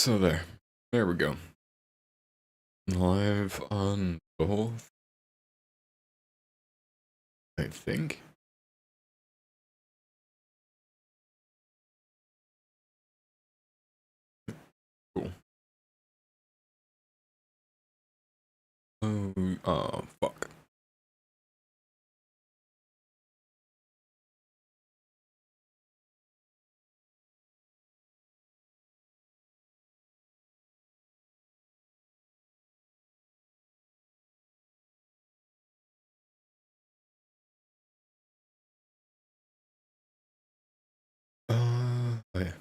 So there we go. Live on both, I think. Cool. Oh, fuck. Yeah.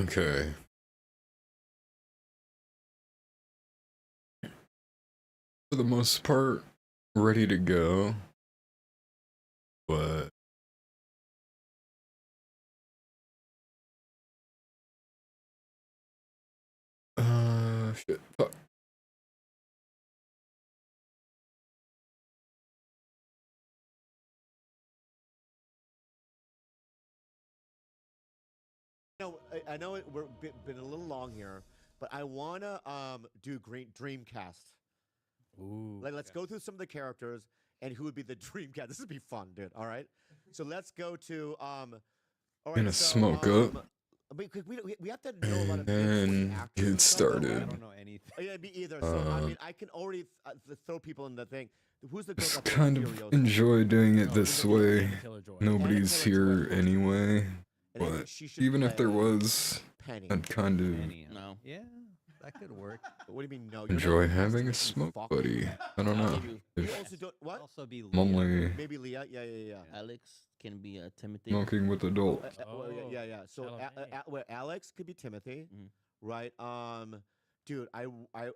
Okay. For the most part, ready to go. But shit. Fuck. I know we're been a little long here, but I wanna do Dreamcast. Ooh. Like, let's go through some of the characters and who would be the Dreamcast. This would be fun, dude. All right, so let's go to All right, Gonna so smoke up we have to know a lot and of important then actors and get stuff, but started. I don't know anything. Oh, yeah, me either. So I mean, I can already throw people in the thing. Who's the girl Just that plays kind of Furiosa? enjoy doing it Oh, this Anna way. Anya Taylor-Joy. Nobody's Anna Taylor-Joy, here of course. anyway. And I think But she should even if there play was, Penny. I'd kind of Penny. No. Yeah, that could work. What do you mean no? You're enjoy not having a casting, smoke fuck. buddy. I don't know. You. You If also don't what? Also be I'm Leah. only Maybe Leah. Yeah. Alex can be Timothy. smoking with adults. Well, yeah. So Chalamet. Alex could be Timothy, Mhm. right? Dude, I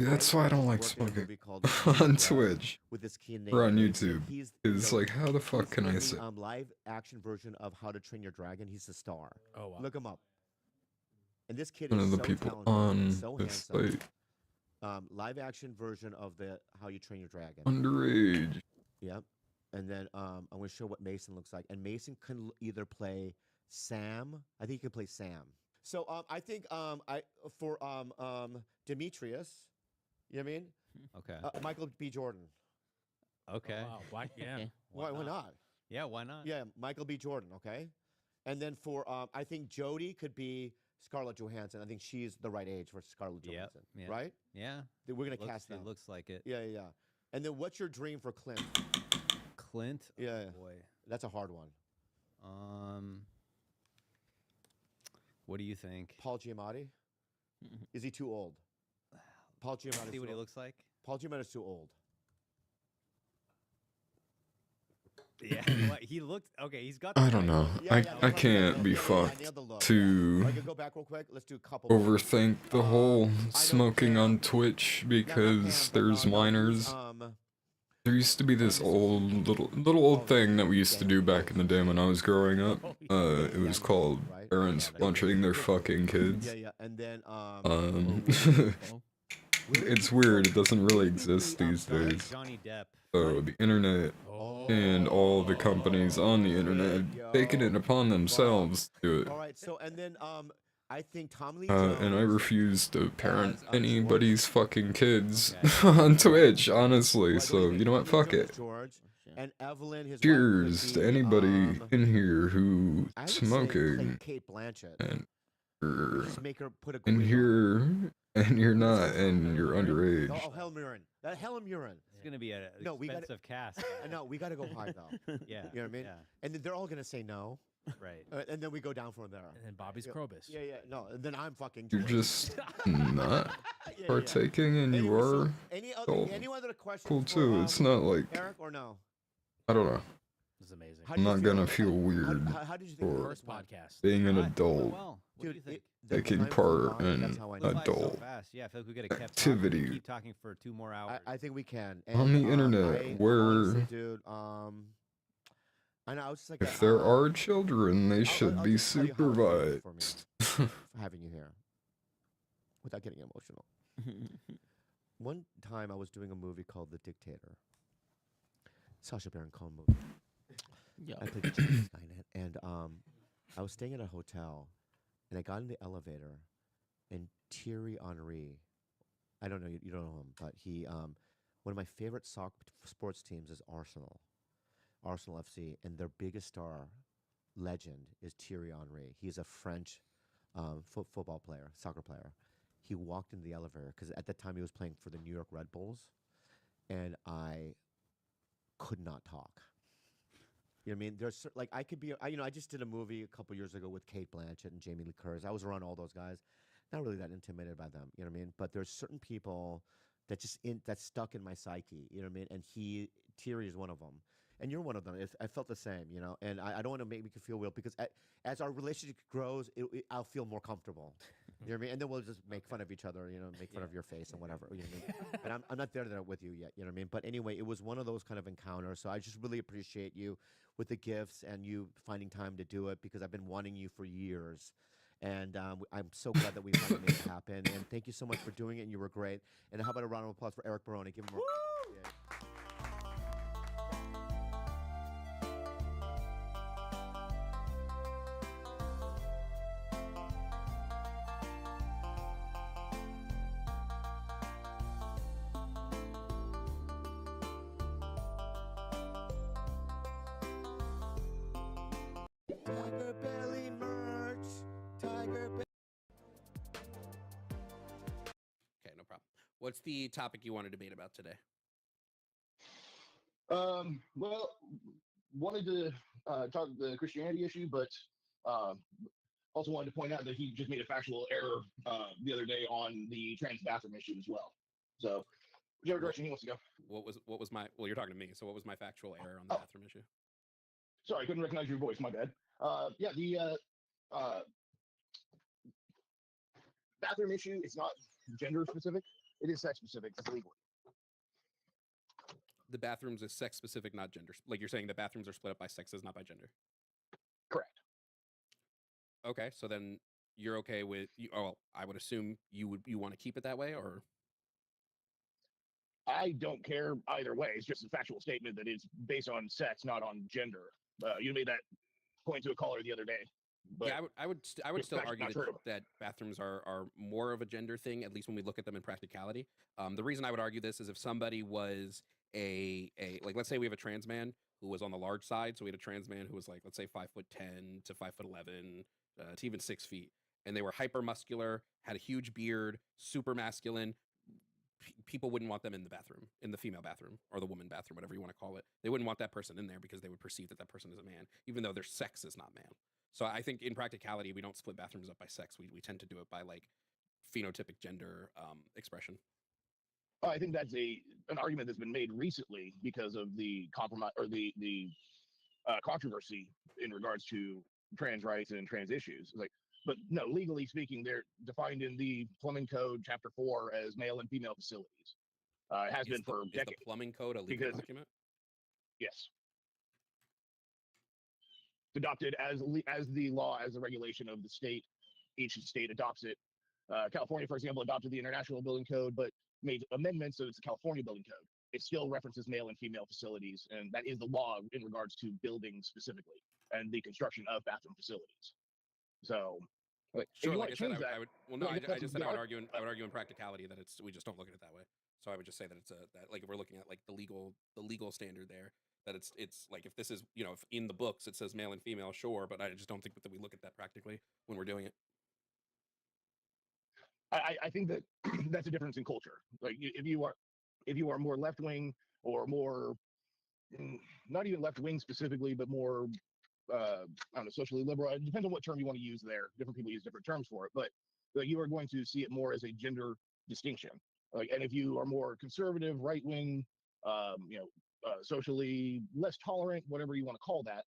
That's why I don't like worked in a smoking movie called on Twitch with this kid or on named YouTube. He's It's the- like, how the fuck he's can in I the, say? live action version of How to Train Your Dragon. He's the star. Oh wow. Look him up. And this kid One is of the so people talented, on so this handsome. like Live action version of the How You Train Your Dragon. underage. Yep. And then I'm going to show what Mason looks like. And Mason can either play Sam. I think he can play Sam. So I think for Demetrius, you know what I mean? Okay. Michael B. Jordan. Okay. Oh, wow. Why? Yeah. Okay. Why not? Yeah. Why not? Yeah, Michael B. Jordan. Okay. And then for I think Jodie could be Scarlett Johansson. I think she's the right age for Scarlett Johansson. Yeah. Right? Yeah. We're gonna cast them. It looks like it. Yeah. And then what's your dream for Clint? Clint. Yeah. Oh, boy. That's a hard one. What do you think? Paul Giamatti? Is he too old? Paul Giamatti. See what he looks like. Paul Giamatti's too old. Yeah. He looked okay. He's got. I don't know. Yeah, I can't be fucked nailed the look. to I can go back real quick. Let's do a couple. overthink the whole I don't smoking care. on Twitch Not because Pam, but, there's no, minors who's, There used to be this old little old thing that we used to do back in the day when I was growing up. It was called right? parents that's punching their Yeah. fucking kids. Yeah, and then Oh, It's weird. It doesn't really exist these Johnny, days. Johnny Depp. So the internet Oh. and all the companies on the internet taking it upon themselves to do it. all right. So and then I think Tom Lee And I Jones refuse to parent as, anybody's fucking kids Okay. on Twitch, honestly. Well, So you know what? Tommy Fuck Jones, it. George, and Evelyn, his Cheers wife, to would be, anybody in here who I would say play smoking Kate Blanchett. and Just make her put a in grin on. here and you're not and you're Oh, underage. Helen Mirren. That Helen Mirren. It's gonna be an No, we gotta- expensive cast. No, we got to go high though. Yeah. You know what I mean? Yeah. And then they're all gonna say no, Right. and then we go down from there. And then Bobby's Yeah. Krobus. Yeah, no, and then I'm fucking. You're George. just not Yeah. partaking and you Anyway, so are any cool. other questions? cool for, too. It's not like, Eric or no? I don't know. This is amazing. How I'm do you not gonna feel weird How did you think the for first went? Podcast. being an Alright, adult. Well, what do you Dude, think? the taking time flew part by, in that's how I Flew know. by so adult fast. Yeah, I feel like we could have kept activity. talking, keep talking for 2 more hours. I think we can. On the And, internet, I, where honestly, dude, I know I was just like, if there are children, they should I'll be just tell you how it feels for me. supervised. for having you here, without getting emotional. One time I was doing a movie called The Dictator. Sacha Baron Cohen movie. yeah. I played the Chinese guy in it, and I was staying at a hotel, and I got in the elevator, and Thierry Henry, I don't know, you don't know him, but he, one of my favorite sports teams is Arsenal FC, and their biggest star, legend, is Thierry Henry. He's a French football player, soccer player. He walked in the elevator because at that time he was playing for the New York Red Bulls, and I could not talk. You know what I mean? There's like I could be, I just did a movie a couple years ago with Kate Blanchett and Jamie Lee Curtis. I was around all those guys, not really that intimidated by them. You know what I mean? But there's certain people that that's stuck in my psyche. You know what I mean? And Thierry is one of them. And you're one of them. I felt the same, and I don't want to make you feel weird because as our relationship grows, I'll feel more comfortable. You know what I mean? And then we'll just make fun of each other, make fun of your face and whatever. You know what I mean? And I'm not there with you yet, you know what I mean? But anyway, it was one of those kind of encounters. So I just really appreciate you with the gifts and you finding time to do it because I've been wanting you for years. And I'm so glad that we finally made it happen. And thank you so much for doing it. And you were great. And how about a round of applause for Eric Baroni? Give him a yeah. Tiger Belly merch. Tiger Belly. Okay, no problem. What's the topic you want to debate about today? Well, wanted to talk the Christianity issue, but also wanted to point out that he just made a factual error the other day on the trans bathroom issue as well. So, whichever direction he wants to go. What was my? Well, you're talking to me, so what was my factual error on the bathroom issue? Sorry, I couldn't recognize your voice. My bad. Yeah, the bathroom issue is not gender specific; it is sex specific. It's legal. The bathrooms is sex specific, not gender. Like you're saying, the bathrooms are split up by sexes, not by gender. Correct. Okay, so then you're okay with? Well, I would assume you want to keep it that way, or I don't care either way. It's just a factual statement that it's based on sex, not on gender. You made that point to a caller the other day. But yeah, I would it's still factually argue not that, true. that bathrooms are more of a gender thing, at least when we look at them in practicality. The reason I would argue this is if somebody was a like, let's say we have a trans man who was on the large side, so we had a trans man who was like, let's say 5'10" to 5'11" to even 6 feet, and they were hyper muscular, had a huge beard, super masculine. People wouldn't want them in the bathroom, in the female bathroom or the woman bathroom, whatever you want to call it. They wouldn't want that person in there because they would perceive that person is a man, even though their sex is not man. So I think in practicality, we don't split bathrooms up by sex. We tend to do it by like phenotypic gender expression. I think that's an argument that's been made recently because of the compromise or the controversy in regards to trans rights and trans issues. It's like, but no, legally speaking, they're defined in the Plumbing Code, Chapter 4, as male and female facilities. It has been for Is the decades. plumbing code a legal Because- document? Yes. It's adopted as the law, as the regulation of the state. Each state adopts it. California, for example, adopted the International Building Code, but made amendments so it's the California Building Code. It still references male and female facilities, and that is the law in regards to buildings specifically and the construction of bathroom facilities. So, if Sure, you like want I to said, change that, I would. Well, no, like, I that's just a said good I would argue in practicality that we just don't look at it that way. So I would just say that it's that like if we're looking at like the legal standard there, that it's like if this is if in the books it says male and female, sure, but I just don't think that we look at that practically when we're doing it. I think that that's a difference in culture. Like if you are more left wing or more not even left wing specifically, but more I don't know, socially liberal. It depends on what term you want to use there. Different people use different terms for it, but you are going to see it more as a gender distinction. Like, and if you are more conservative, right wing, socially less tolerant, whatever you want to call that,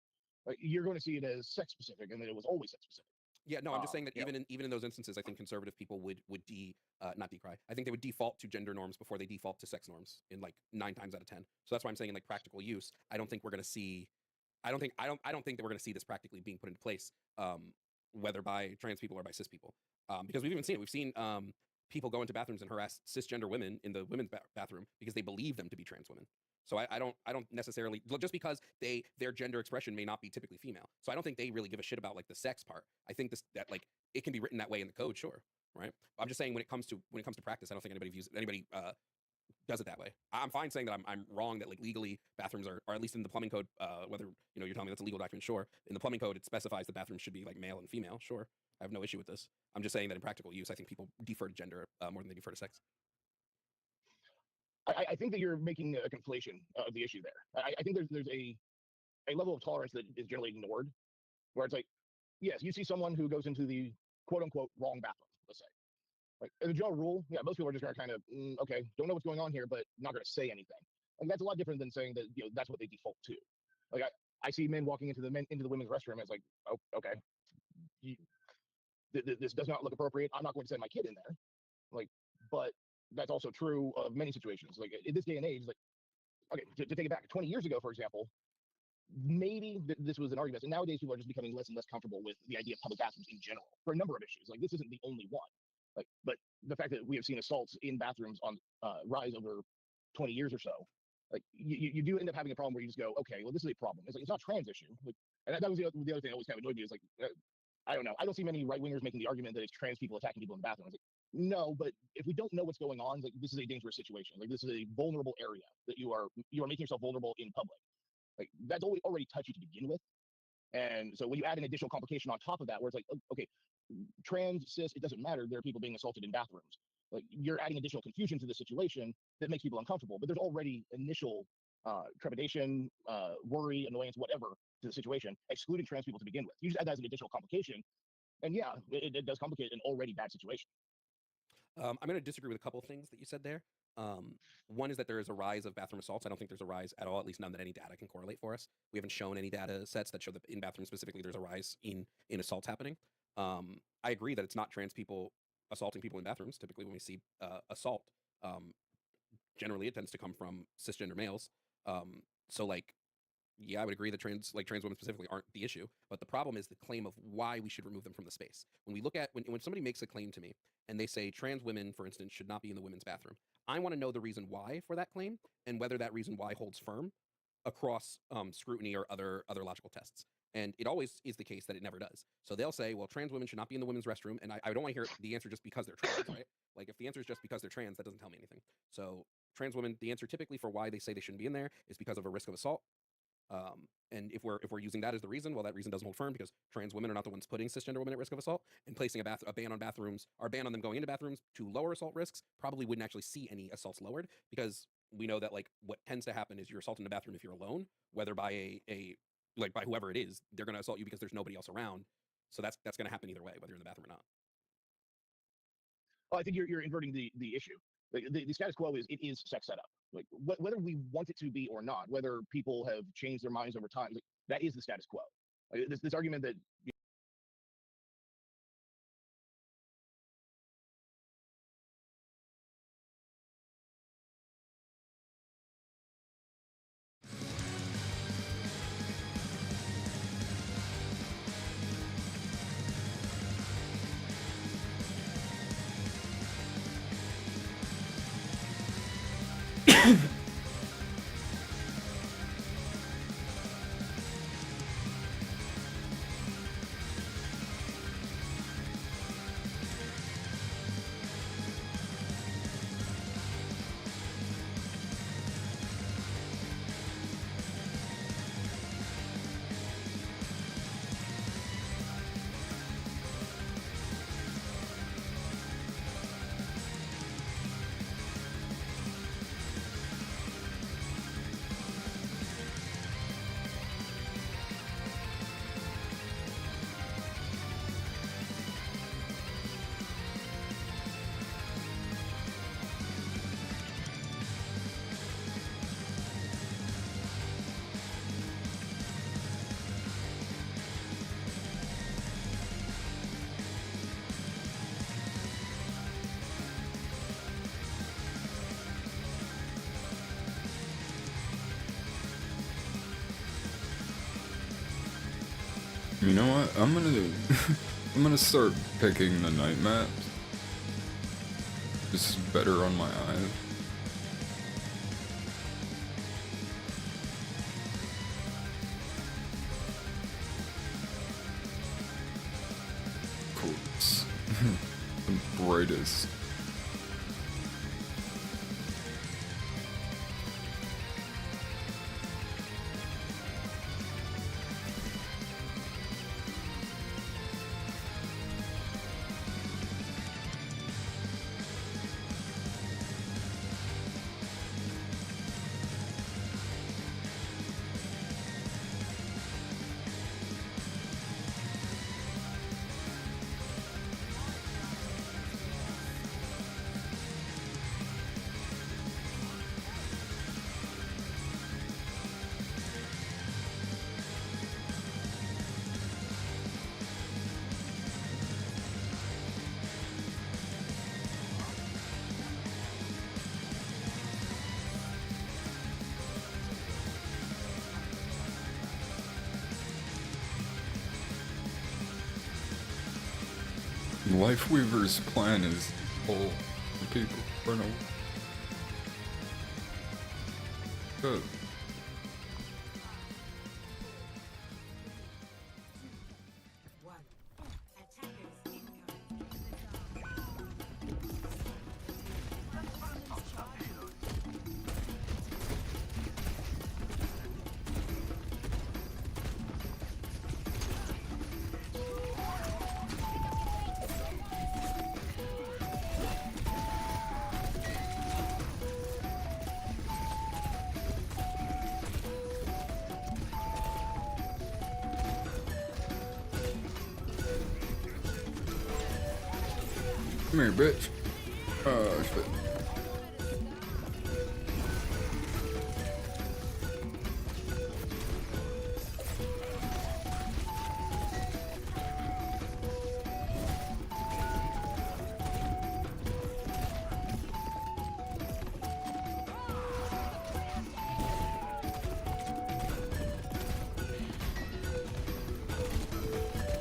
you're going to see it as sex specific, and that it was always sex specific. Yeah, no, I'm just saying that you know. even in those instances, I think conservative people would not decry. I think they would default to gender norms before they default to sex norms in like 9 times out of 10. So that's why I'm saying in like practical use, I don't think we're going to see. I don't think that we're going to see this practically being put into place, whether by trans people or by cis people, because we've even seen it. We've seen people go into bathrooms and harass cisgender women in the women's bathroom because they believe them to be trans women. So I don't necessarily, just because their gender expression may not be typically female. So I don't think they really give a shit about like the sex part. I think that like it can be written that way in the code, sure, right? I'm just saying when it comes to practice, I don't think anybody does it that way. I'm fine saying that I'm wrong, that like legally bathrooms are, or at least in the plumbing code, whether you're telling me that's a legal document, sure. In the plumbing code, it specifies the bathrooms should be like male and female, sure. I have no issue with this. I'm just saying that in practical use, I think people defer to gender more than they defer to sex. I think that you're making a conflation of the issue there. I think there's a level of tolerance that is generally ignored, where it's like, yes, you see someone who goes into the quote unquote wrong bathroom, let's say. Like as a general rule, yeah, most people are just gonna kind of okay, don't know what's going on here, but not gonna say anything. And that's a lot different than saying that that's what they default to. Like I see men walking into the women's restroom, and it's like, oh, okay, this does not look appropriate. I'm not going to send my kid in there. Like, but that's also true of many situations. Like in this day and age, like okay, to take it back 20 years ago, for example, maybe this was an argument. And nowadays, people are just becoming less and less comfortable with the idea of public bathrooms in general for a number of issues. Like this isn't the only one. Like, but the fact that we have seen assaults in bathrooms on rise over 20 years or so, like you do end up having a problem where you just go, okay, well, this is a problem. It's like it's not a trans issue. Like, and that was the other thing that always kind of annoyed me is like, I don't know. I don't see many right wingers making the argument that it's trans people attacking people in the bathroom. It's like, no, but if we don't know what's going on, like this is a dangerous situation. Like this is a vulnerable area that you are making yourself vulnerable in public. Like that's already touchy to begin with. And so when you add an additional complication on top of that, where it's like, okay, trans, cis, it doesn't matter. There are people being assaulted in bathrooms. Like you're adding additional confusion to the situation that makes people uncomfortable. But there's already initial trepidation, worry, annoyance, whatever to the situation, excluding trans people to begin with. You just add that as an additional complication. And yeah, it does complicate an already bad situation. I'm going to disagree with a couple of things that you said there. One is that there is a rise of bathroom assaults. I don't think there's a rise at all, at least none that any data can correlate for us. We haven't shown any data sets that show that in bathrooms specifically there's a rise in assaults happening. I agree that it's not trans people assaulting people in bathrooms. Typically when we see assault, generally it tends to come from cisgender males. So like, yeah, I would agree that trans women specifically aren't the issue, but the problem is the claim of why we should remove them from the space. When we look at when somebody makes a claim to me and they say trans women, for instance, should not be in the women's bathroom, I want to know the reason why for that claim and whether that reason why holds firm across scrutiny or other logical tests. And it always is the case that it never does. So they'll say, well, trans women should not be in the women's restroom, and I don't want to hear the answer just because they're trans, right? Like if the answer is just because they're trans, that doesn't tell me anything. So trans women, the answer typically for why they say they shouldn't be in there is because of a risk of assault. And if we're using that as the reason, well, that reason doesn't hold firm because trans women are not the ones putting cisgender women at risk of assault, and placing a ban on bathrooms or a ban on them going into bathrooms to lower assault risks probably wouldn't actually see any assaults lowered, because we know that like what tends to happen is you're assaulted in the bathroom if you're alone, whether by like by whoever it is, they're going to assault you because there's nobody else around. So that's going to happen either way, whether you're in the bathroom or not. Well, I think you're inverting the issue. Like the status quo is it is sex setup. Like whether we want it to be or not, whether people have changed their minds over time, like, that is the status quo. Like, this argument that You know what? I'm I'm gonna start picking the night maps. It's better on my eyes. Cool. It's the brightest. Lifeweaver's plan is all the people run away. Good. Come here, bitch. Oh, shit.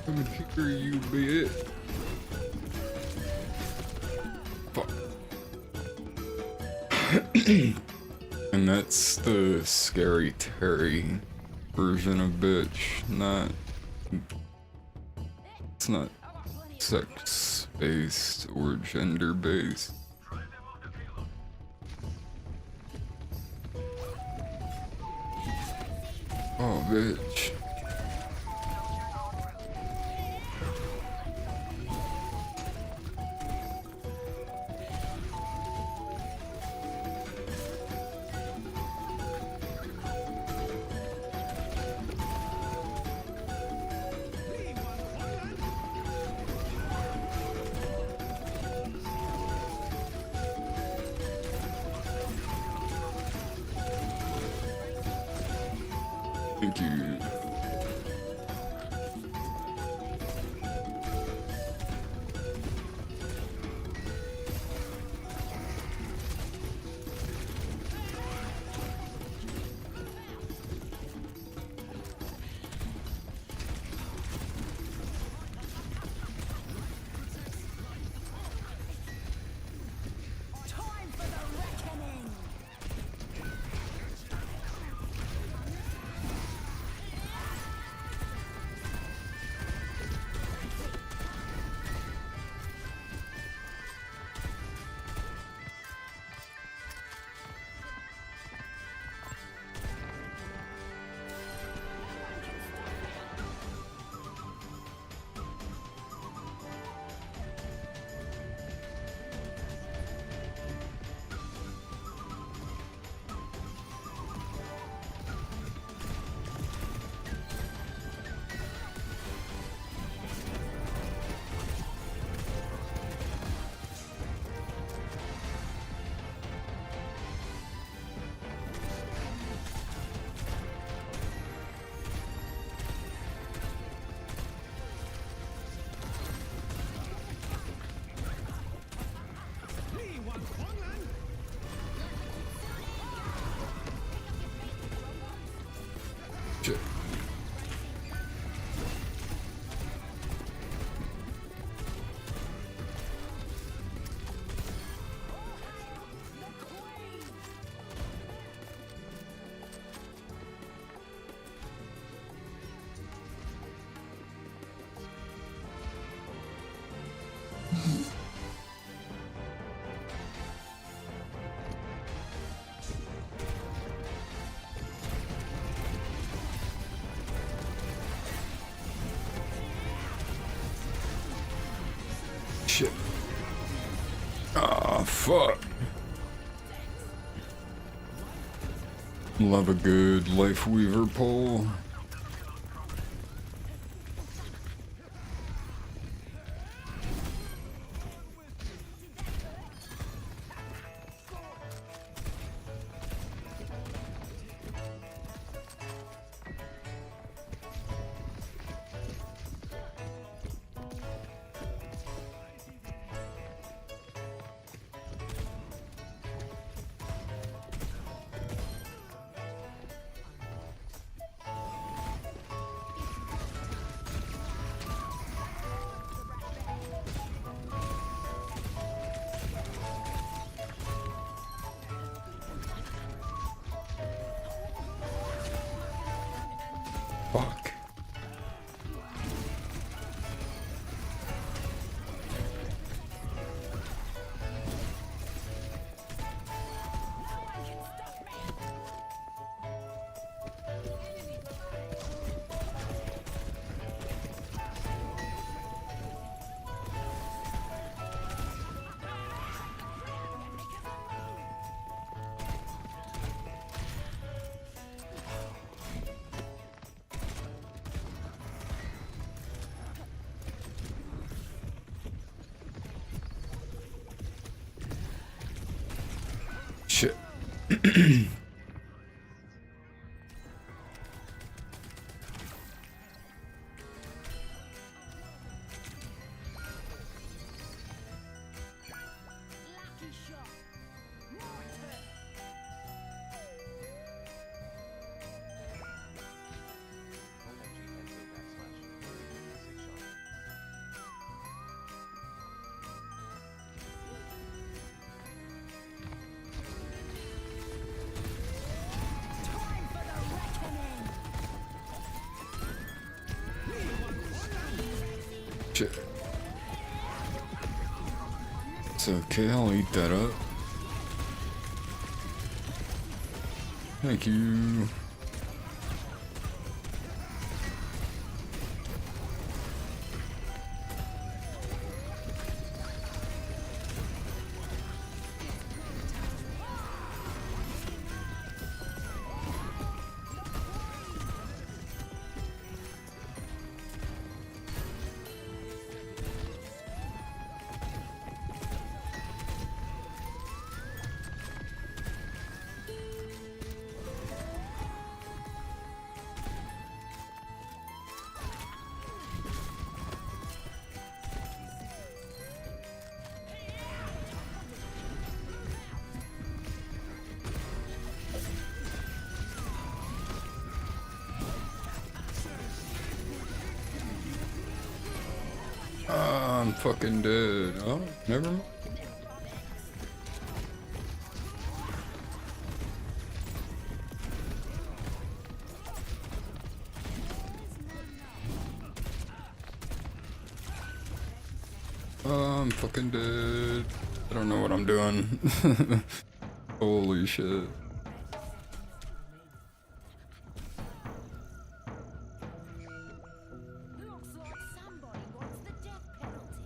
Come here, you bitch. And that's the scary Terry version of bitch, not... It's not sex-based or gender-based. Oh, bitch. Thank you. fuck. Love a good Life Weaver pull. Fuck. Shit. Shit. It's okay, I'll eat that up. Thank you. I'm fucking dead. Oh, never mind. I'm fucking dead. I don't know what I'm doing. Holy shit. Looks like somebody wants the death penalty.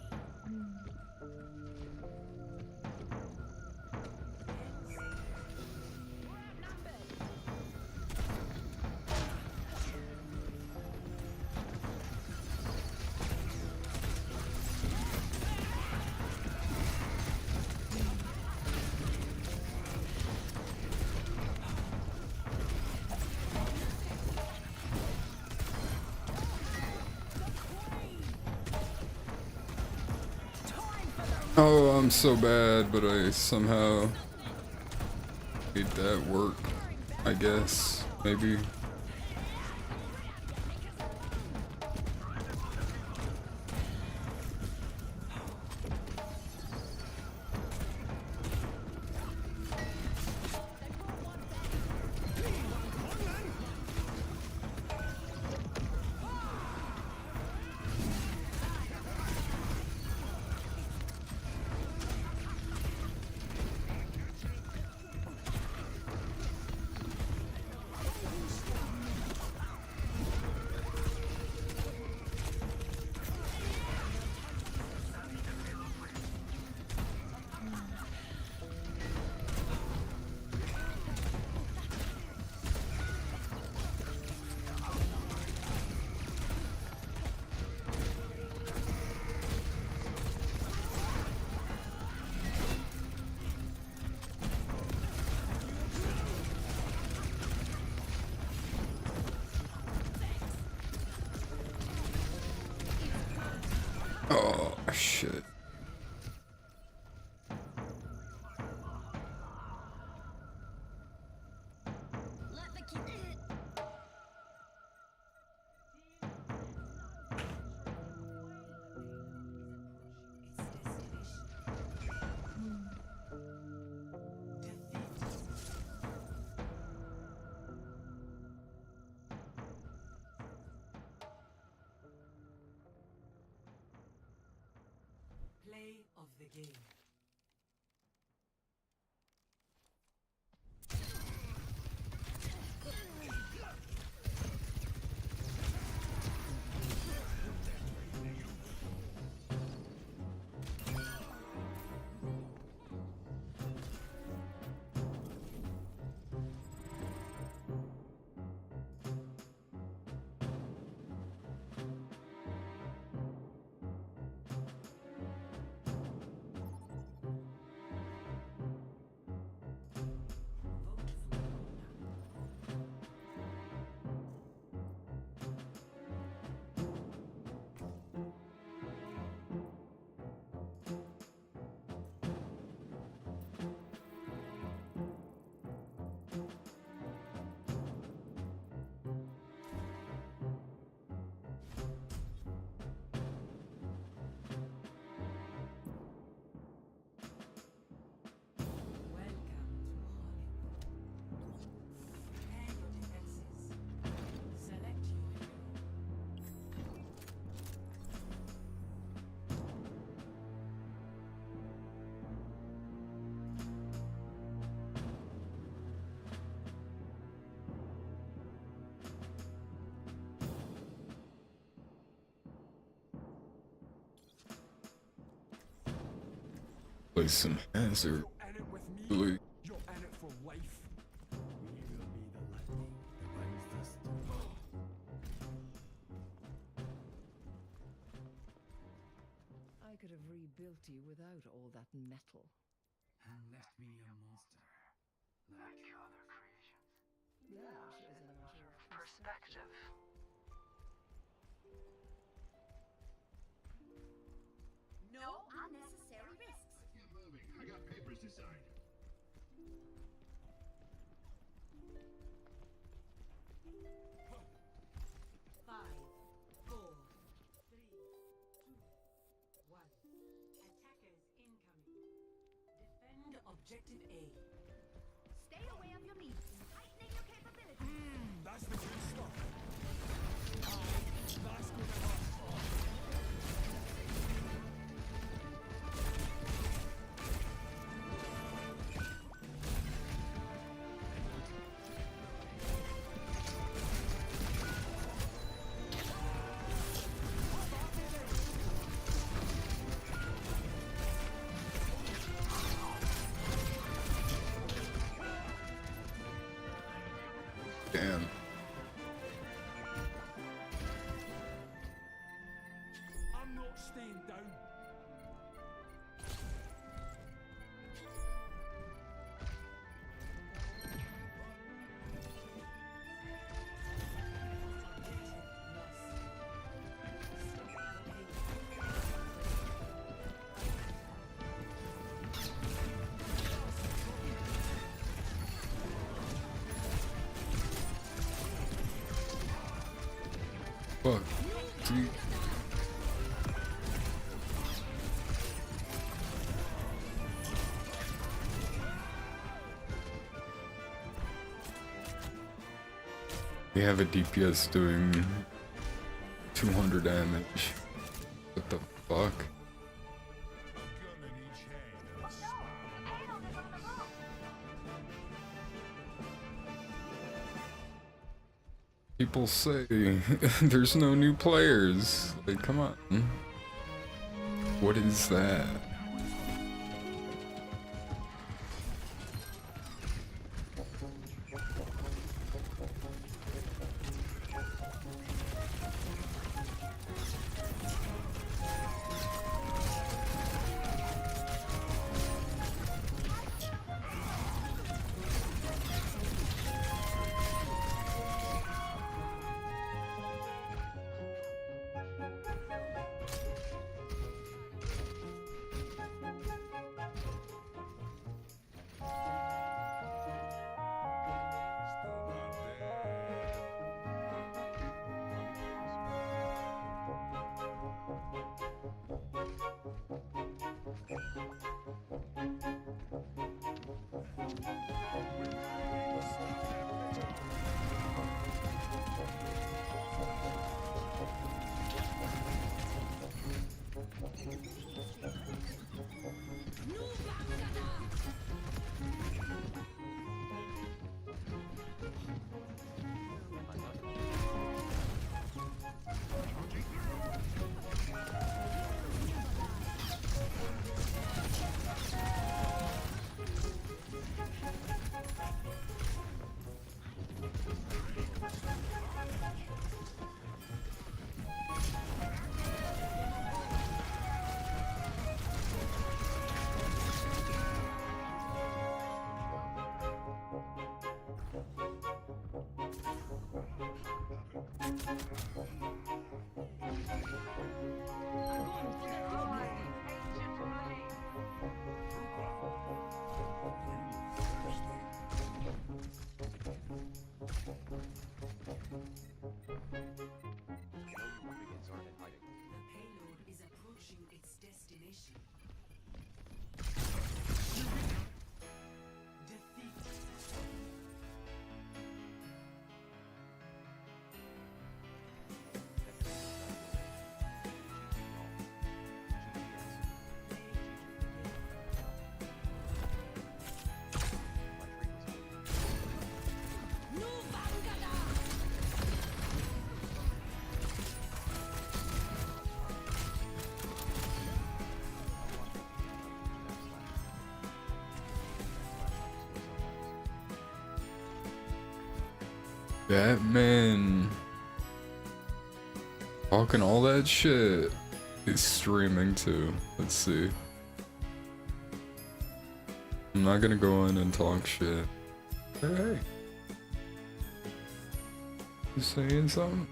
Oh, I'm so bad, but I somehow made that work, I guess, maybe. shit. Let the kid. Play of the game. Play some Hazard. In it with me, Really. you're in it for life. I could have rebuilt you without all that metal. And left me a monster, like other creations. That is a matter of perspective. No unnecessary risks. Get moving. I got papers to sign. Five, four, three, two, one. Attackers incoming. Defend objective A. Stay aware of your needs. Tightening your capabilities. That's the good stuff. That's gonna happen. Damn. I'm not staying down. Fuck. Dude. We have a DPS doing 200 damage. What the fuck? People say there's no new players. Like, come on. What is that? Batman talking all that shit. He's streaming too. Let's see. I'm not gonna go in and talk shit. Hey. You saying something?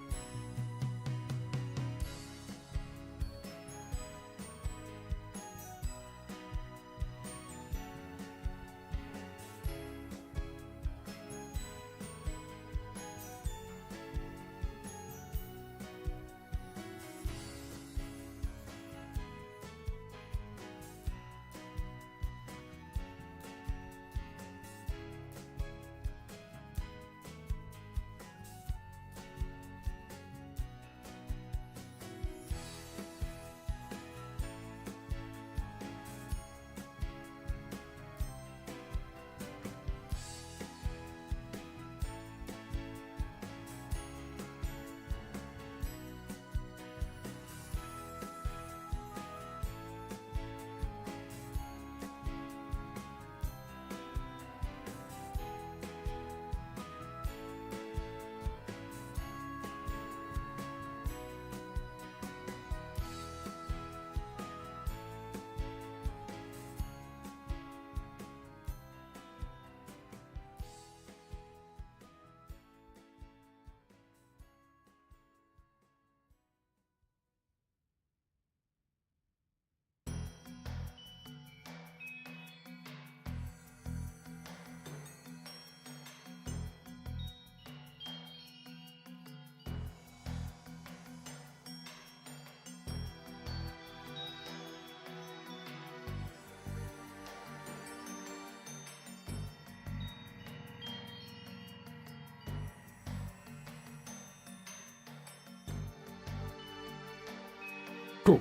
Cool.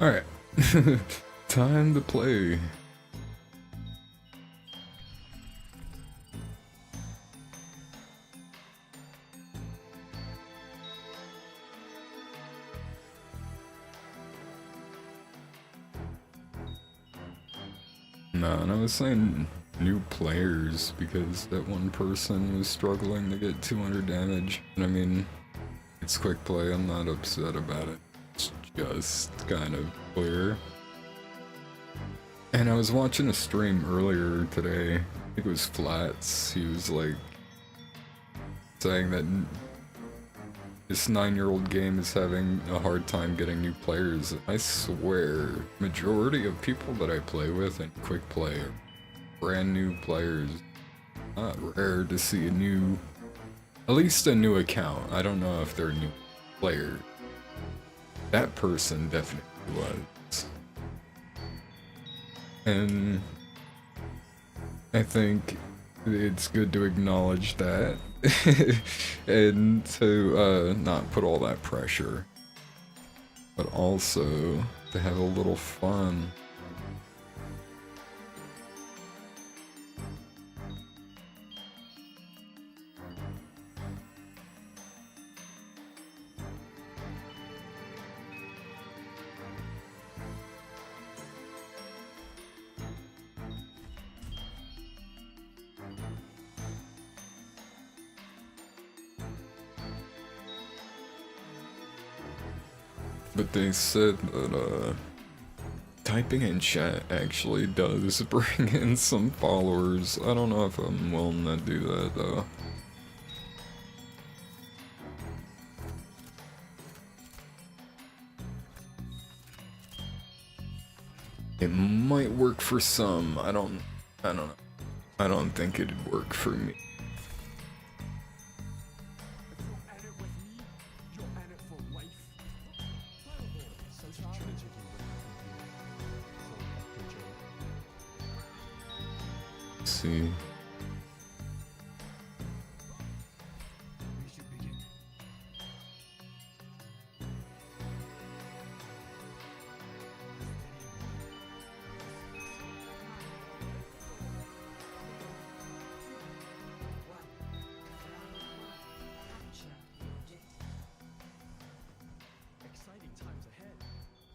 Alright. Time to play. No, and I was saying new players because that one person was struggling to get 200 damage. And I mean, it's quick play, I'm not upset about it. It's just kind of clear. And I was watching a stream earlier today, I think it was Flats, he was like saying that this 9-year-old game is having a hard time getting new players. I swear, majority of people that I play with in quick play are brand new players. Not rare to see a new, at least a new account. I don't know if they're a new player. That person definitely was. And I think it's good to acknowledge that and to not put all that pressure, but also to have a little fun. But they said that typing in chat actually does bring in some followers. I don't know if I'm willing to do that though. It might work for some. I don't know. I don't think it'd work for me. See. Exciting times ahead.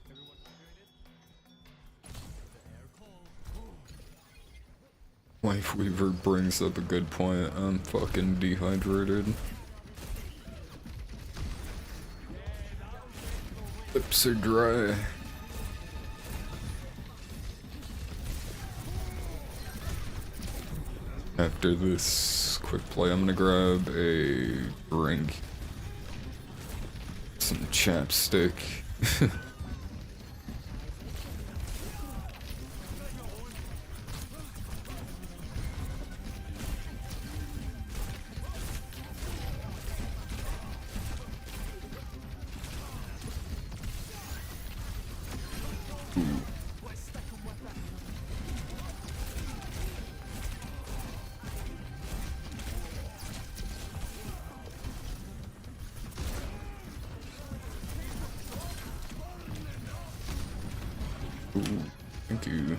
Everyone hydrated? The air cold. Life Weaver brings up a good point. I'm fucking dehydrated. lips are dry. After this quick play, I'm gonna grab a drink. Some chapstick. Ooh, thank you.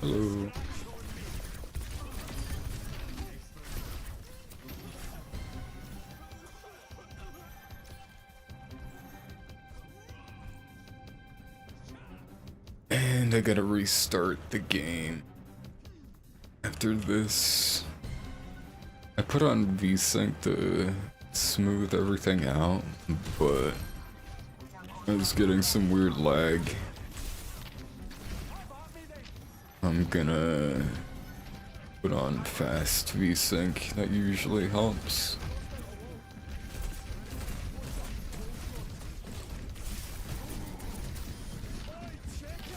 Hello. And I gotta restart the game. After this, I put on VSync to smooth everything out, but I was getting some weird lag. I'm gonna put on fast VSync, that usually helps.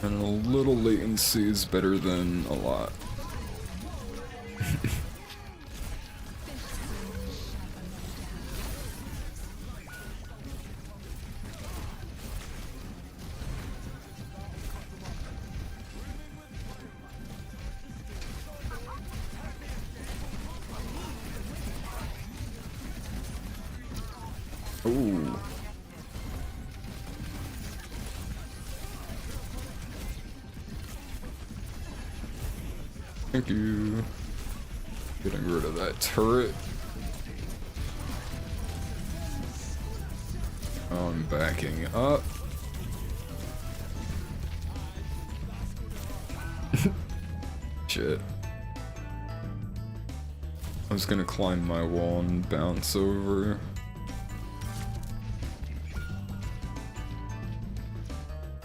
And a little latency is better than a lot. Ooh. Thank you. Getting rid of that turret. I'm backing up. Shit. I was gonna climb my wall and bounce over.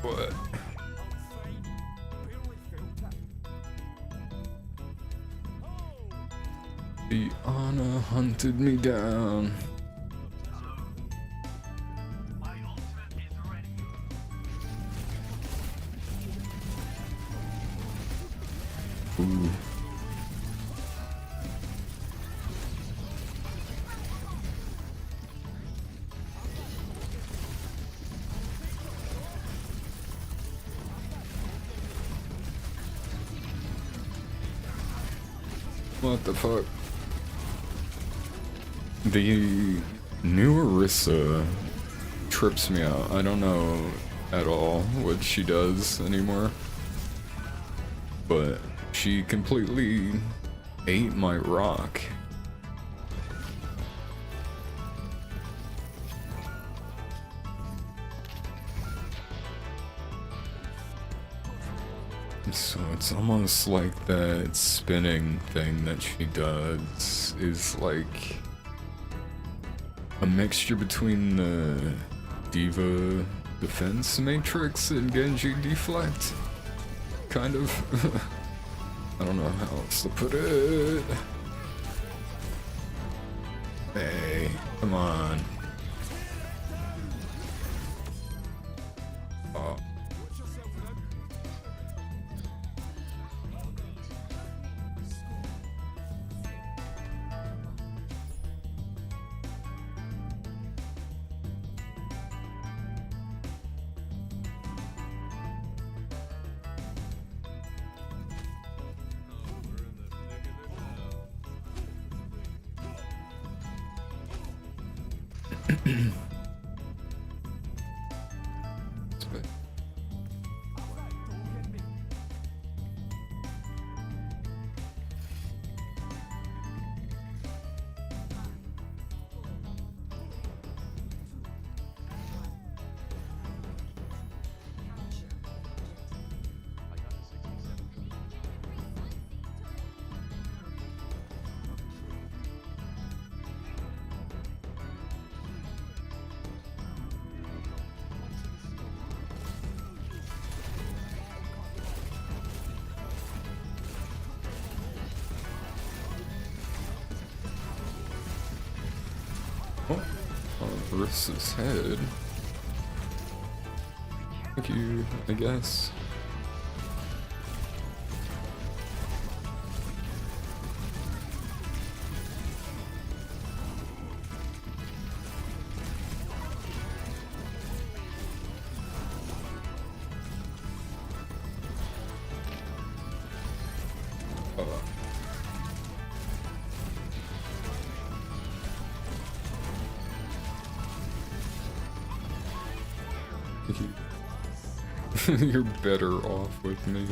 What? The honor hunted me down. Ooh. What the fuck? The new Orisa trips me out. I don't know at all what she does anymore. But she completely ate my rock. So it's almost like that spinning thing that she does is like a mixture between the Diva Defense Matrix and Genji Deflect. Kind of. I don't know how else to put it. Hey, come on. Oh. Marissa's head. Thank you, I guess. You're better off with me.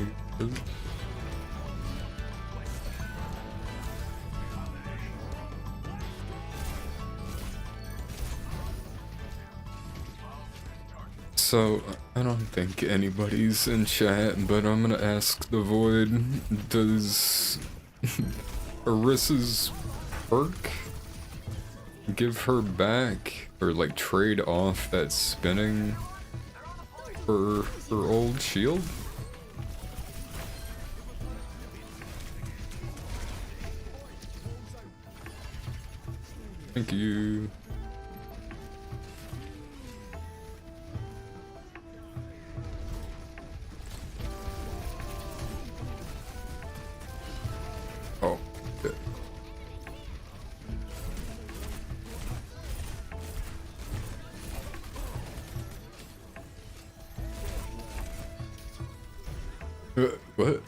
So, I don't think anybody's in chat, but I'm gonna ask the Void, does Arissa's perk give her back, or like trade off that spinning for her old shield? Thank you. Oh, good. What?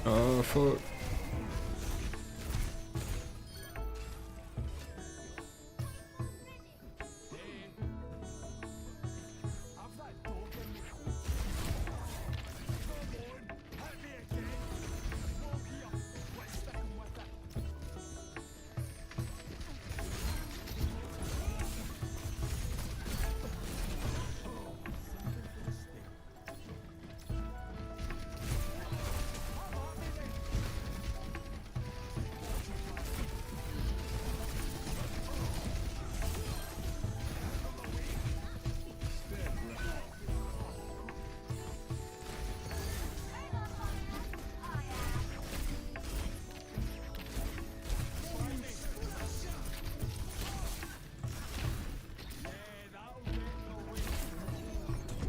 Oh, fuck.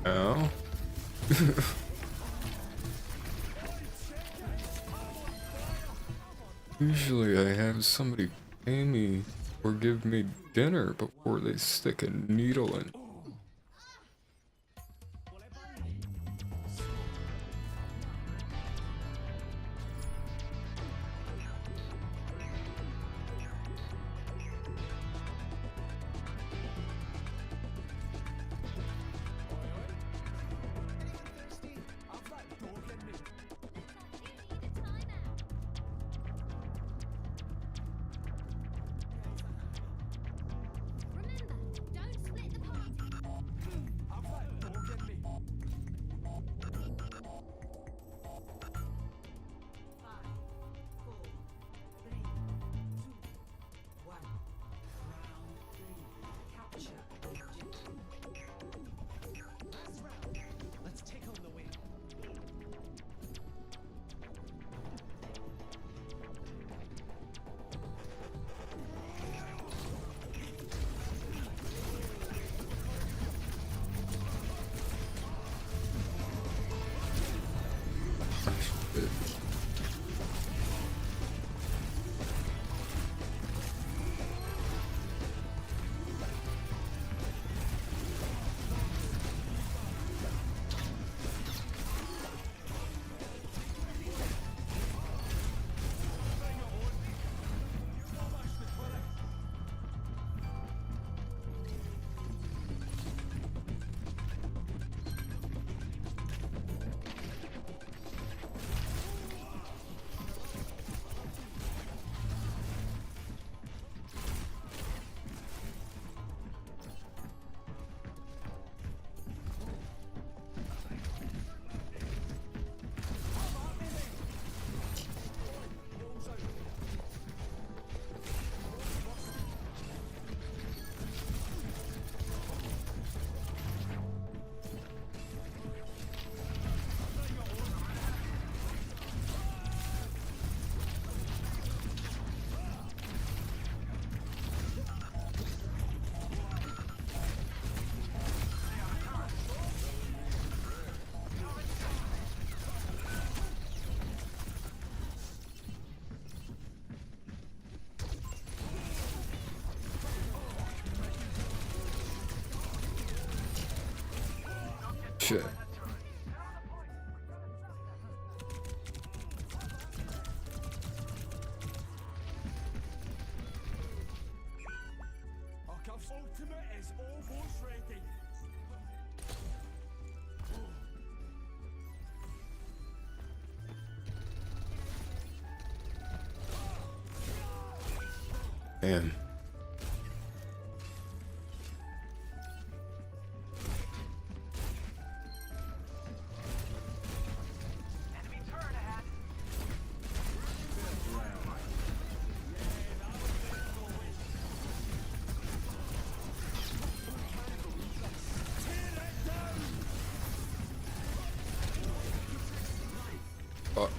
Ow. Usually I have somebody pay me or give me dinner before they stick a needle in. Remember, don't split the party. Shit. Ultimate is almost ready. Damn. Fuck.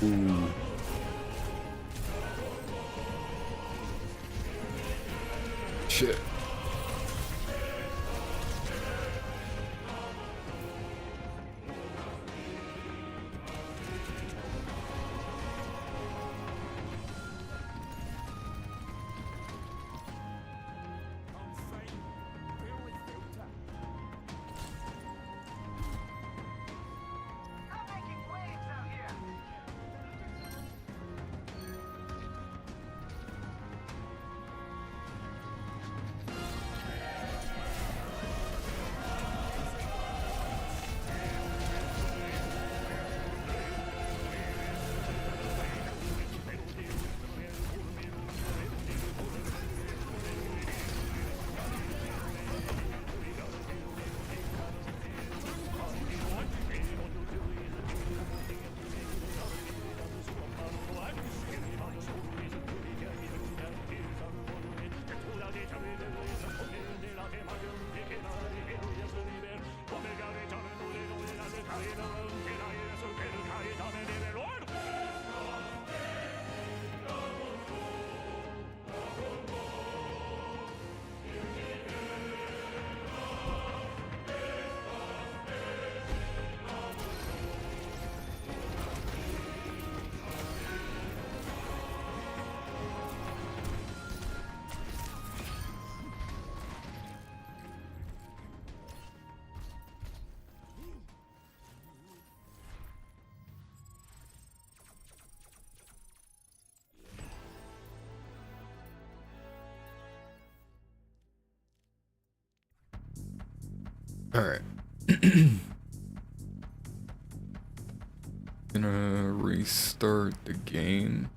Ooh. Shit. Alright. Gonna restart the game.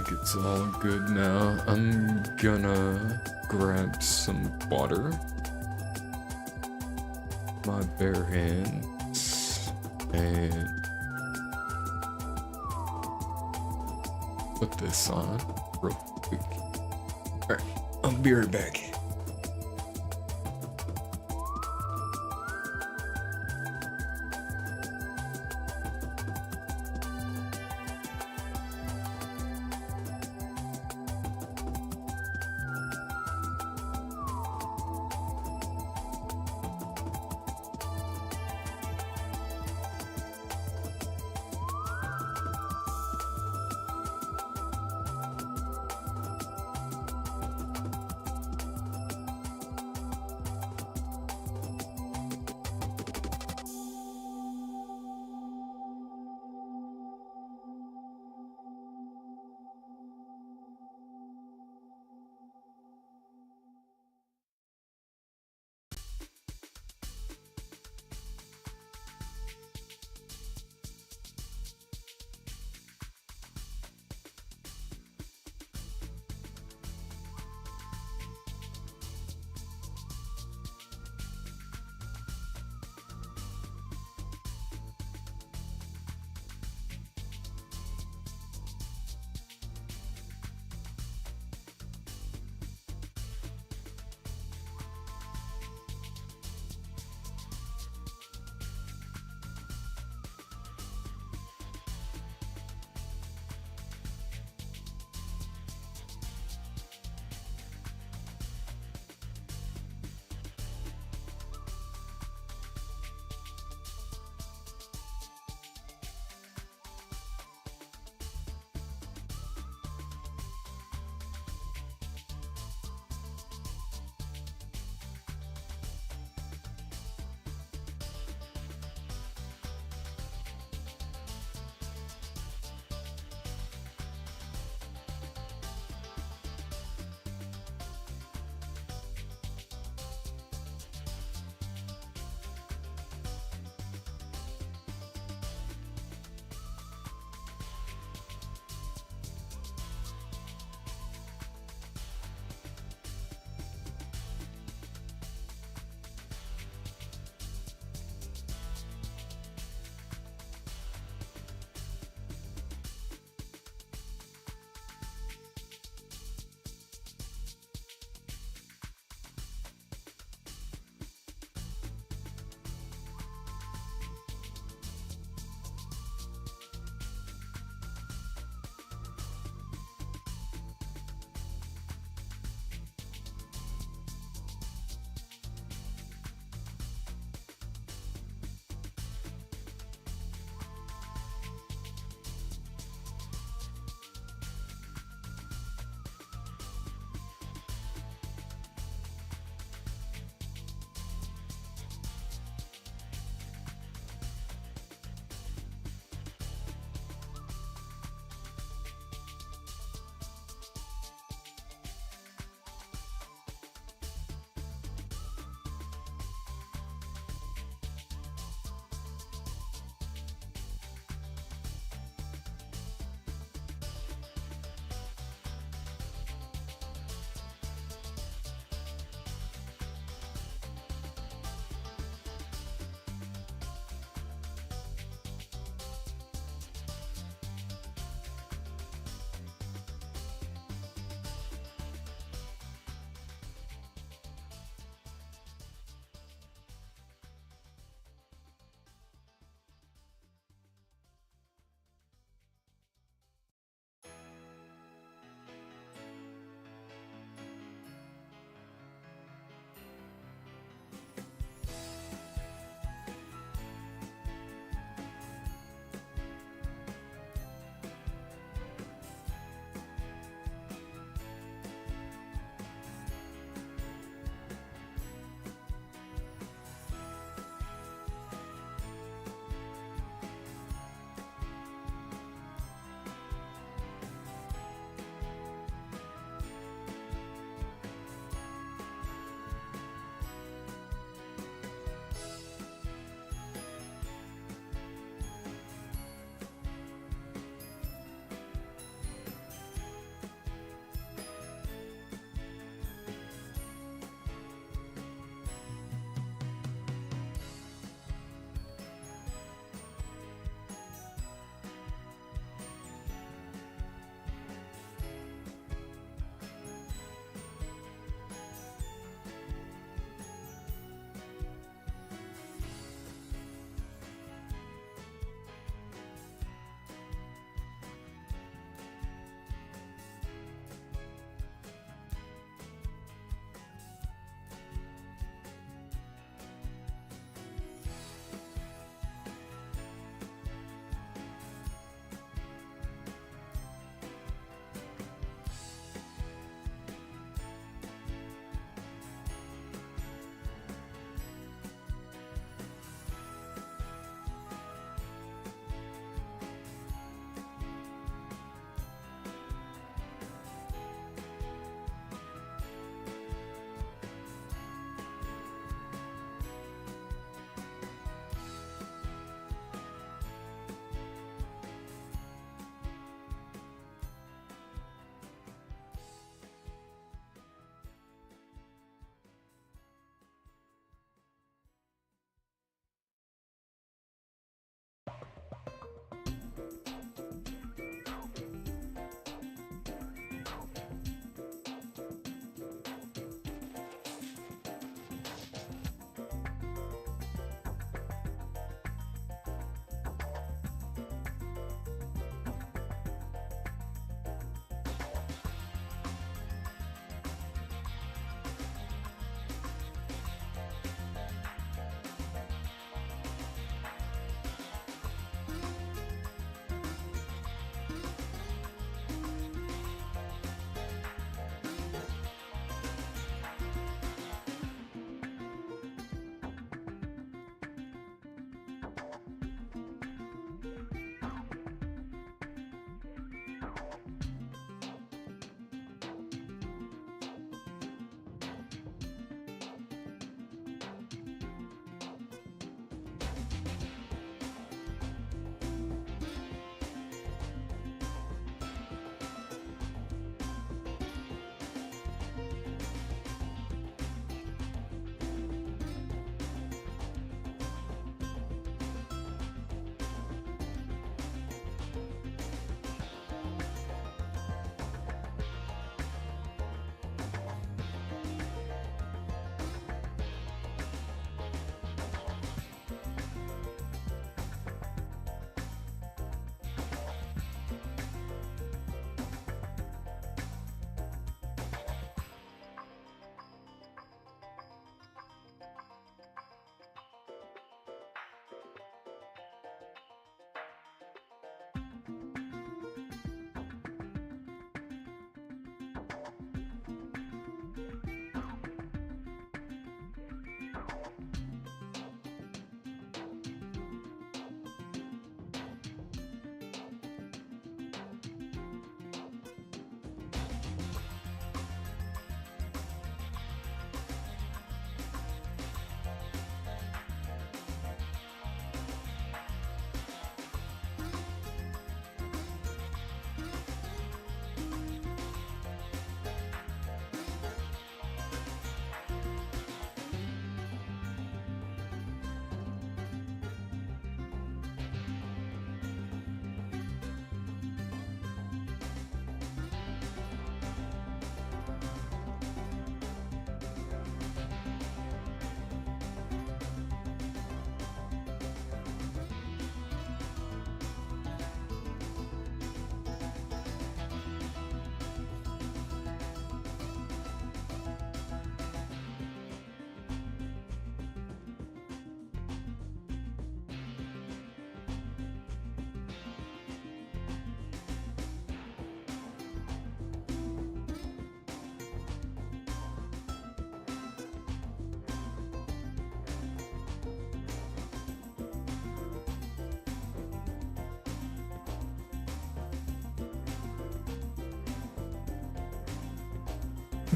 think it's all good now. I'm gonna grab some water. My bare hands. And put this on real quick. Alright, I'll be right back.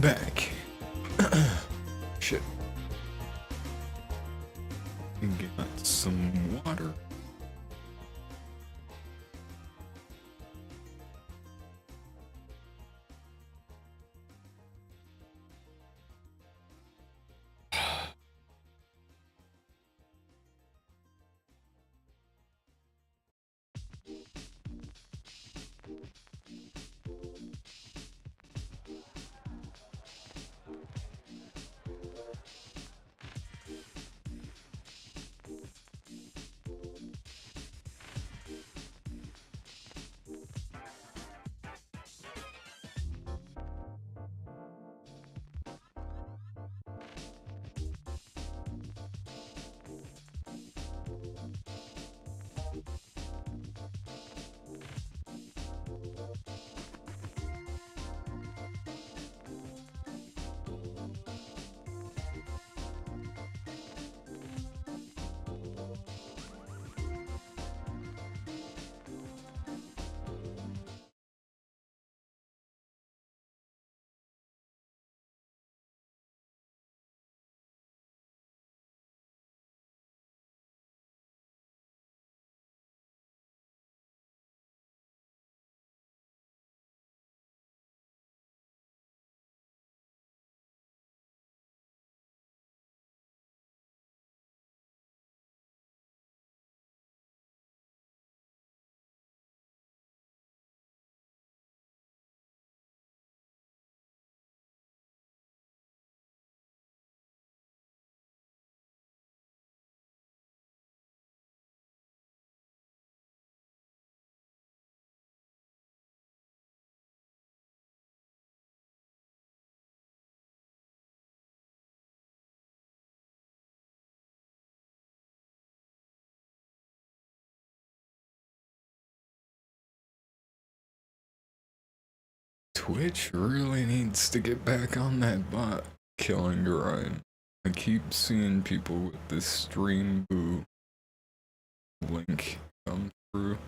back. Shit. Got some water. Twitch really needs to get back on that bot killing grind. I keep seeing people with this stream boo link come through.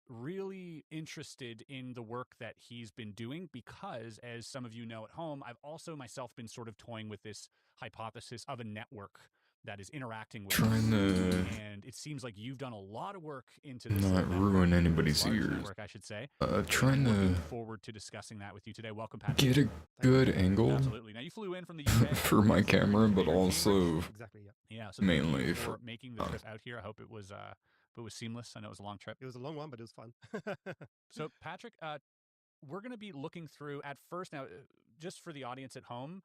really interested in the work that he's been doing because, as some of you know at home, I've also myself been sort of toying with this hypothesis of a network that is interacting with Trying us. to And it seems like you've done a lot of work into this not network, ruin this anybody's large ears. network, I should say. Trying I'm looking to forward to discussing that with you today. Welcome, Patrick. get a good angle Absolutely. Now you flew in from the UK for my Absolutely. camera, but Favorite also Exactly. Yeah. yeah. So thank mainly you for for making the trip out here. I hope it was seamless. I know it was a long trip. It was a long one, but it was fun. So Patrick, we're going to be looking through at first now, just for the audience at home.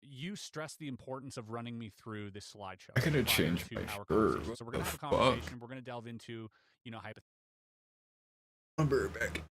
You stressed the importance of running me through this slideshow. I gotta prior change to my our shirt. conversation. What So we're gonna the have a fuck? conversation. We're gonna delve into, I'll be right back.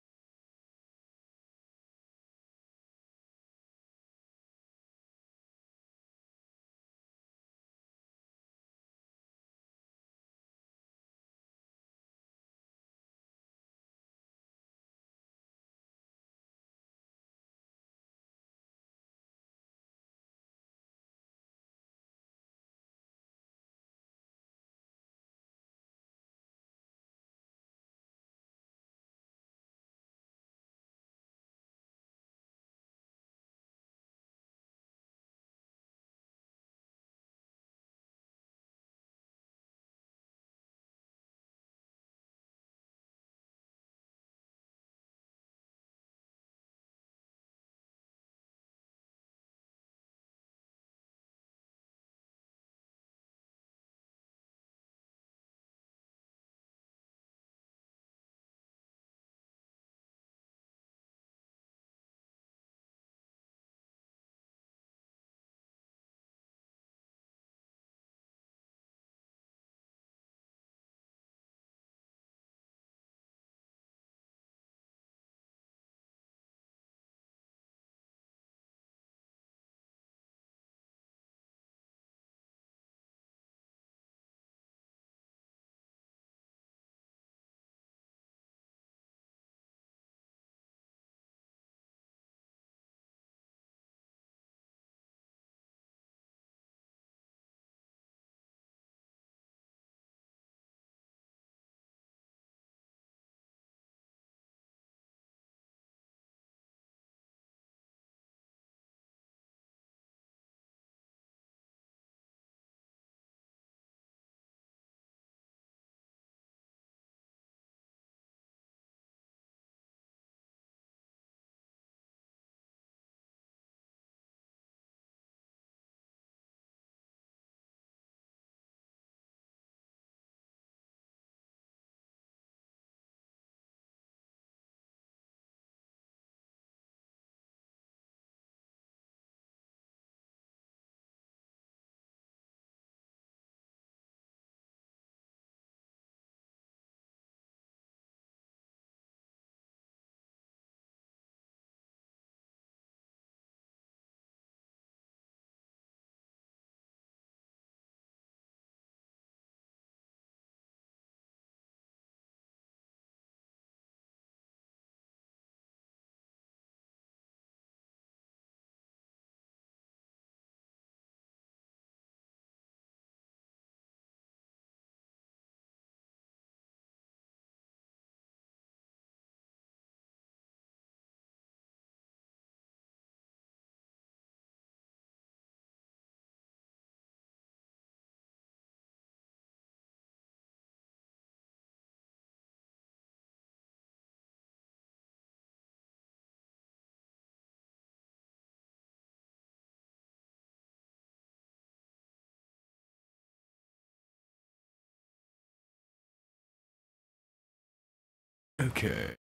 Okay.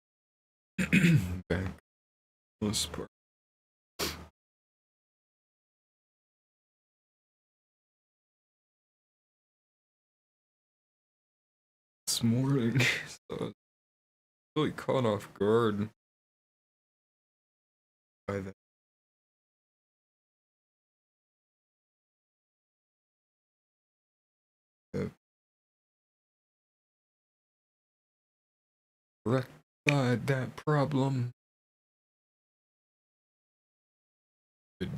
Back. This part. This morning, so I was really caught off guard by that. Rectified that problem. Good.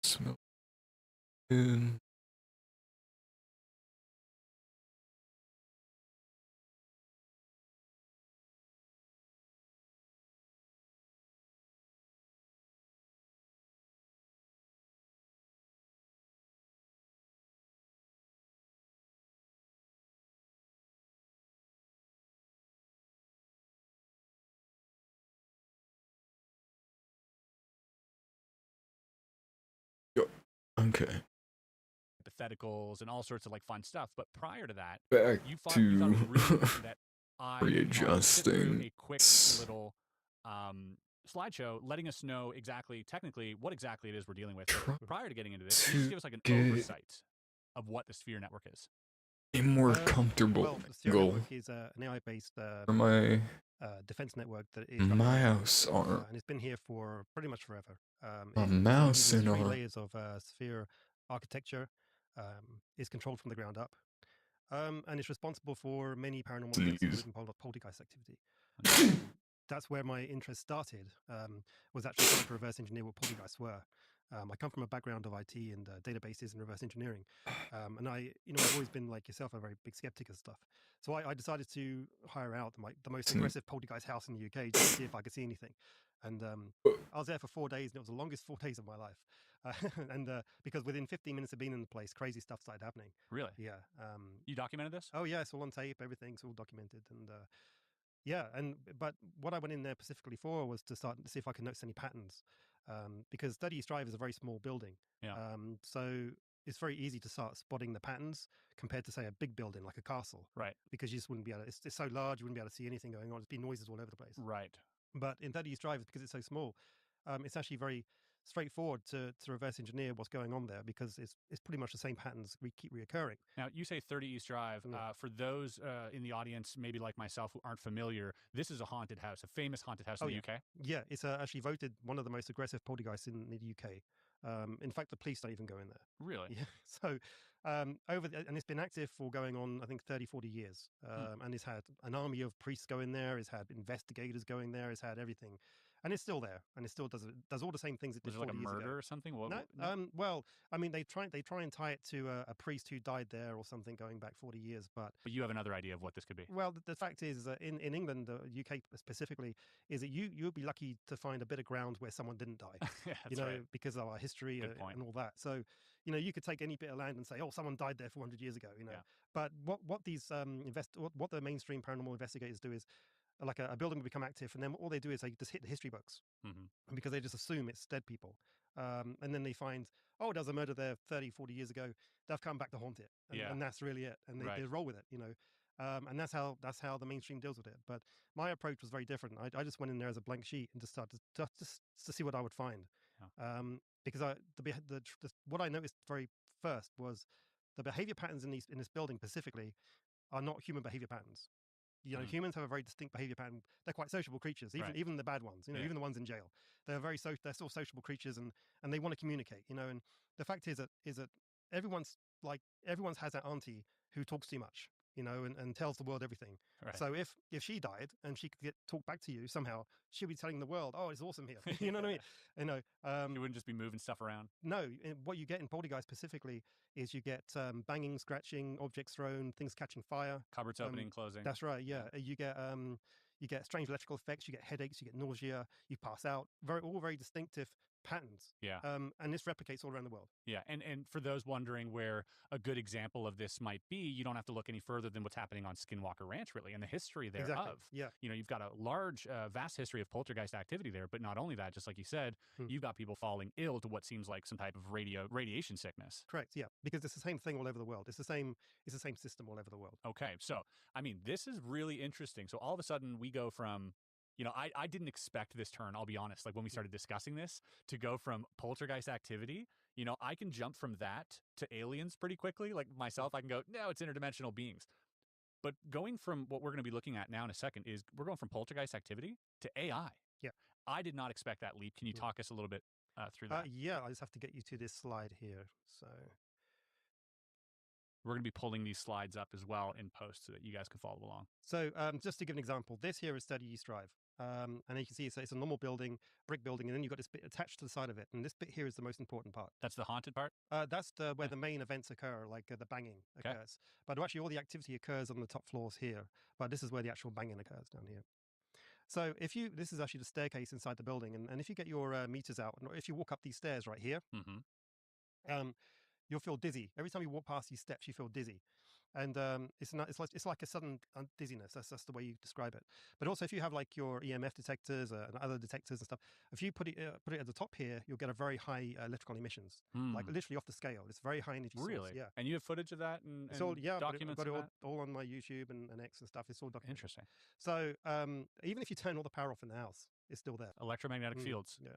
Smell Um, okay. hypotheticals and all sorts of like fun stuff. But prior to that, Back you thought it was to really important that I sit through readjusting. a quick little slideshow, letting us know exactly, technically, what exactly it is we're dealing with. Try Prior to getting into this, can you just to give us like an get oversight of what the Sphere Network is? a more comfortable Well, the Sphere goal Network is an AI-based for my defense network that is running mouse worldwide, arm. and it's been here for pretty much forever. A It mouse uses and 3 arm. layers of Sphere architecture. Is controlled from the ground up, and is responsible for many paranormal events, Sneeze. including poltergeist activity. That's where my interest started. Was actually trying to reverse engineer what poltergeists were. I come from a background of IT and databases and reverse engineering, and I've always been like yourself, a very big skeptic of stuff. So I decided to hire out the most aggressive poltergeist house in the UK just to see if I could see anything. And I was there for 4 days, and it was the longest 4 days of my life. And because within 15 minutes of being in the place, crazy stuff started happening. Really? Yeah. You documented this? Oh yeah, it's all on tape. Everything's all documented, and yeah. But what I went in there specifically for was to start to see if I could notice any patterns, because 30 East Drive is a very small building. Yeah. So it's very easy to start spotting the patterns compared to say a big building like a castle. Right. Because you just wouldn't be able to. It's so large, you wouldn't be able to see anything going on. There'd be noises all over the place. Right. But in 30 East Drive, because it's so small, it's actually very straightforward to reverse engineer what's going on there, because it's pretty much the same patterns we keep reoccurring. Now, you say 30 East Drive. For those in the audience, maybe like myself, who aren't familiar, this is a haunted house, a famous haunted house in the UK. Yeah, it's actually voted one of the most aggressive poltergeists in the UK. In fact, the police don't even go in there. Really? Yeah. So and it's been active for going on, I think, 30, 40 years. And it's had an army of priests go in there. It's had investigators going there. It's had everything. And it's still there, and it still does all the same things it did 40 years ago. Was there like a murder or something? No. Well, I mean, they try and tie it to a priest who died there or something going back 40 years. But you have another idea of what this could be. Well, the fact is that in England, the UK specifically, is that you'd be lucky to find a bit of ground where someone didn't die. Yeah, that's right. Because of our history and all that. So you could take any bit of land and say, oh, someone died there 400 years ago. Yeah. But what these what the mainstream paranormal investigators do is, like a building will become active, and then all they do is they just hit the history books, because they just assume it's dead people. And then they find, oh, there was a murder there 30, 40 years ago. They've come back to haunt it. And that's really it. And they roll with it, and that's how the mainstream deals with it. But my approach was very different. I just went in there as a blank sheet and just started just to see what I would find. Because what I noticed very first was the behavior patterns in this building specifically are not human behavior patterns. Humans have a very distinct behavior pattern. They're quite sociable creatures, even the bad ones. Even the ones in jail. They're still sociable creatures, and they want to communicate. And the fact is that everyone's has that auntie who talks too much. And tells the world everything. Right. So if she died and she could talk back to you somehow, she'll be telling the world, "Oh, it's awesome here." You know what I mean? She wouldn't just be moving stuff around. No, what you get in poltergeist specifically is you get banging, scratching, objects thrown, things catching fire, cupboards opening, closing. That's right. Yeah, you get strange electrical effects, you get headaches, you get nausea, you pass out. All very distinctive patterns. Yeah. And this replicates all around the world. Yeah. And for those wondering where a good example of this might be, you don't have to look any further than what's happening on Skinwalker Ranch, really, and the history thereof. Exactly. Yeah. You've got a large, vast history of poltergeist activity there, but not only that, just like you said, you've got people falling ill to what seems like some type of radiation sickness. Correct. Yeah. Because it's the same thing all over the world. It's the same system all over the world. Okay. So, I mean, this is really interesting. So all of a sudden we go from, I didn't expect this turn, I'll be honest, like when we started discussing this, to go from poltergeist activity. I can jump from that to aliens pretty quickly. Like myself, I can go, no, it's interdimensional beings. But going from what we're going to be looking at now in a second is we're going from poltergeist activity to AI. Yeah. I did not expect that leap. Can you talk us a little bit through that? Yeah, I just have to get you to this slide here. So we're going to be pulling these slides up as well in post so that you guys can follow along. So just to give an example, this here is 30 East Drive. And you can see it's a normal building, brick building, and then you've got this bit attached to the side of it. And this bit here is the most important part. That's the haunted part? That's where Yeah. the main events occur, like the banging Okay. occurs. But actually, all the activity occurs on the top floors here. But this is where the actual banging occurs down here. So this is actually the staircase inside the building. And if you get your meters out, and if you walk up these stairs right here, you'll feel dizzy. Every time you walk past these steps, you feel dizzy. And it's like a sudden dizziness. That's the way you describe it. But also, if you have like your EMF detectors and other detectors and stuff, if you put it at the top here, you'll get a very high electrical emissions, like literally off the scale. It's very high energy source. Really? Yeah. And you have footage of that and, It's all, yeah, documents I've got of it that? all on my YouTube and X and stuff. It's all documented. Interesting. So even if you turn all the power off in the house, it's still there. Electromagnetic fields. Yeah.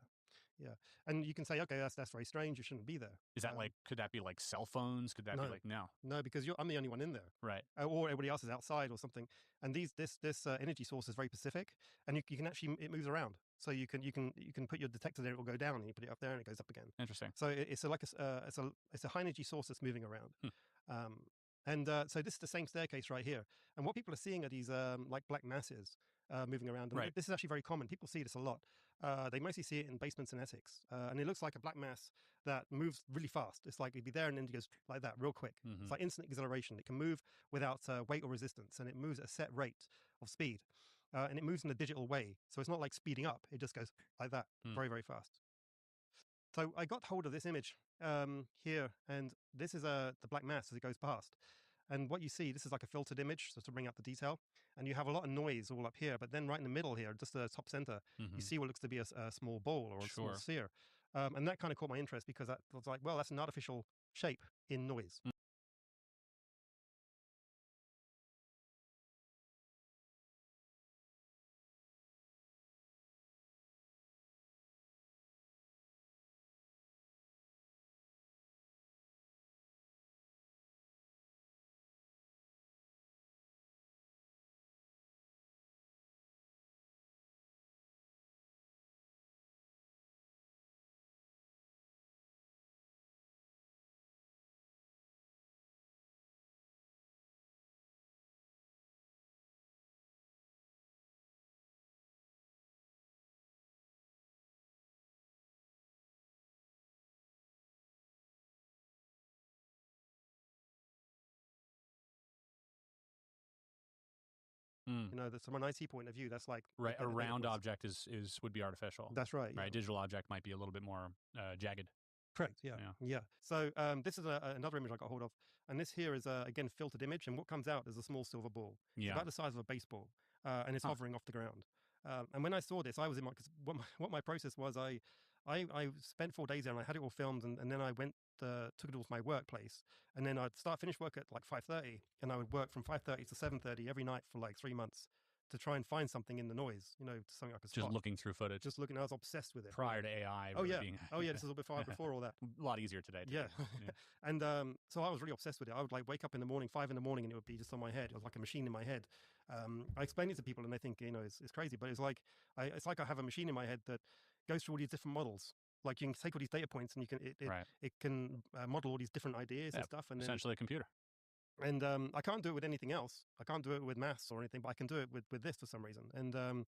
Yeah. And you can say, okay, that's very strange. You shouldn't be there. Is that could that be like cell phones? Could that be like, no? No, because I'm the only one in there. Right. Or everybody else is outside or something. And this energy source is very specific, and you can actually, it moves around. So you can put your detector there, it will go down, and you put it up there and it goes up again. Interesting. So it's a high energy source that's moving around. So this is the same staircase right here. And what people are seeing are these like black masses moving around. And Right. This is actually very common. People see this a lot. They mostly see it in basements in Essex. And it looks like a black mass that moves really fast. It's like it'd be there and then it goes like that real quick. It's like instant acceleration. It can move without weight or resistance, and it moves at a set rate of speed. And it moves in a digital way. So it's not like speeding up. It just goes like that, very, very fast. So I got hold of this image here, and this is the black mass as it goes past. And what you see, this is like a filtered image, just to bring out the detail. And you have a lot of noise all up here, but then right in the middle here, just the top center, you see what looks to be a small ball or a small sphere. And that kind of caught my interest because I was like, well, that's an artificial shape in noise. You know, from an IT point of view, that's like right. A round was. object would be artificial. That's right. Yeah. Right. Digital object might be a little bit more jagged. Correct. Yeah. Yeah. So this is another image I got hold of, and this here is again filtered image, and what comes out is a small silver ball. It's about the size of a baseball, and it's hovering off the ground. And when I saw this, I was in my, because what my process was, I spent 4 days there, and I had it all filmed, and then I went took it all to my workplace, and then I'd finish work at like 5:30, and I would work from 5:30 to 7:30 every night for like 3 months to try and find something in the noise, you know, something I could spot. Just looking through footage. Just looking, I was obsessed with it. Prior to AI. Oh yeah. Being, This is a bit before all that. A lot easier today. Yeah. And so I was really obsessed with it. I would like wake up in the morning, 5 in the morning, and it would be just on my head. It was like a machine in my head. I explain it to people and they think, you know, it's crazy, but it's like I have a machine in my head that goes through all these different models. Like you can take all these data points and you can it can model all these different ideas and stuff. And essentially a computer. And I can't do it with anything else. I can't do it with maths or anything, but I can do it with this for some reason. And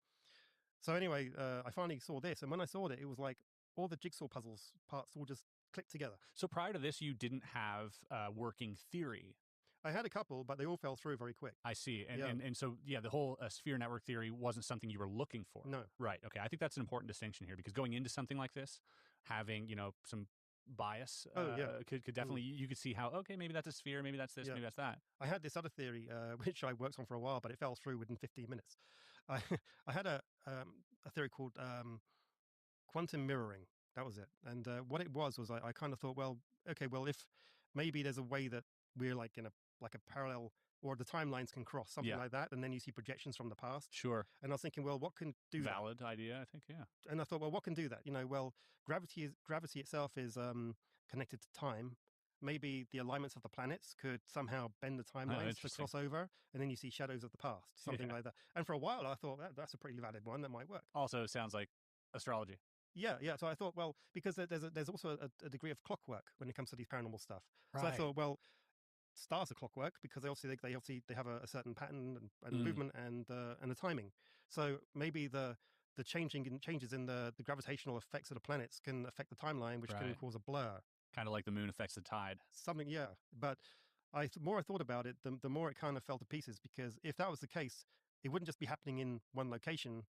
so anyway, I finally saw this, and when I saw it, it was like all the jigsaw puzzles parts all just clicked together. So prior to this, you didn't have working theory. I had a couple, but they all fell through very quick. I see. And so, yeah, the whole sphere network theory wasn't something you were looking for. No. Right. Okay. I think that's an important distinction here, because going into something like this, having, you know, some bias could definitely, you could see how, okay, maybe that's a sphere, maybe that's this, maybe that's that. I had this other theory, which I worked on for a while, but it fell through within 15 minutes. I had a theory called quantum mirroring. That was it. And what it was I kind of thought, well, okay, well, if maybe there's a way that we're like in a parallel, or the timelines can cross, something like that, and then you see projections from the past. Sure. And I was thinking, well, what can do Valid idea, I think, yeah. And I thought, well, what can do that? You know, well, gravity itself is connected to time. Maybe the alignments of the planets could somehow bend the timelines to cross over, and then you see shadows of the past, something like that. And for a while, I thought that's a pretty valid one that might work. Also, sounds like astrology. Yeah. So I thought, well, because there's also a degree of clockwork when it comes to these paranormal stuff. Right. So I thought, well, stars of clockwork because they obviously they have a certain pattern and Mm. movement and the timing. So maybe the changes in the gravitational effects of the planets can affect the timeline, which can Right. cause a blur. Kind of like the moon affects the tide. Something, yeah. But the more I thought about it, the more it kind of fell to pieces because if that was the case, it wouldn't just be happening in one location;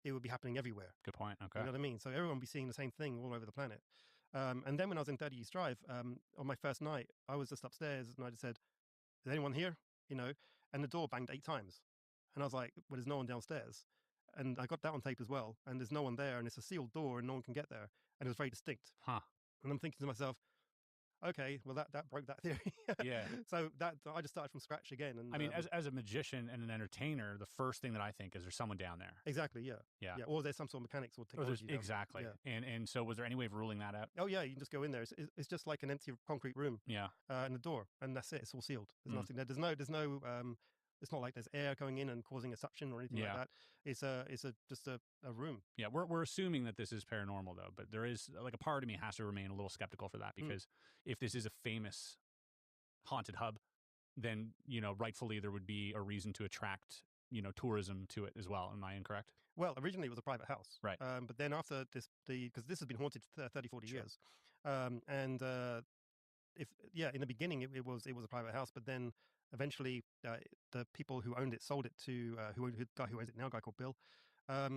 it would be happening everywhere. Good point. Okay. You know what I mean? So everyone would be seeing the same thing all over the planet. And then when I was in 30 East Drive, on my first night, I was just upstairs and I just said, "Is anyone here?" You know, and the door banged 8 times, and I was like, "Well, there's no one downstairs." And I got that on tape as well. And there's no one there, and it's a sealed door, and no one can get there, and it was very distinct. Huh. And I'm thinking to myself, okay, well that broke that theory. Yeah. So that I just started from scratch again. And I mean, as a magician and an entertainer, the first thing that I think is there's someone down there. exactly, yeah, Yeah. or there's some sort of mechanics or technology. down there. Exactly. Yeah. And so was there any way of ruling that out? Oh yeah, you can just go in there. It's just like an empty concrete room. Yeah. And the door, and that's it. It's all sealed. There's Mm. nothing there. There's no. It's not like there's air going in and causing a suction or anything like Yeah. that. It's just a room. Yeah, we're assuming that this is paranormal though, but there is like a part of me has to remain a little skeptical for that because if this is a famous haunted hub, then rightfully there would be a reason to attract tourism to it as well. Am I incorrect? Well, originally it was a private house, Right. But then after because this has been haunted for 30, 40 Sure. years, and in the beginning it was a private house, but then eventually the people who owned it sold it to the guy who owns it now, a guy called Bill, but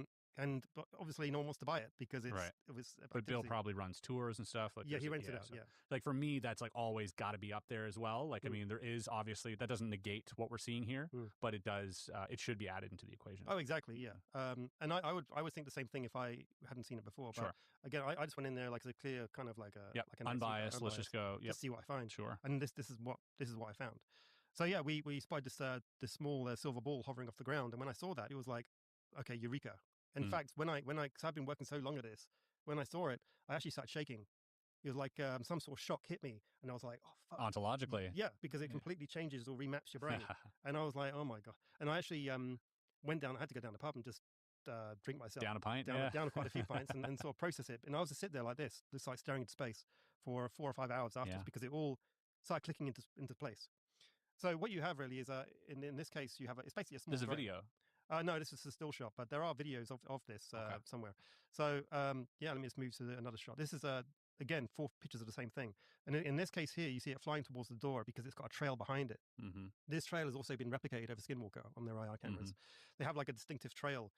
obviously no one wants to buy it because Right. it was. But Bill activity. probably runs tours and stuff. Like Yeah, he there's- rents it out. so- Yeah. Like for me, that's like always got to be up there as well. Like I mean, there is obviously that doesn't negate what we're seeing here, but it does. It should be added into the equation. Oh, exactly. Yeah. And I would think the same thing if I hadn't seen it before. But Sure. again, I just went in there like as a clear kind of like a Yep. like a nice Unbiased. Let's just go. Yep. just see what I find. Sure. And this is what I found. So yeah, we spotted this small silver ball hovering off the ground, and when I saw that, it was like, okay, eureka. In fact, when cause I've been working so long at this, when I saw it, I actually started shaking. It was like some sort of shock hit me, and I was like, oh fuck. Ontologically. Yeah, because it completely changes or remaps your brain. And I was like, oh my god. And I actually went down. I had to go down the pub and just drink myself Down a pint. down quite a few pints and sort of process it. And I was just sit there like this, just like staring into space for 4 or 5 hours afterwards Yeah. because it all started clicking into place. So what you have really is in this case you have it's basically a small. There's a drone. video. No, this is a still shot, but there are videos of this Okay. somewhere. So let me just move to another shot. This is again 4 pictures of the same thing, and in this case here you see it flying towards the door because it's got a trail behind it. Mm-hmm. This trail has also been replicated over Skinwalker on their IR cameras. They have like a distinctive trail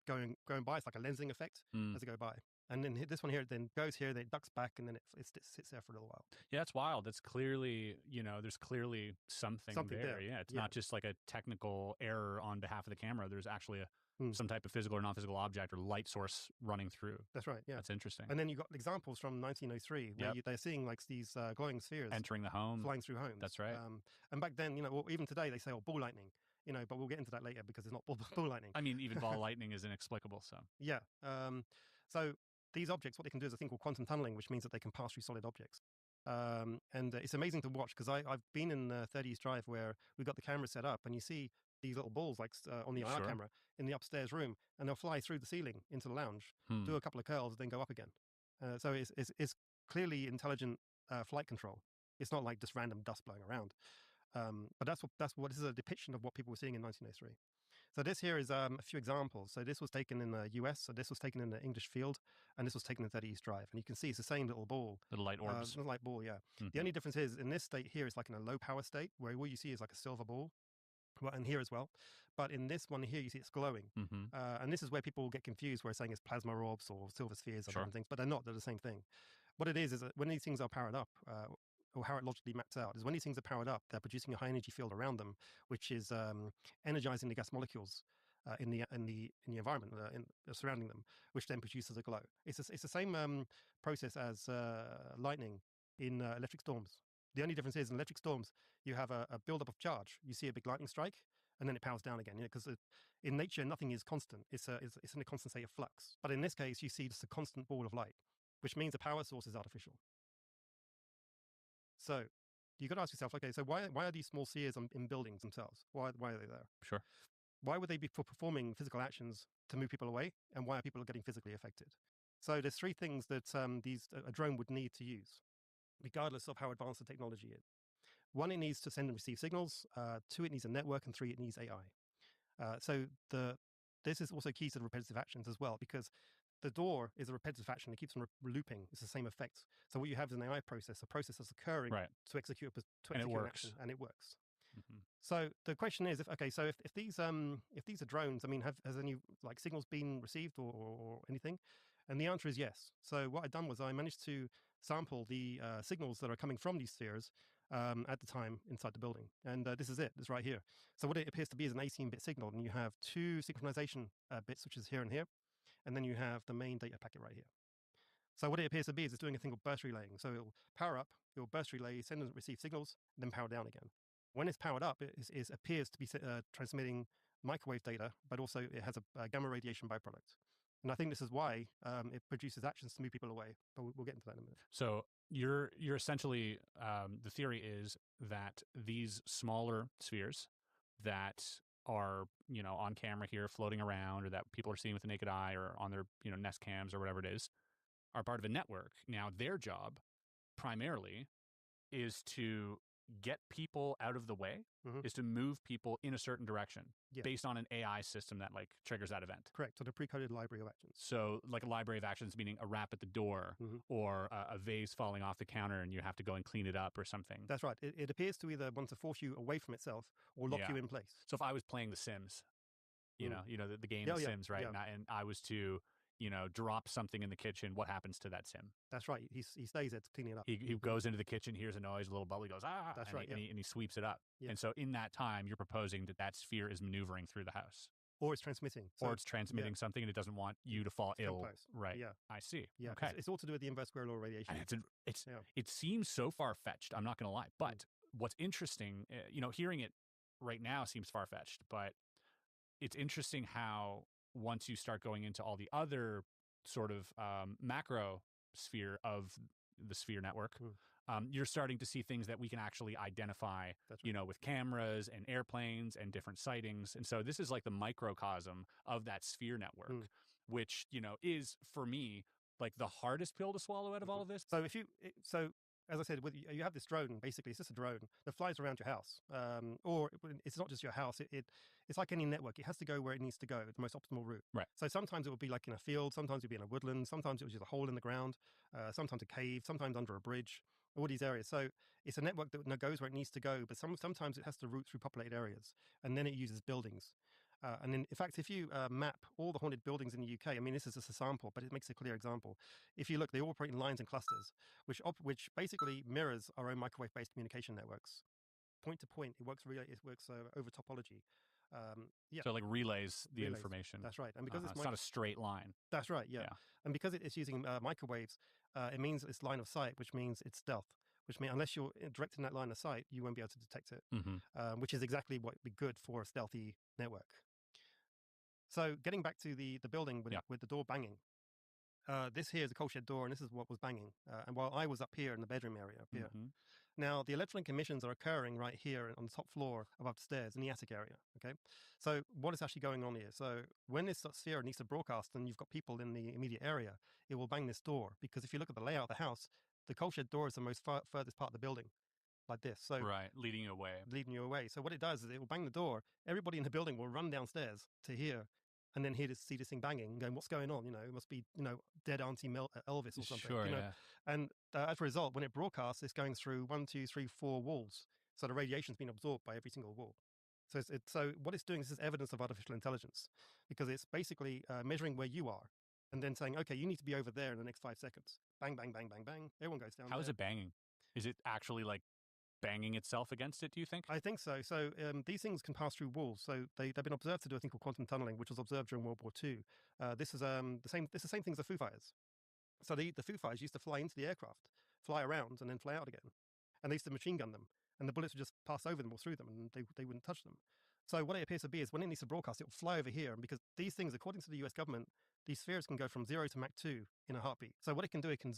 going by. It's like a lensing effect as they go by. And then this one here, it then goes here, then it ducks back, and then it sits there for a little while. Yeah, it's wild. That's clearly, there's clearly something there. Yeah, it's not just like a technical error on behalf of the camera. There's actually some type of physical or non-physical object or light source running through. That's right. Yeah, that's interesting. And then you got examples from 1903 where they're seeing like these glowing spheres entering the home, flying through homes. That's right. And back then, even today they say, "Oh, ball lightning." But we'll get into that later because it's not ball lightning. I mean, even ball lightning is inexplicable. So yeah. So these objects, what they can do is a thing called quantum tunneling, which means that they can pass through solid objects. And it's amazing to watch because I've been in 30 East Drive where we got the camera set up, and you see these little balls like on the IR camera in the upstairs room, and they'll fly through the ceiling into the lounge, do a couple of curls, then go up again. So it's clearly intelligent flight control. It's not like just random dust blowing around. But that's what this is a depiction of what people were seeing in 1903. So this here is a few examples. So this was taken in the US. So this was taken in the English Field, and this was taken in 30 East Drive. And you can see it's the same little ball. Little light orbs. Little light ball, yeah. The only difference is in this state here, it's like in a low power state, where all you see is like a silver ball. Well, and here as well. But in this one here, you see it's glowing. And this is where people get confused, where it's saying it's plasma orbs or silver spheres or different things, but they're not. They're the same thing. What it is that when these things are powered up, or how it logically maps out, is when these things are powered up, they're producing a high energy field around them, which is energizing the gas molecules in the environment surrounding them, which then produces a glow. It's the same process as lightning in electric storms. The only difference is in electric storms, you have a buildup of charge. You see a big lightning strike, and then it powers down again. Because in nature, nothing is constant. It's in a constant state of flux. But in this case, you see just a constant ball of light, which means the power source is artificial. So you got to ask yourself, okay, so why are these small spheres in buildings themselves? Why are they there? Sure. Why would they be performing physical actions to move people away? And why are people getting physically affected? So there's 3 things that a drone would need to use, regardless of how advanced the technology is. One, it needs to send and receive signals. Two, it needs a network, and three, it needs AI. So this is also key to the repetitive actions as well, because the door is a repetitive action. It keeps on looping. It's the same effect. So what you have is an AI process, a process that's occurring to execute and it an works. action, and it works. Mm-hmm. So the question is, if these are drones, I mean, has any like signals been received or anything? And the answer is yes. So what I've done was I managed to sample the signals that are coming from these spheres at the time inside the building, and this is it. It's right here. So what it appears to be is an 18-bit signal, and you have two synchronization bits, which is here and here, and then you have the main data packet right here. So what it appears to be is it's doing a thing called burst relaying. So it'll power up, it'll burst relay, send and receive signals, then power down again. When it's powered up, it appears to be transmitting microwave data, but also it has a gamma radiation byproduct. And I think this is why it produces actions to move people away. But we'll get into that in a minute. So you're essentially the theory is that these smaller spheres that are on camera here floating around, or that people are seeing with the naked eye, or on their Nest cams or whatever it is, are part of a network. Now their job primarily is to get people out of the way, is to move people in a certain direction based on an AI system that like triggers that event. Correct. So the pre-coded library of actions. So like a library of actions, meaning a rap at the door or a vase falling off the counter and you have to go and clean it up or something. That's right. It appears to either want to force you away from itself or lock you in place. So if I was playing The Sims, the game The Sims, right? Yeah. And I was to drop something in the kitchen, what happens to that sim? That's right. He stays there to clean it up. He goes into the kitchen, hears a noise, a little bubble, he goes, ah! That's and right. And he sweeps it up. Yeah. And so in that time, you're proposing that sphere is maneuvering through the house. Or it's transmitting. Or it's transmitting something and it doesn't want you to fall ill. Right. Yeah. I see. Yeah. Okay. It's all to do with the inverse square law of radiation. And it seems so far-fetched, I'm not going to lie. But what's interesting, hearing it right now seems far-fetched, but it's interesting how once you start going into all the other sort of macro sphere of the sphere network, you're starting to see things that we can actually identify, with cameras and airplanes and different sightings. And so this is like the microcosm of that sphere network, which, is for me, like the hardest pill to swallow out of all of this. So as I said, you have this drone, basically, it's just a drone that flies around your house. Or it's not just your house, it's like any network. It has to go where it needs to go, the most optimal route. Right. So sometimes it will be like in a field, sometimes it'll be in a woodland, sometimes it was just a hole in the ground, sometimes a cave, sometimes under a bridge, all these areas. So it's a network that goes where it needs to go, but sometimes it has to route through populated areas, and then it uses buildings. And in fact, if you map all the haunted buildings in the UK, I mean, this is just a sample, but it makes a clear example. If you look, they all operate in lines and clusters, which basically mirrors our own microwave-based communication networks. Point to point, it works over topology. So like relays the information. That's right. And because it's not a straight line. That's right, yeah. And because it's using microwaves, it means it's line of sight, which means it's stealth. Which means unless you're directing that line of sight, you won't be able to detect it, which is exactly what would be good for a stealthy network. So getting back to the building with the door banging, this here is a coal shed door, and this is what was banging. And while I was up here in the bedroom area up here. Now, the electronic emissions are occurring right here on the top floor above the stairs in the attic area, okay? So what is actually going on here? So when this sphere needs to broadcast and you've got people in the immediate area, it will bang this door, because if you look at the layout of the house, the coal shed door is the most furthest part of the building, like this. So leading you away. Leading you away. So what it does is it will bang the door. Everybody in the building will run downstairs to hear, and then see this thing banging and going, what's going on? It must be, dead Auntie Elvis or something. Sure, yeah. And as a result, when it broadcasts, it's going through 1, 2, 3, 4 walls. So the radiation's being absorbed by every single wall. So what it's doing, this is evidence of artificial intelligence, because it's basically measuring where you are and then saying, okay, you need to be over there in the next 5 seconds. Bang, bang, bang, bang, bang. Everyone goes down. How is it banging? Is it actually like banging itself against it, do you think? I think so. So these things can pass through walls. So they've been observed to do a thing called quantum tunneling, which was observed during World War II. This is the same thing as the Foo Fighters. So the Foo Fighters used to fly into the aircraft, fly around, and then fly out again. And they used to machine gun them, and the bullets would just pass over them or through them, and they wouldn't touch them. So what it appears to be is when it needs to broadcast, it will fly over here. And because these things, according to the US government, these spheres can go from 0 to Mach 2 in a heartbeat. So what it can do, it can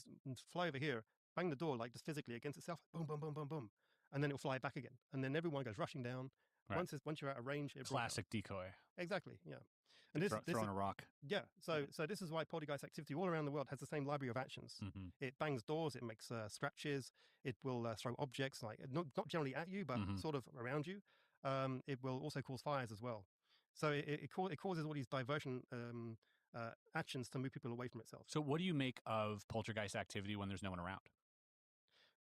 fly over here, bang the door, like just physically against itself, boom, boom, boom, boom, boom. And then it'll fly back again. And then everyone goes rushing down. Right. Once you're out of range, it classic decoy. Exactly, yeah. And this throwing is, a rock. yeah. So this is why poltergeist activity all around the world has the same library of actions. Mm-hmm. It bangs doors, it makes scratches, it will throw objects like not generally at you, but Mhm. sort of around you. It will also cause fires as well. So it causes all these diversion actions to move people away from itself. So what do you make of poltergeist activity when there's no one around?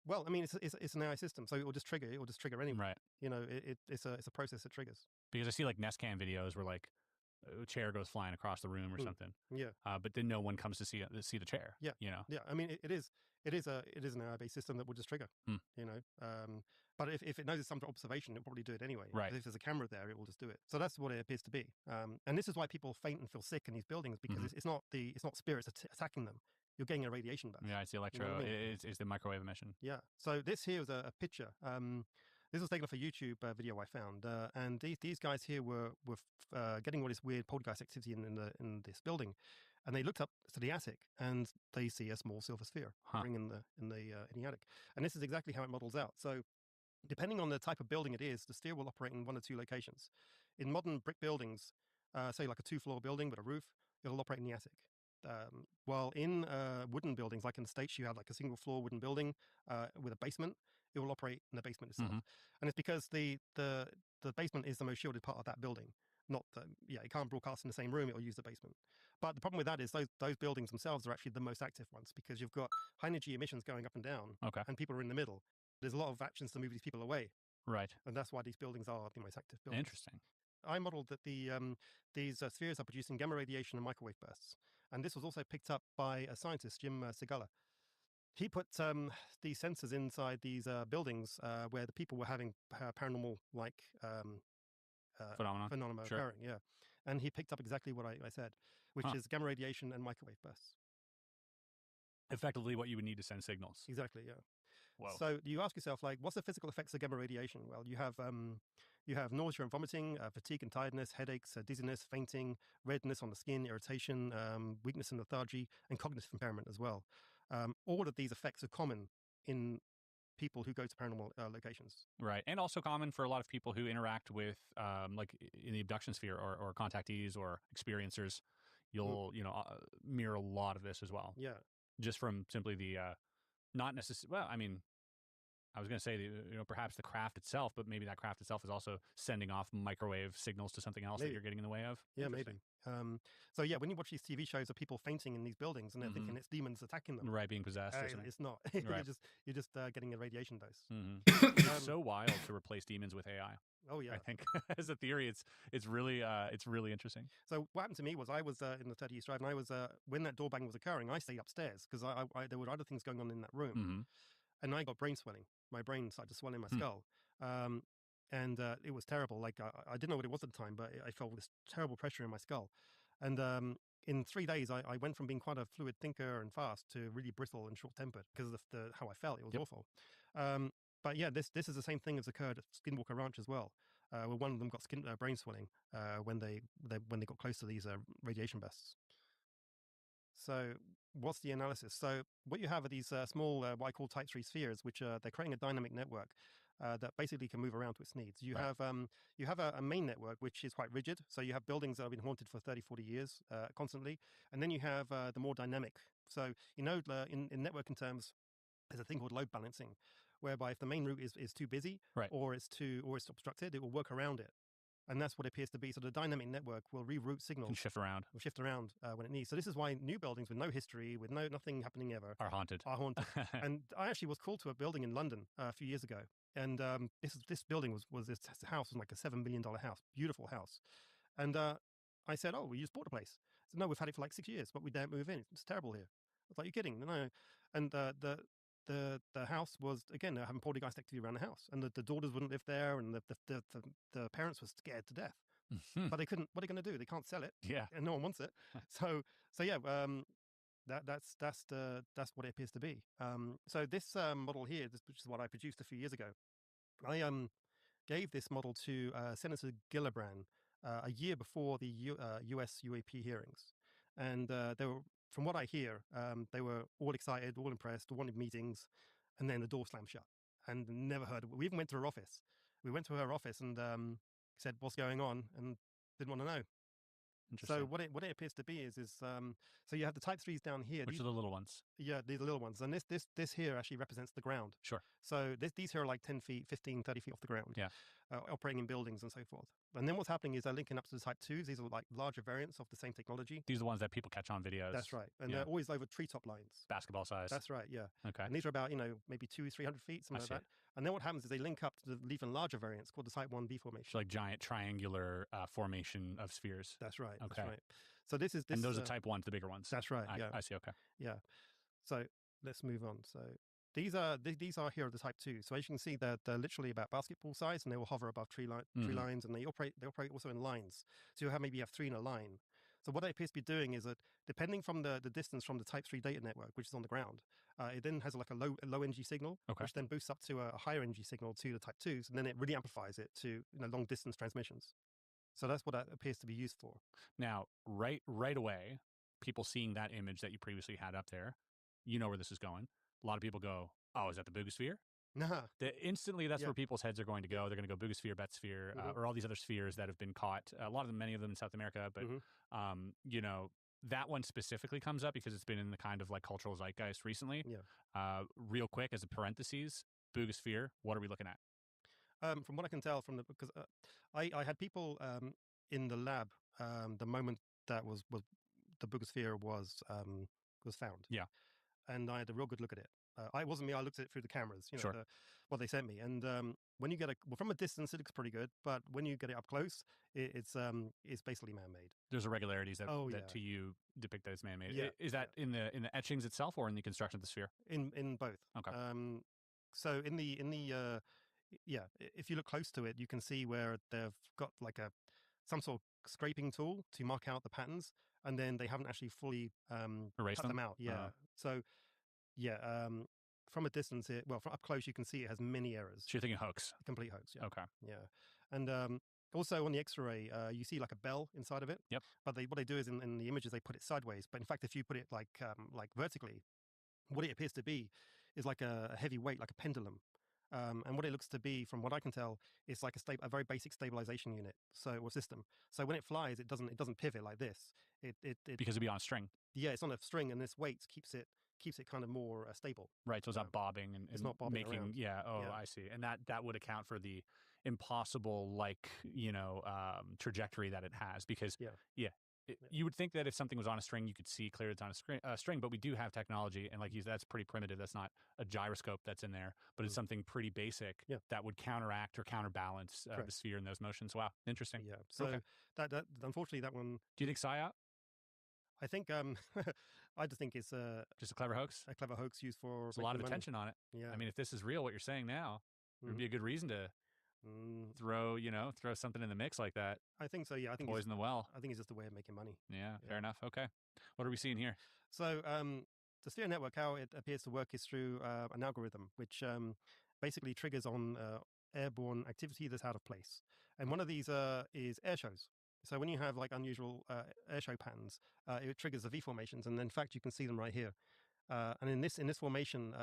Well, I mean, it's an AI system, so it will just trigger. It will just trigger anyway. Right. You know, it's a process that triggers. Because I see like Nest Cam videos where like a chair goes flying across the room or something. Yeah. But then no one comes to see the chair. Yeah. You know. Yeah. I mean, it is an AI-based system that will just trigger. Hmm. You know, but if it knows it's under observation, it'll probably do it anyway. Right. If there's a camera there, it will just do it. So that's what it appears to be. And this is why people faint and feel sick in these buildings because Mhm. it's not spirits attacking them. You're getting a radiation burst. Yeah, it's the You know electro. what I mean? It's the microwave emission. Yeah. So this here was a picture. This was taken off a YouTube video I found, and these guys here were getting all this weird poltergeist activity in this building, and they looked up to the attic and they see a small silver sphere hovering in the attic, and this is exactly how it models out. So, depending on the type of building it is, the sphere will operate in one or two locations. In modern brick buildings, say like a 2-floor building with a roof, it'll operate in the attic. While in wooden buildings, like in the States, you have like a single floor wooden building with a basement, it will operate in the basement itself. And it's because the basement is the most shielded part of that building. Not that, it can't broadcast in the same room, it will use the basement. But the problem with that is those buildings themselves are actually the most active ones because you've got high energy emissions going up and down, and people are in the middle. There's a lot of actions to move these people away. Right. And that's why these buildings are the most active buildings. Interesting. I modeled that these spheres are producing gamma radiation and microwave bursts. And this was also picked up by a scientist, Jim Segala. He put these sensors inside these buildings where the people were having paranormal-like phenomena occurring. Yeah. And he picked up exactly what I said, which is gamma radiation and microwave bursts. Effectively what you would need to send signals. Exactly, yeah. Whoa. So you ask yourself, like, what's the physical effects of gamma radiation? Well, you have nausea and vomiting, fatigue and tiredness, headaches, dizziness, fainting, redness on the skin, irritation, weakness and lethargy, and cognitive impairment as well. All of these effects are common in people who go to paranormal locations. Right. And also common for a lot of people who interact with, like in the abduction sphere or contactees or experiencers. You'll, mirror a lot of this as well. Yeah. Just from simply the, not necessarily, well, I mean, I was going to say, perhaps the craft itself, but maybe that craft itself is also sending off microwave signals to something else that you're getting in the way of. Yeah, maybe. So yeah, when you watch these TV shows of people fainting in these buildings and they're thinking it's demons attacking them, right, being possessed. It's not. Right. you're just getting a radiation dose. It's so wild to replace demons with AI. Oh yeah, I think as a theory, it's really interesting. So what happened to me was I was in the 30 East Drive, and I was when that door bang was occurring, I stayed upstairs because there were other things going on in that room, and I got brain swelling. My brain started to swell in my skull, and it was terrible. Like I didn't know what it was at the time, but I felt this terrible pressure in my skull, and in 3 days I went from being quite a fluid thinker and fast to really brittle and short-tempered because of how I felt. It was awful. But yeah, this is the same thing as occurred at Skinwalker Ranch as well, where one of them got brain swelling when they got close to these radiation bursts. So what's the analysis? So what you have are these small, what I call Type 3 spheres, which they're creating a dynamic network that basically can move around to its needs. You have a main network, which is quite rigid. So you have buildings that have been haunted for 30, 40 years constantly. And then you have the more dynamic. So, in networking terms, there's a thing called load balancing, whereby if the main route is too busy or it's obstructed, it will work around it. And that's what it appears to be. So the dynamic network will reroute signals. Can shift around. Will shift around when it needs. So this is why new buildings with no history, with nothing happening ever, are haunted. And I actually was called to a building in London a few years ago. And this building was this house was like a $7 million house, beautiful house. And I said, oh, we just bought a place. I said, no, we've had it for like 6 years, but we don't move in. It's terrible here. I was like, you're kidding? No. And the house was, again, they're having poltergeist activity around the house, and the daughters wouldn't live there, and the parents were scared to death. But they couldn't. What are they going to do? They can't sell it. Yeah, and no one wants it. so yeah, that's what it appears to be. So this model here, which is what I produced a few years ago, I gave this model to Senator Gillibrand a year before the U.S. UAP hearings, and they were. From what I hear, they were all excited, all impressed, all wanted meetings, and then the door slammed shut and never heard of it. We even went to her office. We went to her office and said, what's going on? And didn't want to know. Interesting. So what it appears to be is so you have the Type 3s down here. Which are the little ones? Yeah, these are little ones. And this here actually represents the ground. Sure. So these here are like 10 feet, 15, 30 feet off the ground. Yeah. Operating in buildings and so forth. And then what's happening is they're linking up to the Type 2s. These are like larger variants of the same technology. These are the ones that people catch on videos. That's right. And they're always over treetop lines. Basketball size. That's right, yeah. Okay. And these are about, maybe 200-300 feet, something like that. And then what happens is they link up to the even larger variants called the Type 1B formation. So like giant triangular formation of spheres. That's right. Okay. That's right. So this is... and those are Type 1s, the bigger ones. That's right, yeah. I see, okay. Yeah. So let's move on. So these are here are the Type 2. So as you can see, they're literally about basketball size, and they will hover above tree lines, and they operate also in lines. So maybe you have 3 in a line. So what it appears to be doing is that depending from the distance from the Type 3 data network, which is on the ground, it then has like a low energy signal, which then boosts up to a higher energy signal to the Type 2s, and then it really amplifies it to long distance transmissions. So that's what that appears to be used for. Now, right away, people seeing that image that you previously had up there, you know where this is going. A lot of people go, "Oh, is that the Boogosphere?" Nah. Instantly, that's where people's heads are going to go. They're going to go Boogosphere, Betsphere, or all these other spheres that have been caught. A lot of them, many of them in South America, but that one specifically comes up because it's been in the kind of like cultural zeitgeist recently. Yeah. Real quick, as a parentheses, Boogosphere. What are we looking at? From what I can tell because I had people in the lab the moment that was the Boogosphere was found. Yeah. And I had a real good look at it. It wasn't me. I looked at it through the cameras, Sure. What they sent me. And when you get from a distance, it looks pretty good. But when you get it up close, it's basically man-made. There's irregularities that to you depict that as man-made. Yeah. Is that in the etchings itself or in the construction of the sphere? In both. Okay. So in the if you look close to it, you can see where they've got like some sort of scraping tool to mark out the patterns, and then they haven't actually fully erased cut them out. Yeah. So from a distance, from up close, you can see it has many errors. So you're thinking hoax? A complete hoax. Yeah. Okay. Yeah, and also on the X-ray, you see like a bell inside of it. Yep. But what they do is in the images they put it sideways. But in fact, if you put it like vertically, what it appears to be is like a heavy weight, like a pendulum. And what it looks to be, from what I can tell, is like a very basic stabilization unit, or system. So when it flies, it doesn't pivot like this. It because it'd be on a string. Yeah, it's on a string, and this weight keeps it kind of more stable. Right, so it's not bobbing and it's not bobbing making around. Yeah. Oh, yeah. I see, and that would account for the impossible trajectory that it has because you would think that if something was on a string, you could see clearly it's on a string, but we do have technology, and that's pretty primitive. That's not a gyroscope that's in there, but it's something pretty basic that would counteract or counterbalance the sphere in those motions. Wow, interesting. Yeah. So that unfortunately that one. Do you think PSYOP? I think I just think it's just a clever hoax. A clever hoax used for. There's a lot of attention on it. Yeah. I mean, if this is real, what you're saying now, there'd be a good reason to throw something in the mix like that. I think so. Yeah. I think poison the well. I think it's just a way of making money. Yeah. Fair enough. Okay. What are we seeing here? So the sphere network, how it appears to work is through an algorithm which basically triggers on airborne activity that's out of place. And one of these is air shows. So when you have like unusual air show patterns, it triggers the V formations, and in fact you can see them right here. And in this formation,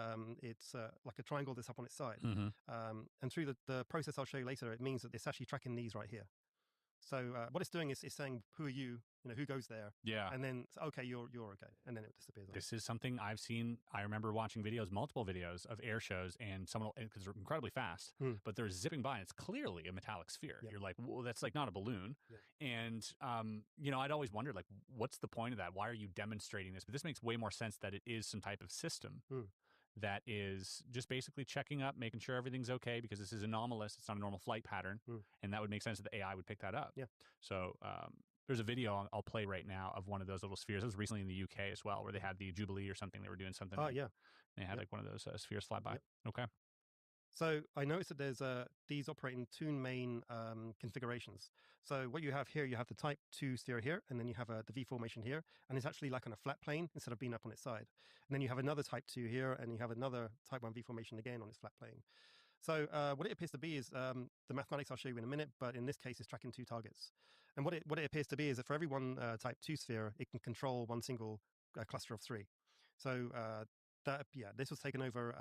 it's like a triangle that's up on its side. And through the process I'll show you later, it means that it's actually tracking these right here. So what it's doing is it's saying, who are you? Who goes there? Yeah. And then, okay, you're okay. And then it disappears. This is something I've seen. I remember watching multiple videos of air shows, and someone, because they're incredibly fast, but they're zipping by, and it's clearly a metallic sphere. You're like, well, that's like not a balloon. And, I'd always wondered, like, what's the point of that? Why are you demonstrating this? But this makes way more sense that it is some type of system that is just basically checking up, making sure everything's okay, because this is anomalous. It's not a normal flight pattern. And that would make sense that the AI would pick that up. Yeah. So, there's a video I'll play right now of one of those little spheres. It was recently in the UK as well, where they had the Jubilee or something. They were doing something. Oh, yeah. They had like one of those spheres fly by. Yep. Okay. So I noticed that there's these operate in two main configurations. So what you have here, you have the Type 2 sphere here, and then you have the V formation here, and it's actually like on a flat plane instead of being up on its side. And then you have another Type 2 here, and you have another Type 1 V formation again on its flat plane. So what it appears to be is the mathematics I'll show you in a minute, but in this case, it's tracking two targets. And what it appears to be is that for every one Type 2 sphere, it can control one single cluster of 3. So This was taken over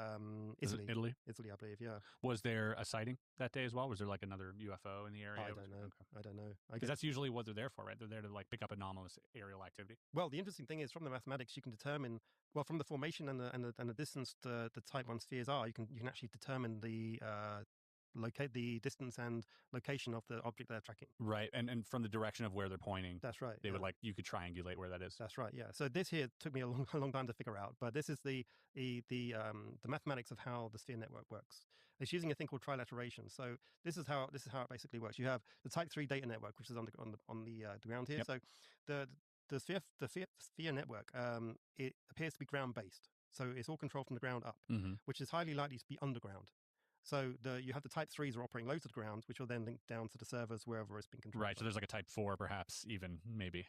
Is it Italy. Italy? Italy, I believe. Yeah. Was there a sighting that day as well? Was there like another UFO in the area? I don't know. Okay. I don't know. I Because guess that's usually what they're there for, right? They're there to like pick up anomalous aerial activity. Well, the interesting thing is from the mathematics you can determine from the formation and the distance the type 1 spheres are, you can actually determine the locate the distance and location of the object they're tracking. Right, and from the direction of where they're pointing, that's right. They would you could triangulate where that is. That's right. Yeah. So this here took me a long time to figure out, but this is the mathematics of how the sphere network works. It's using a thing called trilateration. So this is how it basically works. You have the type 3 data network, which is on the ground here. Yep. So the sphere network it appears to be ground based. So it's all controlled from the ground up, which is highly likely to be underground. So you have the type 3s are operating low to the ground, which will then link down to the servers wherever it's been controlled. Right. So there's like a type 4, perhaps even maybe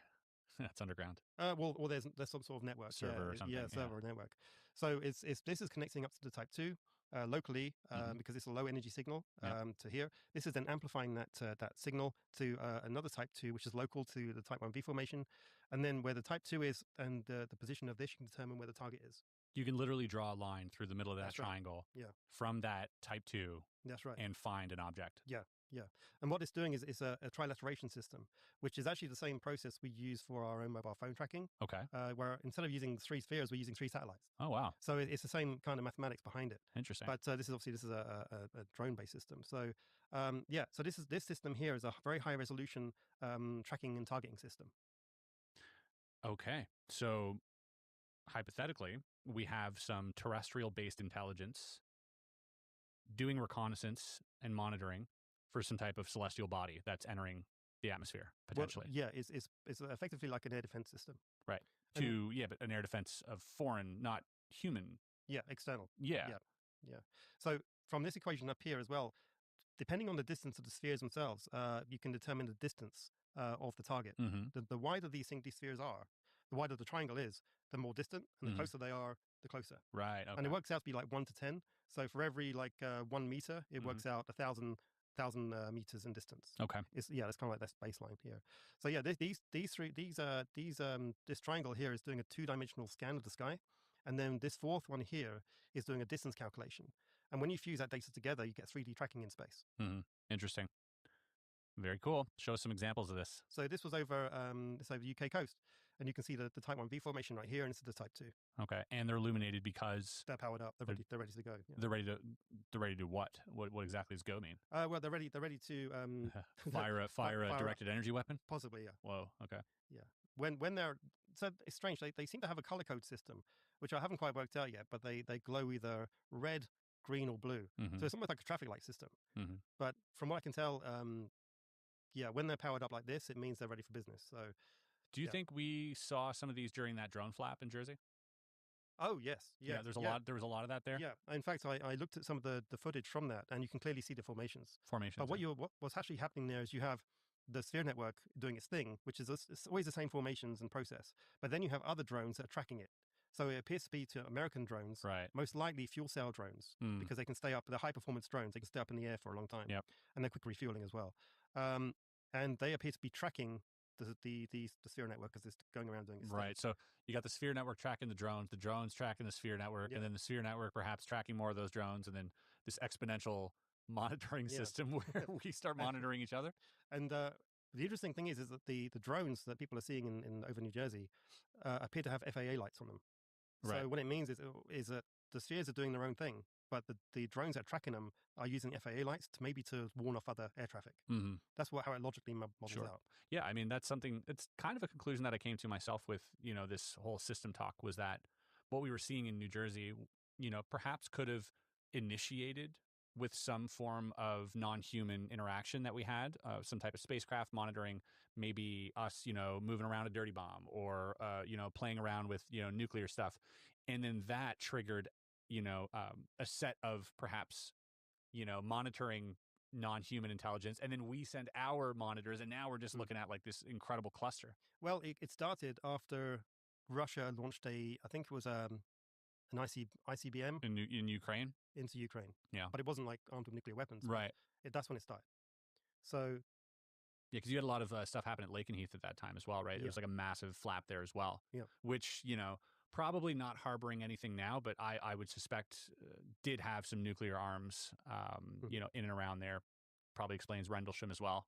that's underground. Well, there's some sort of network server or something. Yeah, server or network. So this is connecting up to the type 2 locally because it's a low energy signal to here. This is then amplifying that signal to another type 2, which is local to the type 1V formation, and then where the type 2 is and the position of this, you can determine where the target is. You can literally draw a line through the middle of that triangle from that type 2. That's right. And find an object. Yeah. And what it's doing is it's a trilateration system, which is actually the same process we use for our own mobile phone tracking. Okay. Where instead of using 3 spheres, we're using 3 satellites. Oh, wow. So it's the same kind of mathematics behind it. Interesting. But this is a drone-based system. So so this system here is a very high resolution tracking and targeting system. Okay. So hypothetically, we have some terrestrial-based intelligence doing reconnaissance and monitoring for some type of celestial body that's entering the atmosphere, potentially. Well, it's effectively like an air defense system. Right. But an air defense of foreign, not human. Yeah, external. Yeah. So from this equation up here as well, depending on the distance of the spheres themselves, you can determine the distance of the target. The wider these spheres are, the wider the triangle is, the more distant, and the closer they are, the closer. Right. Okay. And it works out to be like 1 to 10. So for every 1 meter, it works out 1,000 meters in distance. Okay. It's kind of like that's baseline here. So this triangle here is doing a 2-dimensional scan of the sky, and then this fourth one here is doing a distance calculation. And when you fuse that data together, you get 3D tracking in space. Interesting. Very cool. Show us some examples of this. So this was over the UK coast, and you can see the type 1V formation right here, and this is the type 2. Okay, and they're illuminated because they're powered up. They're ready to go. Yeah. They're ready to do what? What exactly does go mean? Well, they're ready to fire a directed energy weapon. Possibly, yeah. Whoa. Okay. Yeah. When they're so it's strange. They seem to have a color code system, which I haven't quite worked out yet. But they glow either red, green, or blue. So it's almost like a traffic light system. But from what I can tell, when they're powered up like this, it means they're ready for business. So, do you think we saw some of these during that drone flap in Jersey? Oh yes, yeah. There's a lot. There was a lot of that there. Yeah. In fact, I looked at some of the footage from that, and you can clearly see the formations. But what's actually happening there is you have the sphere network doing its thing, which is it's always the same formations and process. But then you have other drones that are tracking it. So it appears to be to American drones, right? Most likely fuel cell drones, because they can stay up. They're high performance drones. They can stay up in the air for a long time. Yep. And they're quick refueling as well. And they appear to be tracking the sphere network as it's going around doing its right. thing. So you got the sphere network tracking the drones tracking the sphere network, and then the sphere network perhaps tracking more of those drones, and then this exponential monitoring system where we start monitoring each other. And the interesting thing is that the drones that people are seeing in over New Jersey appear to have FAA lights on them. Right. So what it means is that the spheres are doing their own thing, but the drones that are tracking them are using FAA lights to warn off other air traffic. That's how it logically models out. Yeah, I mean, that's something, it's kind of a conclusion that I came to myself with, this whole system talk, was that what we were seeing in New Jersey, perhaps could have initiated with some form of non-human interaction that we had, some type of spacecraft monitoring, maybe us, moving around a dirty bomb, or, playing around with, nuclear stuff. And then that triggered, a set of perhaps, monitoring non-human intelligence. And then we send our monitors, and now we're just looking at like this incredible cluster. Well, it started after Russia launched I think it was an ICBM in Ukraine? Into Ukraine. Yeah. But it wasn't like armed with nuclear weapons. Right. That's when it started. So. Yeah, because you had a lot of stuff happen at Lakenheath at that time as well, right? There was like a massive flap there as well. Yeah. Which, Probably not harboring anything now, but I would suspect did have some nuclear arms, in and around there. Probably explains Rendlesham as well.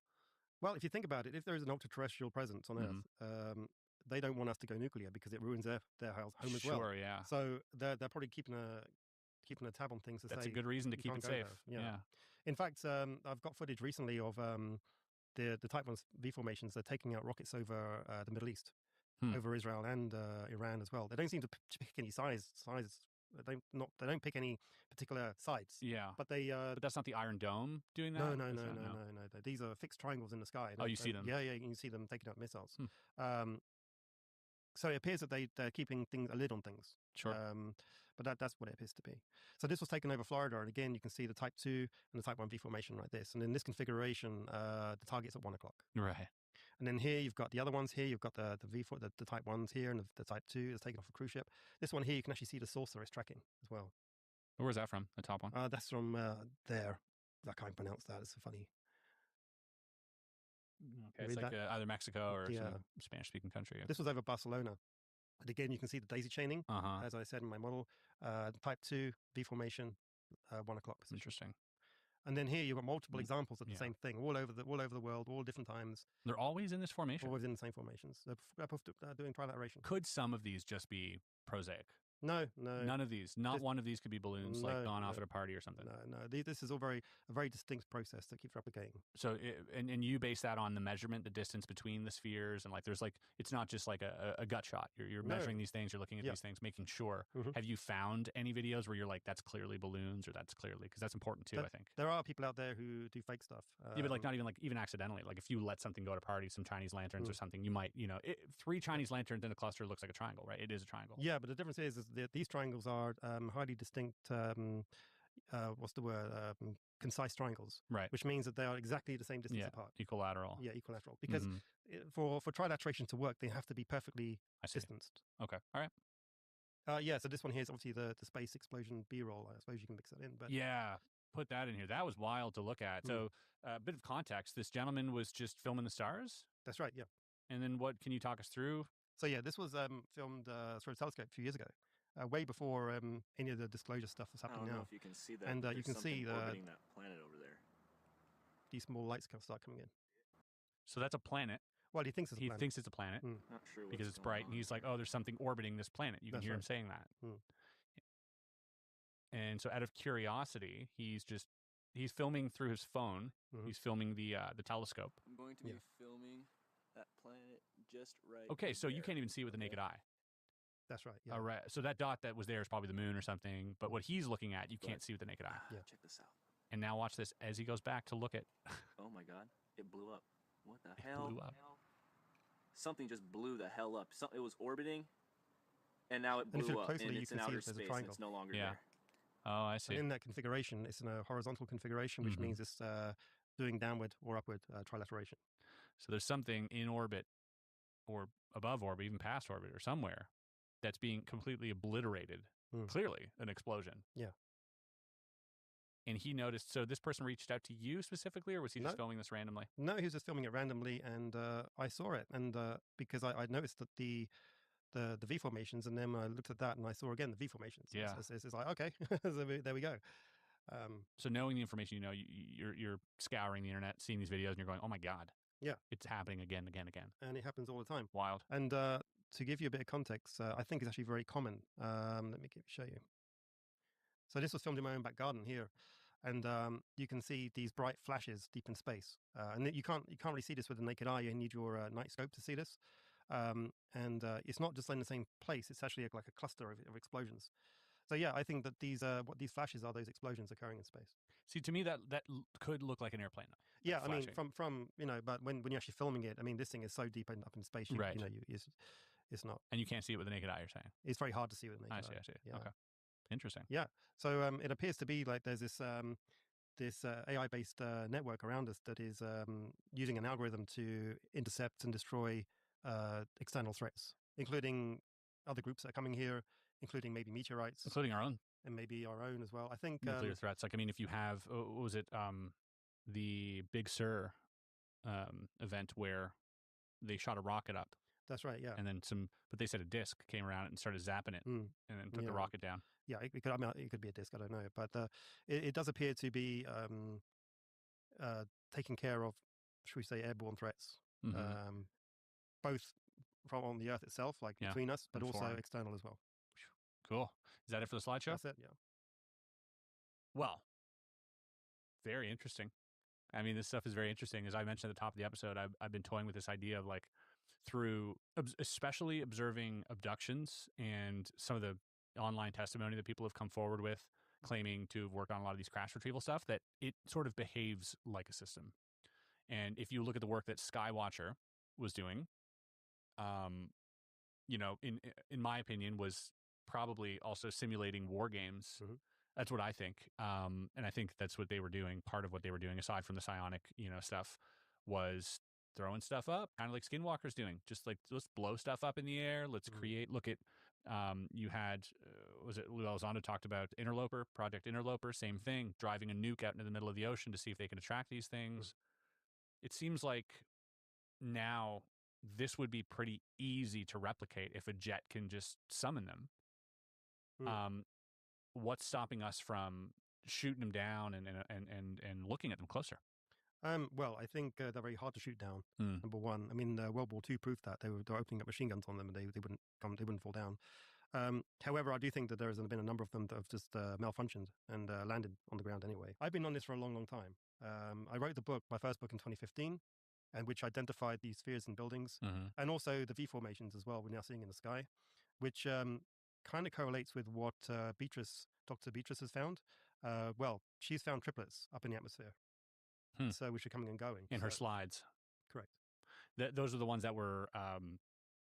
Well, if you think about it, if there is an ultra-terrestrial presence on Mhm. Earth, they don't want us to go nuclear because it ruins their home as well. Sure, yeah. So they're probably keeping a tab on things to That's say a good reason to you keep can't it go safe. there. Yeah. In fact, I've got footage recently of the Type 1 V formations. They're taking out rockets over the Middle East, over Israel and Iran as well. They don't seem to pick any size. They don't pick any particular sides. Yeah. But they. But that's not the Iron Dome doing that? No. Is that- These are fixed triangles in the sky. Oh, you see them? Yeah, you can see them taking out missiles. So it appears that they're keeping a lid on things. Sure. But that's what it appears to be. So this was taken over Florida, and again, you can see the Type 2 and the Type 1 V formation like this. And in this configuration, the target's at 1 o'clock. Right. And then here you've got the other ones here. You've got the V4, the Type 1s here, and the Type 2 is taken off a cruise ship. This one here, you can actually see the saucer is tracking as well. Where's that from, the top one? That's from there. I can't pronounce that. It's so funny. Okay, it's like either Mexico or Yeah. some Spanish-speaking country. This was over Barcelona. And again, you can see the daisy chaining, as I said in my model. Type 2, V formation, 1 o'clock position. Interesting. And then here you've got multiple examples of the same thing all over the world, all different times. They're always in this formation? Always in the same formations. They're doing trilateration. Could some of these just be prosaic? No. None of these. Not one of these could be balloons like gone off at a party or something. No. This is all a very distinct process that keeps replicating. So, and you base that on the measurement, the distance between the spheres, and like there's like it's not just like a gut shot. You're measuring these things, you're looking at these things, making sure. Have you found any videos where you're like, that's clearly balloons, or that's clearly because that's important too? I think there are people out there who do fake stuff. Yeah, but like not even accidentally. Like if you let something go to party, some Chinese lanterns or something, you might 3 Chinese lanterns in a cluster looks like a triangle, right? It is a triangle. Yeah, but the difference is that these triangles are highly distinct. What's the word? Concise triangles, right? Which means that they are exactly the same distance apart. Equilateral. Yeah, equilateral. Because for trilateration to work, they have to be perfectly distanced. Okay, all right. Yeah. So this one here is obviously the space explosion B-roll. I suppose you can mix that in. But yeah, put that in here. That was wild to look at. So a bit of context: this gentleman was just filming the stars. That's right. Yeah. And then what? Can you talk us through? So yeah, this was filmed through a telescope a few years ago. Way before any of the disclosure stuff that's happening now. I don't know if you can see that. And you can see orbiting that planet over there. These small lights kind of start coming in. So that's a planet. Well, he thinks it's a planet. He thinks it's a planet. Not sure because it's bright, and he's like, "Oh, there's something orbiting this planet." You can hear him saying that. And so, out of curiosity, he's filming through his phone. He's filming the telescope. I'm going to be filming that planet just right. Okay, so you can't even see it with the naked eye. That's right. Yeah. All right. So that dot that was there is probably the moon or something. But what he's looking at, you can't see with the naked eye. Yeah. Check this out. And now watch this as he goes back to look at. Oh my God! It blew up. What the hell? Blew up. Something just blew the hell up. It was orbiting, and now it blew up. Closely, and you it's can in see outer that there's a space. And triangle. it's no longer Yeah. there. Oh, I see. And in that configuration, it's in a horizontal configuration, which means it's doing downward or upward trilateration. So there's something in orbit, or above orbit, even past orbit, or somewhere that's being completely obliterated. Clearly, an explosion. Yeah. And he noticed. So this person reached out to you specifically, or was he just filming this randomly? No, he was just filming it randomly, and I saw it, and because I noticed that the V formations, and then I looked at that, and I saw again the V formations. Yeah, it's like okay, so there we go. So knowing the information, you're scouring the internet, seeing these videos, and you're going, "Oh my God, yeah, it's happening again, again." And it happens all the time. Wild. And to give you a bit of context, I think it's actually very common. Let me show you. So this was filmed in my own back garden here, and you can see these bright flashes deep in space. And you can't really see this with the naked eye. You need your night scope to see this. And it's not just in the same place. It's actually like a cluster of explosions. So yeah, I think that what these flashes are those explosions occurring in space. See, to me, that could look like an airplane. Yeah, I mean, from but when you're actually filming it, I mean, this thing is so deep up in space, right? It's not. And you can't see it with the naked eye. You're saying it's very hard to see with the naked eye. I see. Yeah. Okay, interesting. Yeah. So it appears to be like there's this AI-based network around us that is using an algorithm to intercept and destroy external threats, including other groups that are coming here, including maybe meteorites, including our own, and maybe our own as well. I think nuclear threats. Like, I mean, if you have, what was it, the Big Sur event where they shot a rocket up? That's right. Yeah. And then but they said a disc came around and started zapping it, and then took the rocket down. Yeah, it could. I mean, it could be a disc. I don't know, but it does appear to be taking care of, should we say, airborne threats, both from on the Earth itself, like between us, but also external as well. Cool. Is that it for the slideshow? That's it. Yeah. Well, very interesting. I mean, this stuff is very interesting. As I mentioned at the top of the episode, I've been toying with this idea of like through especially observing abductions and some of the online testimony that people have come forward with claiming to have worked on a lot of these crash retrieval stuff, that it sort of behaves like a system. And if you look at the work that Skywatcher was doing, you know, in my opinion, was probably also simulating war games. That's what I think. And I think that's what they were doing. Part of what they were doing, aside from the psionic, stuff, was throwing stuff up, kind of like Skinwalker's doing. Just like, let's blow stuff up in the air. Let's create. Look at, you had, was it Lou Elizondo talked about Project Interloper, same thing, driving a nuke out into the middle of the ocean to see if they can attract these things. It seems like now this would be pretty easy to replicate if a jet can just summon them. What's stopping us from shooting them down and looking at them closer? Well, I think they're very hard to shoot down. Number one, I mean, World War II proved that they were opening up machine guns on them, and they wouldn't fall down. However, I do think that there has been a number of them that have just malfunctioned and landed on the ground anyway. I've been on this for a long, long time. I wrote my first book in 2015, and which identified these spheres in buildings, and also the V formations as well. We're now seeing in the sky, which kind of correlates with what Dr. Beatrice has found. Well, she's found triplets up in the atmosphere, so which are coming and going in her slides. Correct. Those are the ones that were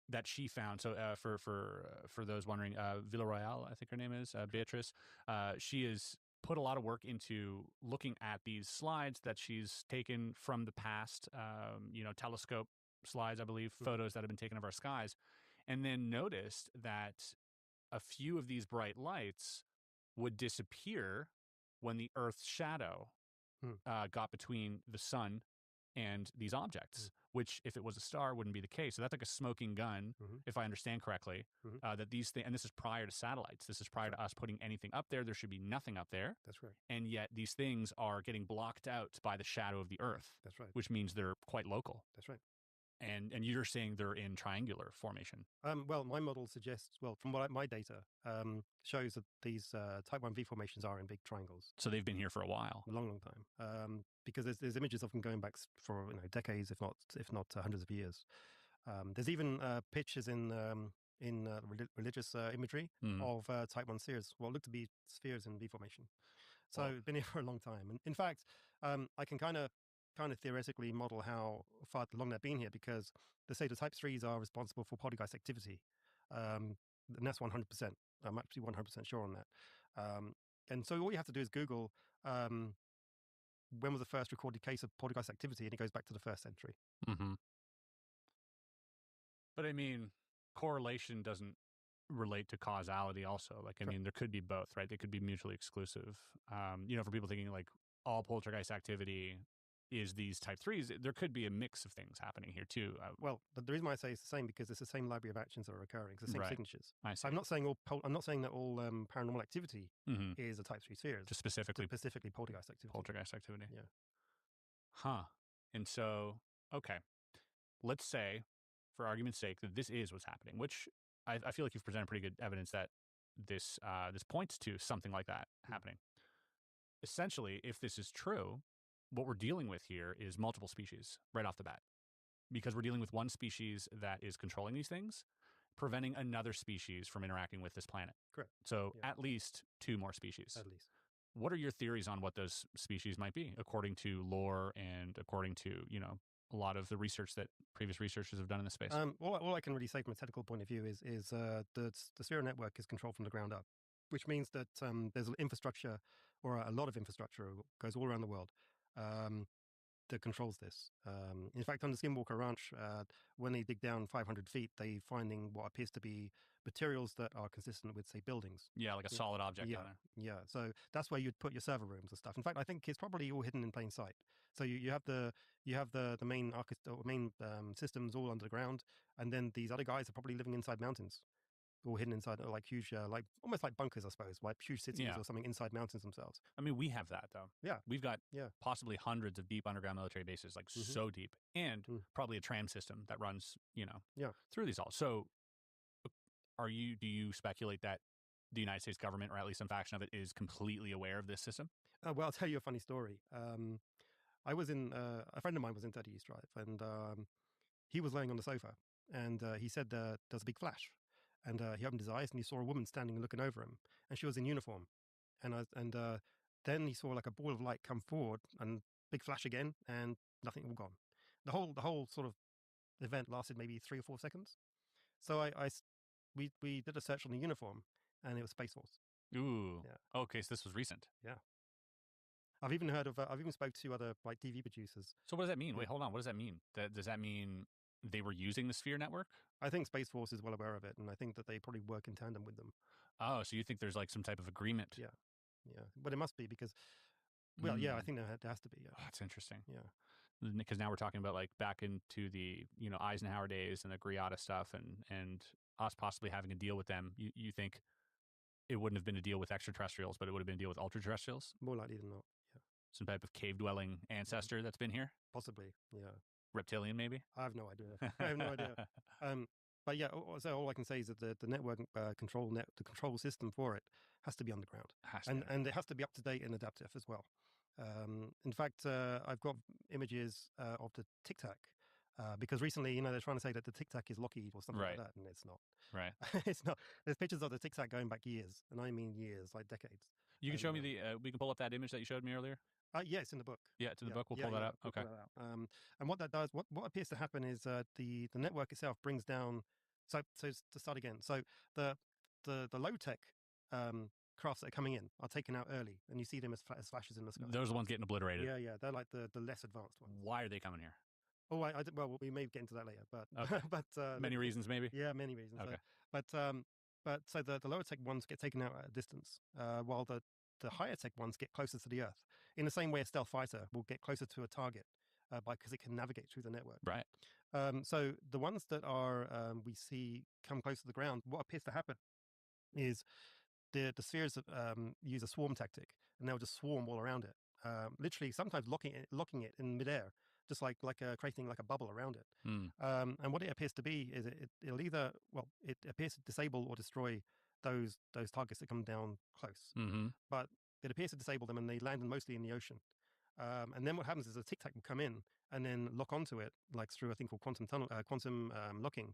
that she found. So for those wondering, Villarreal, I think her name is Beatrice. She has put a lot of work into looking at these slides that she's taken from the past, telescope slides, I believe, photos that have been taken of our skies, and then noticed that a few of these bright lights would disappear when the Earth's shadow got between the sun and these objects, which, if it was a star, wouldn't be the case. So that's like a smoking gun, if I understand correctly, that these things, and this is prior to satellites, this is prior to us putting anything up there. There should be nothing up there. That's right. And yet these things are getting blocked out by the shadow of the Earth. That's right. Which means they're quite local. That's right. And you're saying they're in triangular formation. Well, my model suggests, from my data, shows that these Type 1V formations are in big triangles. So they've been here for a while. A long, long time. Because there's images of them going back for decades, if not hundreds of years. There's even pictures in religious imagery of Type 1 spheres, what look to be spheres in V formation. So it's been here for a long time. And in fact, I can kind of theoretically model how far along they've been here, because they say the Type 3s are responsible for poltergeist activity. And that's 100%. I'm actually 100% sure on that. And so all you have to do is Google when was the first recorded case of poltergeist activity, and it goes back to the 1st century. But I mean, correlation doesn't relate to causality also. Like, I mean, there could be both, right? They could be mutually exclusive. For people thinking like all poltergeist activity is these Type 3s, there could be a mix of things happening here too. Well, the reason why I say it's the same, because it's the same library of actions that are occurring. It's the same signatures. I see. I'm not saying that all paranormal activity is a Type 3 sphere. Just specifically poltergeist activity. Poltergeist activity. Yeah. Huh. And so, okay, let's say, for argument's sake, that this is what's happening, which I feel like you've presented pretty good evidence that this points to something like that happening. Essentially, if this is true, what we're dealing with here is multiple species right off the bat, because we're dealing with one species that is controlling these things, preventing another species from interacting with this planet. Correct. So at least 2 more species. At least. What are your theories on what those species might be, according to lore and according to, a lot of the research that previous researchers have done in the space? All I can really say from a technical point of view is the sphere network is controlled from the ground up, which means that there's infrastructure, or a lot of infrastructure, goes all around the world. that controls this. In fact, on the Skinwalker Ranch, when they dig down 500 feet, they finding what appears to be materials that are consistent with, say, buildings. Yeah, like a solid object Yeah, down there. yeah. So that's where you'd put your server rooms and stuff. In fact, I think it's probably all hidden in plain sight. So you have the main systems all underground, and then these other guys are probably living inside mountains, all hidden inside like huge, like almost like bunkers, I suppose, like huge cities Yeah. or something inside mountains themselves. I mean, we have that though. Yeah. We've got Yeah. possibly hundreds of deep underground military bases, like so deep, and probably a tram system that runs, through these all. So, do you speculate that the United States government, or at least some faction of it, is completely aware of this system? Well, I'll tell you a funny story. I was in a friend of mine was in 30 East Drive, and he was laying on the sofa, and he said there's a big flash, and he opened his eyes and he saw a woman standing and looking over him, and she was in uniform, and then he saw like a ball of light come forward and big flash again, and nothing, all gone. The whole sort of event lasted maybe 3 or 4 seconds. So we did a search on the uniform, and it was Space Force. Ooh. Yeah. Okay, so this was recent. Yeah. I've even spoke to other like TV producers. So what does that mean? Wait, hold on. What does that mean? Does that mean they were using the Sphere network? I think Space Force is well aware of it, and I think that they probably work in tandem with them. Oh, so you think there's like some type of agreement? Yeah, yeah. But it must be because, well, yeah, I think there has to be. Yeah. Oh, that's interesting. Yeah. Because now we're talking about like back into the Eisenhower days and the Griata stuff, and us possibly having a deal with them. You think it wouldn't have been a deal with extraterrestrials, but it would have been a deal with ultra-terrestrials? More likely than not. Yeah. Some type of cave-dwelling ancestor that's been here? Possibly. Yeah. Reptilian, maybe? I have no idea. I have no idea. But yeah, so all I can say is that the network the control system for it has to be underground, and it has to be up to date and adaptive as well. In fact, I've got images of the Tic Tac. Because recently, they're trying to say that the Tic Tac is Lockheed or something like that, and it's not. Right. It's not. There's pictures of the Tic Tac going back years, and I mean years, like decades. You can show me we can pull up that image that you showed me earlier? Yeah, it's in the book. Yeah, it's in the book. We'll pull that up. Okay. Pull that out. And what that does, what appears to happen is the network itself brings down. So to start again, so the low tech crafts that are coming in are taken out early, and you see them as flashes in the sky. Those are the ones getting obliterated. Yeah, they're like the less advanced ones. Why are they coming here? Oh, well, we may get into that later, but okay. but many reasons, maybe. Yeah, many reasons. Okay. But so the lower tech ones get taken out at a distance, while the higher tech ones get closer to the Earth. In the same way, a stealth fighter will get closer to a target because it can navigate through the network. Right. So the ones that are we see come close to the ground, what appears to happen is the spheres use a swarm tactic, and they'll just swarm all around it. Literally, sometimes locking it in midair, just like creating like a bubble around it. And what it appears to be is it'll either it appears to disable or destroy those targets that come down close. But it appears to disable them, and they land mostly in the ocean. And then what happens is a Tic Tac will come in and then lock onto it, like through a thing called quantum locking,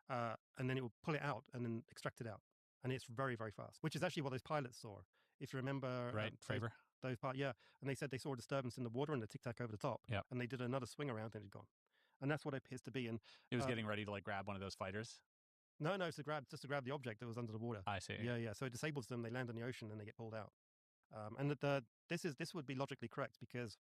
and then it will pull it out and then extract it out. And it's very, very fast, which is actually what those pilots saw. If you remember, right, Fravor. Those parts, yeah. And they said they saw a disturbance in the water and the Tic Tac over the top. Yeah. And they did another swing around and it had gone. And that's what it appears to be. And it was getting ready to like grab one of those fighters. No, it's just to grab the object that was under the water. I see. Yeah. So it disables them. They land in the ocean and they get pulled out. And this would be logically correct, because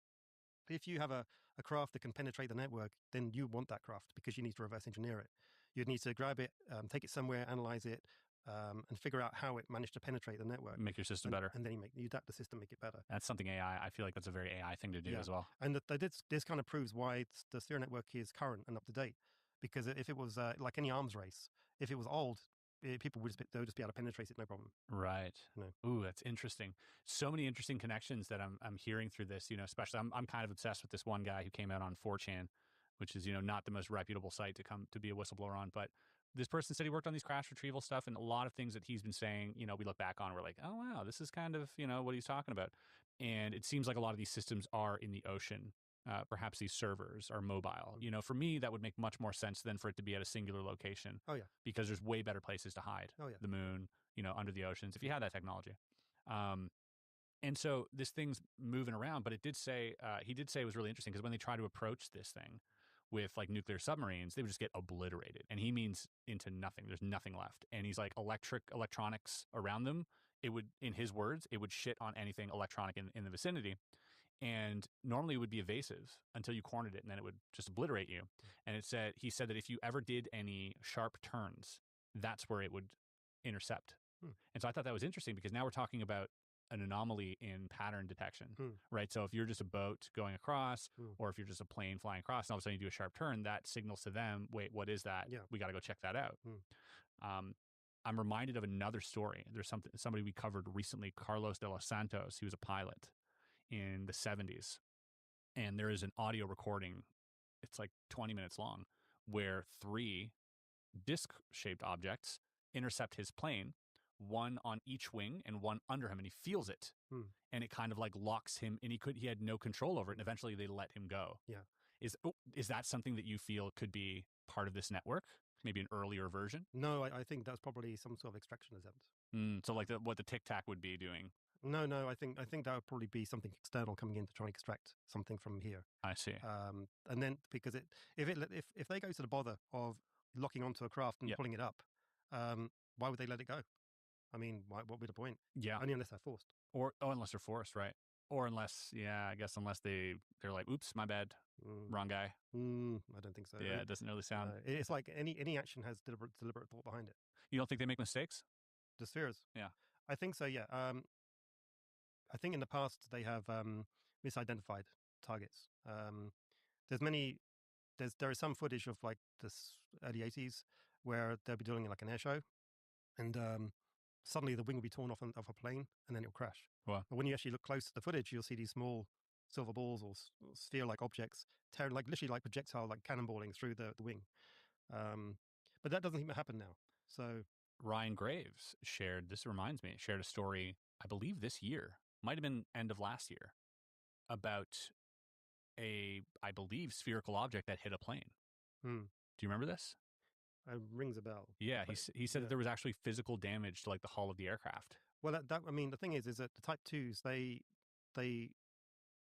if you have a craft that can penetrate the network, then you want that craft because you need to reverse engineer it. You'd need to grab it, take it somewhere, analyze it, and figure out how it managed to penetrate the network. Make your system better. And then you adapt the system, make it better. That's something AI, I feel like that's a very AI thing to do as well. And this kind of proves why the Sphere network is current and up to date. Because if it was like any arms race, if it was old, people would they'll just be able to penetrate it, no problem. Right. Ooh, that's interesting. So many interesting connections that I'm hearing through this. Especially I'm kind of obsessed with this one guy who came out on 4chan, which is not the most reputable site to come to be a whistleblower on. But this person said he worked on these crash retrieval stuff, and a lot of things that he's been saying, we look back on, we're like, oh wow, this is kind of what he's talking about. And it seems like a lot of these systems are in the ocean. Perhaps these servers are mobile. For me, that would make much more sense than for it to be at a singular location. Oh, yeah. Because there's way better places to hide. Oh, yeah. The moon, under the oceans, if you had that technology. And so this thing's moving around, but he did say it was really interesting because when they try to approach this thing with like nuclear submarines, they would just get obliterated. And he means into nothing. There's nothing left. And he's like electronics around them. It would, in his words, it would shit on anything electronic in the vicinity. And normally it would be evasive until you cornered it, and then it would just obliterate you. And he said that if you ever did any sharp turns, that's where it would intercept. And so I thought that was interesting because now we're talking about an anomaly in pattern detection, right? So if you're just a boat going across, or if you're just a plane flying across, and all of a sudden you do a sharp turn, that signals to them, wait, what is that? Yeah. We got to go check that out. I'm reminded of another story. There's somebody we covered recently, Carlos de los Santos. He was a pilot in the 70s. And there is an audio recording, it's like 20 minutes long, where 3 disc-shaped objects intercept his plane, one on each wing and one under him, and he feels it. And it kind of like locks him, and he had no control over it, and eventually they let him go. Yeah. Is that something that you feel could be part of this network? Maybe an earlier version? No, I think that's probably some sort of extraction attempt. So like what the Tic Tac would be doing. No, I think that would probably be something external coming in to try and extract something from here. I see. And then because if they go to the bother of locking onto a craft and pulling it up, why would they let it go? I mean, what would be the point? Yeah. Only unless they're forced. Unless they're forced, right? Or unless they're like, oops, my bad, wrong guy. I don't think so. Yeah, it doesn't really sound. It's like any action has deliberate thought behind it. You don't think they make mistakes? The spheres? Yeah. I think so, yeah. I think in the past they have misidentified targets. There is some footage of like this early 80s where they'll be doing like an air show, and suddenly the wing will be torn off of a plane, and then it'll crash. Wow. But when you actually look close to the footage, you'll see these small silver balls or sphere-like objects tearing, like literally like projectile, like cannonballing through the wing. But that doesn't even happen now. So Ryan Graves shared a story, I believe this year, might have been end of last year, about I believe, spherical object that hit a plane. Do you remember this? Rings a bell. Yeah, he said that there was actually physical damage to like the hull of the aircraft. Well, I mean, the thing is that the Type 2s, they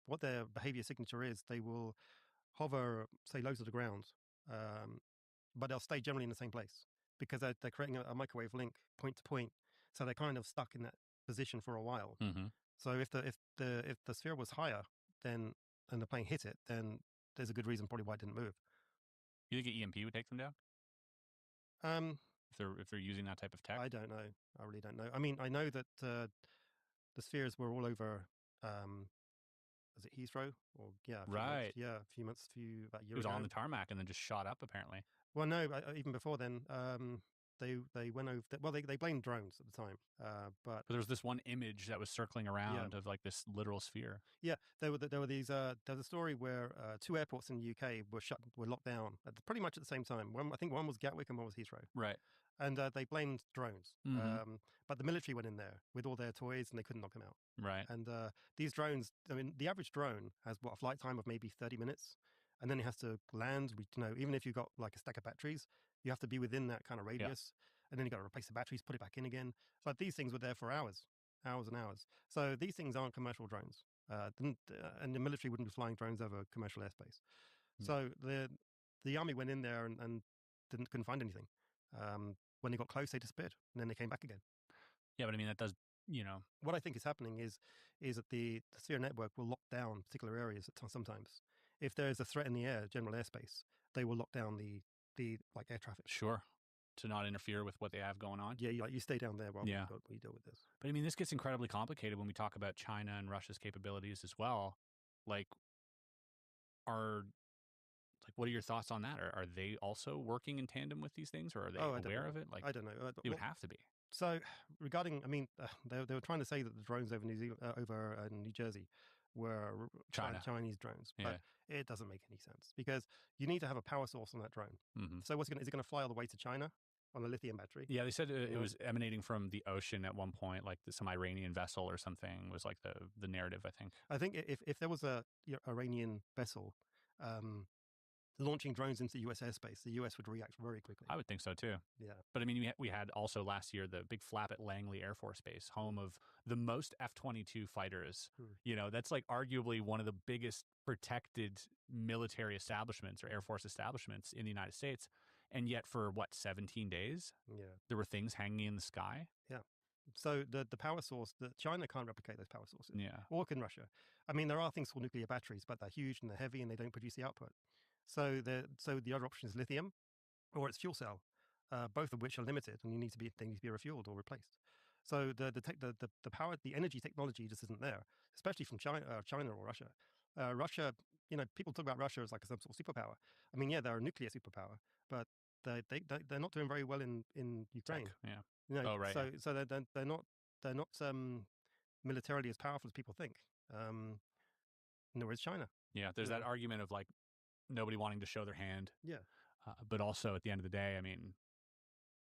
what their behavior signature is, they will hover, say, low to the ground, but they'll stay generally in the same place because they're creating a microwave link point to point, so they're kind of stuck in that position for a while. So if the sphere was higher, then and the plane hit it, then there's a good reason probably why it didn't move. You think an EMP would take them down? If they're using that type of tech? I don't know. I really don't know. I mean, I know that the spheres were all over. Was it Heathrow? Or right? A few months, about a year. It was ago. on the tarmac and then just shot up. Apparently. Well, no, even before then, they went over. They blamed drones at the time, but there was this one image that was circling around of like this literal sphere. Yeah, there were these. There was a story where 2 airports in the UK were locked down pretty much at the same time. I think one was Gatwick and one was Heathrow. Right. And they blamed drones, but the military went in there with all their toys and they couldn't knock them out. Right. And these drones, I mean, the average drone has a flight time of maybe 30 minutes, and then it has to land. Even if you've got like a stack of batteries, you have to be within that kind of radius, and then you got to replace the batteries, put it back in again. But these things were there for hours and hours. So these things aren't commercial drones, and the military wouldn't be flying drones over commercial airspace. So the army went in there and couldn't find anything. When they got close, they disappeared, and then they came back again. Yeah, but I mean, that does, What I think is happening is that the sphere network will lock down particular areas sometimes. If there is a threat in the air, general airspace, they will lock down the like air traffic. Sure. To not interfere with what they have going on. Yeah, you stay down there while we deal with this. But I mean, this gets incredibly complicated when we talk about China and Russia's capabilities as well. Like, what are your thoughts on that? Are they also working in tandem with these things, or are they aware of it? Like, I don't know. They would have to be. So regarding, I mean, they were trying to say that the drones over New Jersey were Chinese drones, but it doesn't make any sense because you need to have a power source on that drone. So is it going to fly all the way to China on a lithium battery? Yeah, they said it was emanating from the ocean at one point, like some Iranian vessel or something was like the narrative, I think. I think if there was a Iranian vessel launching drones into US airspace, the US would react very quickly. I would think so too. Yeah. But I mean, we had also last year the big flap at Langley Air Force Base, home of the most F-22 fighters. That's like arguably one of the biggest protected military establishments or Air Force establishments in the United States. And yet for 17 days? Yeah. There were things hanging in the sky? Yeah. So the power source that China can't replicate those power sources. Yeah. Or can Russia? I mean, there are things called nuclear batteries, but they're huge and they're heavy and they don't produce the output. So the other option is lithium, or it's fuel cell, both of which are limited and they need to be refueled or replaced. So the power, the energy technology just isn't there, especially from China or Russia. Russia, people talk about Russia as like some sort of superpower. I mean, yeah, they're a nuclear superpower, but they're not doing very well in Ukraine. Tech, yeah. Oh, right. So they're not militarily as powerful as people think. Nor is China. Yeah, there's that argument of like nobody wanting to show their hand. Yeah. But also at the end of the day, I mean,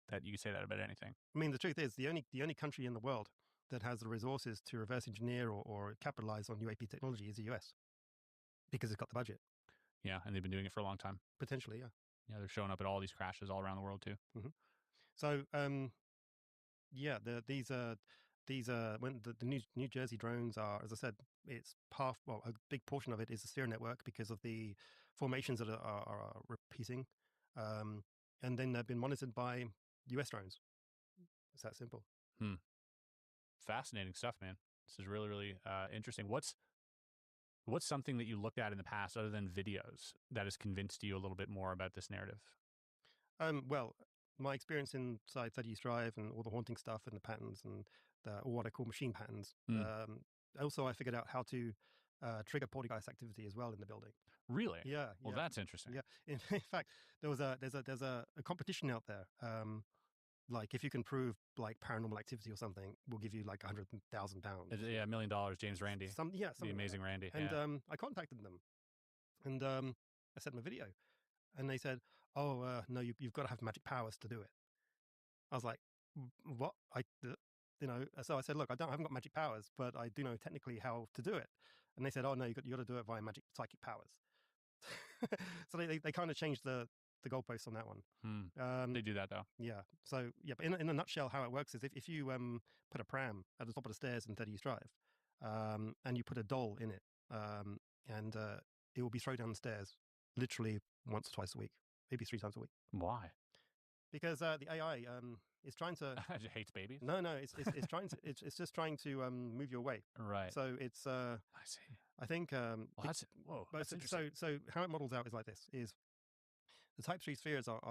that you could say that about anything. I mean, the truth is the only country in the world that has the resources to reverse engineer or capitalize on UAP technology is the US, because it's got the budget. Yeah, and they've been doing it for a long time. Potentially, yeah. Yeah, they're showing up at all these crashes all around the world too. Mm-hmm. So, yeah, when the New Jersey drones are, as I said, it's a big portion of it is the sphere network because of the formations that are repeating, and then they've been monitored by US drones. It's that simple. Fascinating stuff, man. This is really, really interesting. What's something that you looked at in the past other than videos that has convinced you a little bit more about this narrative? Well, my experience inside 30th Drive and all the haunting stuff and the patterns and or what I call machine patterns. Also, I figured out how to trigger poltergeist activity as well in the building. Really? Yeah. Well, that's interesting. Yeah. In fact, there's a competition out there. Like if you can prove like paranormal activity or something, we'll give you like £100,000. Yeah, $1 million. James Randi. The amazing like Randi. And I contacted them, and I sent them a video, and they said, "Oh, no, you've got to have magic powers to do it." I was like, "What?" So I said, "Look, I haven't got magic powers, but I do know technically how to do it." And they said, "Oh no, you got to do it via magic psychic powers." So they kind of changed the goalposts on that one. They do that though. Yeah. So yeah, but in a nutshell, how it works is if you put a pram at the top of the stairs in 30th Drive, and you put a doll in it, and it will be thrown down the stairs literally once or twice a week, maybe 3 times a week. Why? Because the AI is trying to. It hates babies. No, it's trying to. It's just trying to move you away. Right. So it's. I see. I think. That's interesting. So how it models out is like this: is the Type 3 spheres are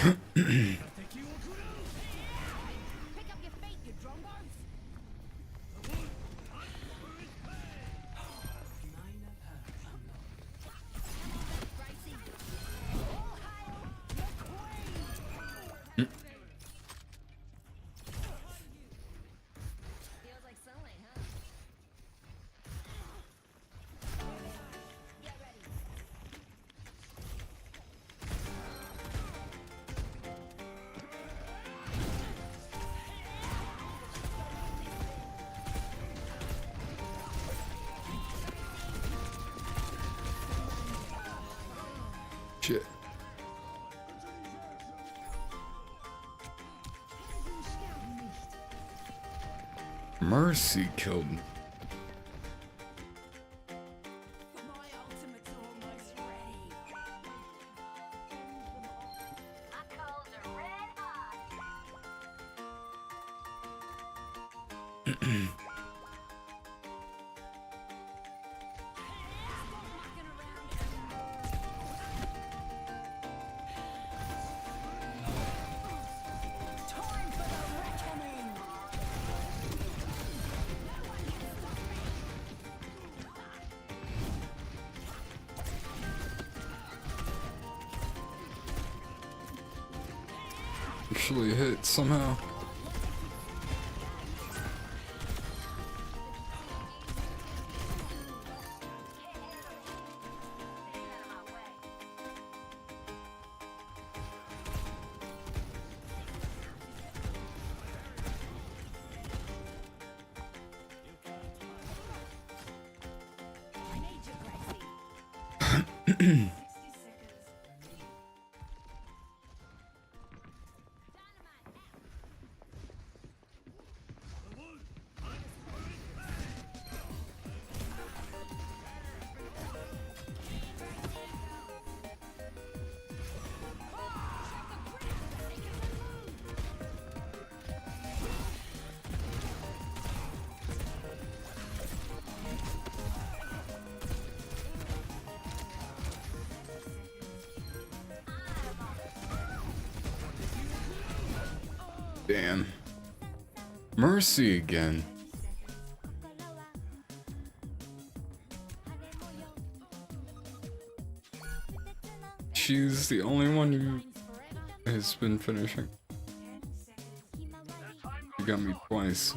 up your feet, you drombos. Gracie. All hail the queen. Feels like sunlight, huh? Get ready. Shit. Mercy killed. My ultimate's almost ready. My coals are red hot. Stop mucking around and time for the reckoning. No one can stop me. Actually hit somehow. I need you, Gracie. 60 seconds. Dynamite out. Damn. Mercy again. She's the only one who has been finishing. You got me twice.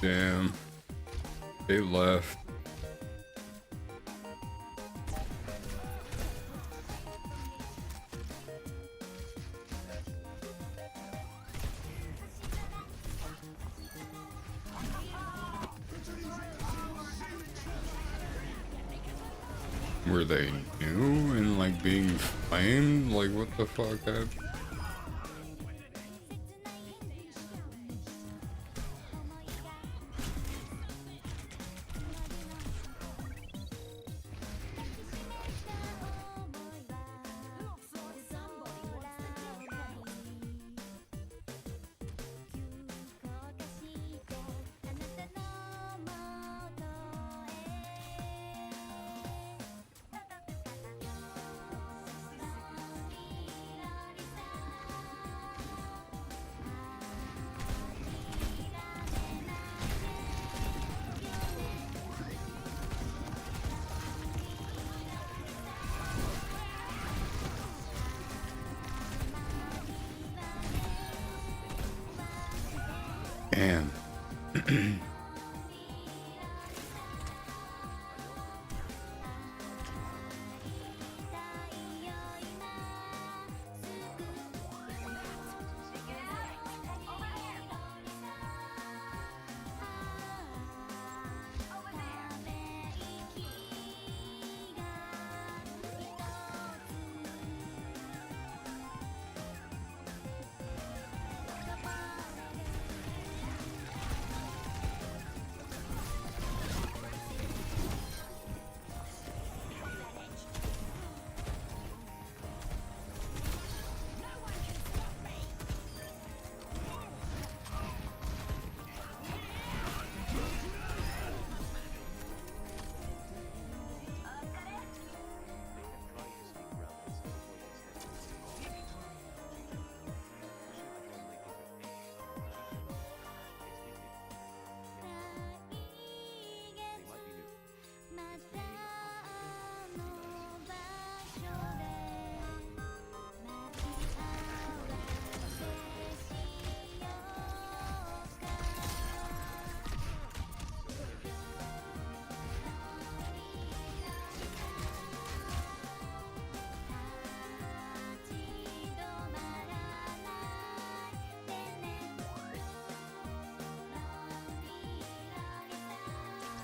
Damn. They left. Were they new and like being flamed? Like what the fuck happened? Damn.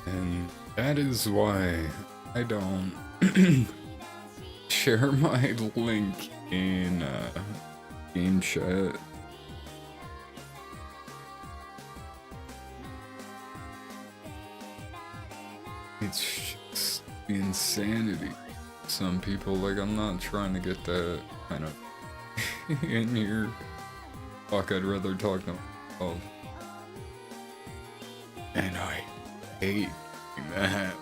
And that is why I don't share my link in game chat. It's just the insanity. Some people, like, I'm not trying to get that kind of in here. Fuck, I'd rather talk to myself. And I hate that.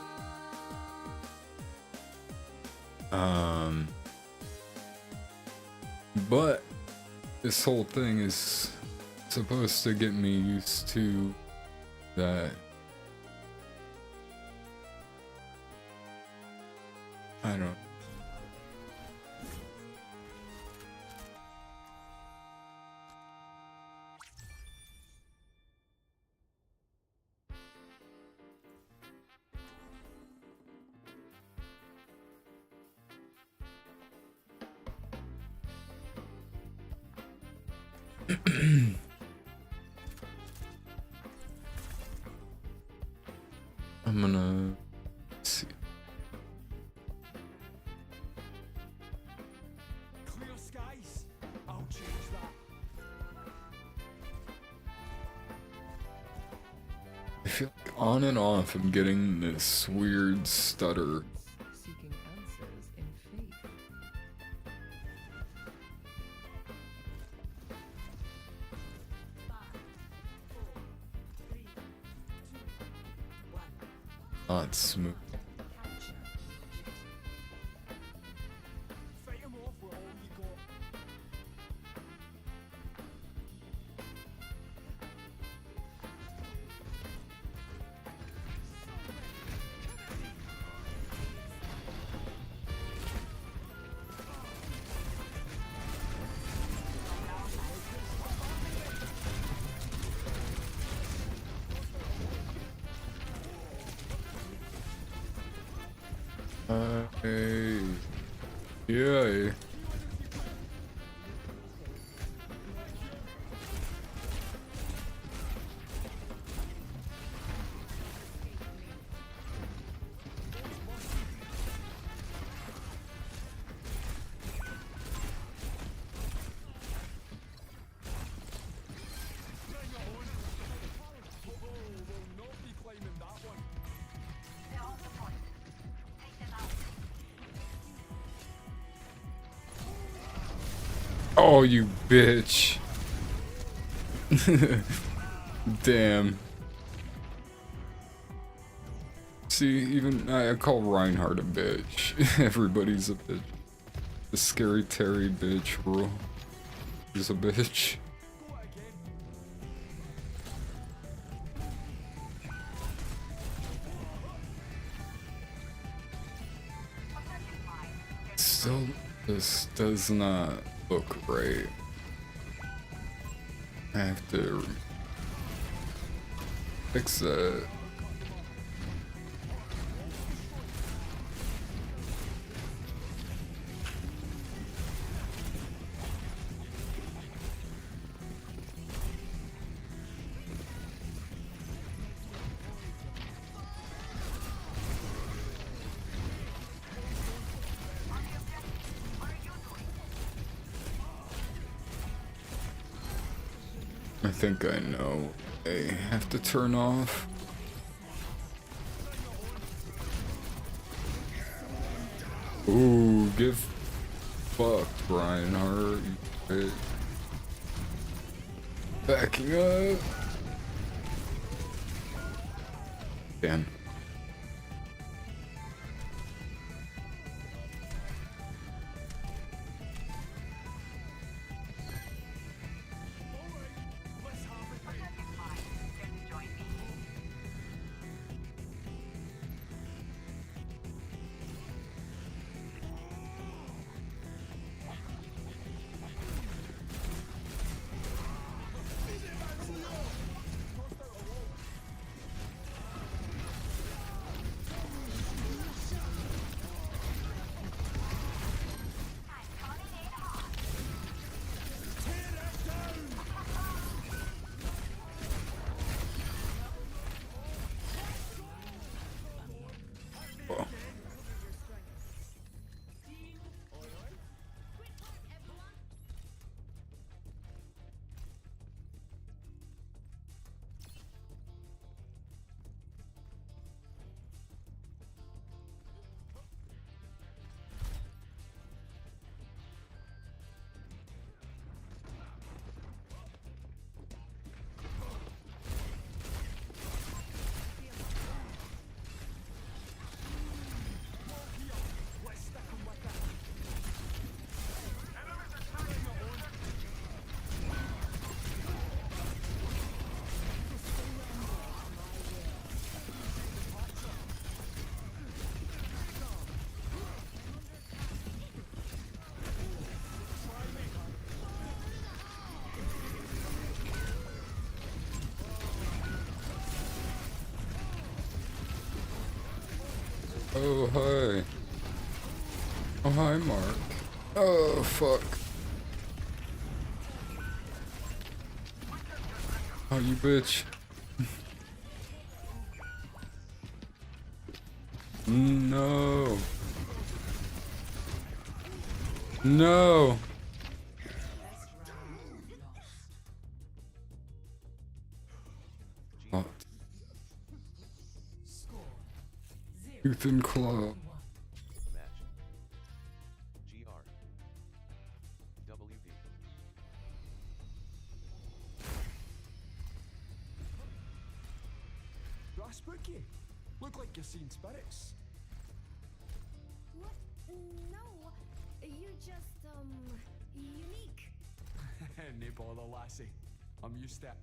But this whole thing is supposed to get me used to that. I don't. I'm gonna see. Clear skies. I'll change that. I feel like on and off I'm getting this weird stutter. Seeking answers in faith. Not smooth. Fight 'em off with all you got. Hey. Yeah. Oh, you bitch. Damn. See, even I call Reinhardt a bitch. Everybody's a bitch. The scary Terry bitch rule is a bitch. Still, this does not look right. I have to Fix that. I think I know. I have to turn off. Ooh, get fucked, Reinhardt. Backing up. Damn. Oh, hi. Oh, hi, Mark. Oh, fuck. Oh, you bitch. No. No. Oh. Tooth and claw. Spooky. Look like you're seeing spirits. What? No. You're just, unique. No bother, lassie. I'm used to it.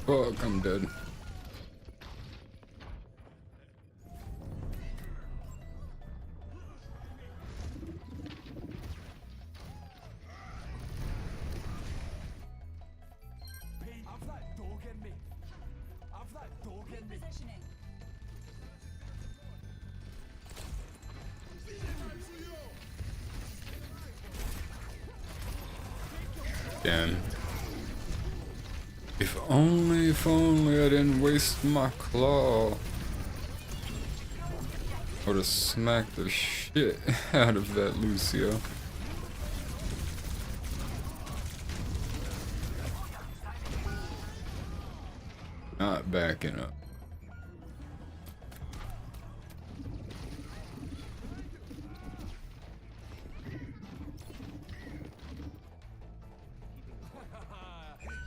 Fuck, I'm dead. I've that dog in me. I've that dog in me. Repositioning. Damn. If only I didn't waste my claw. I would've smacked the shit out of that Lucio. Not backing up.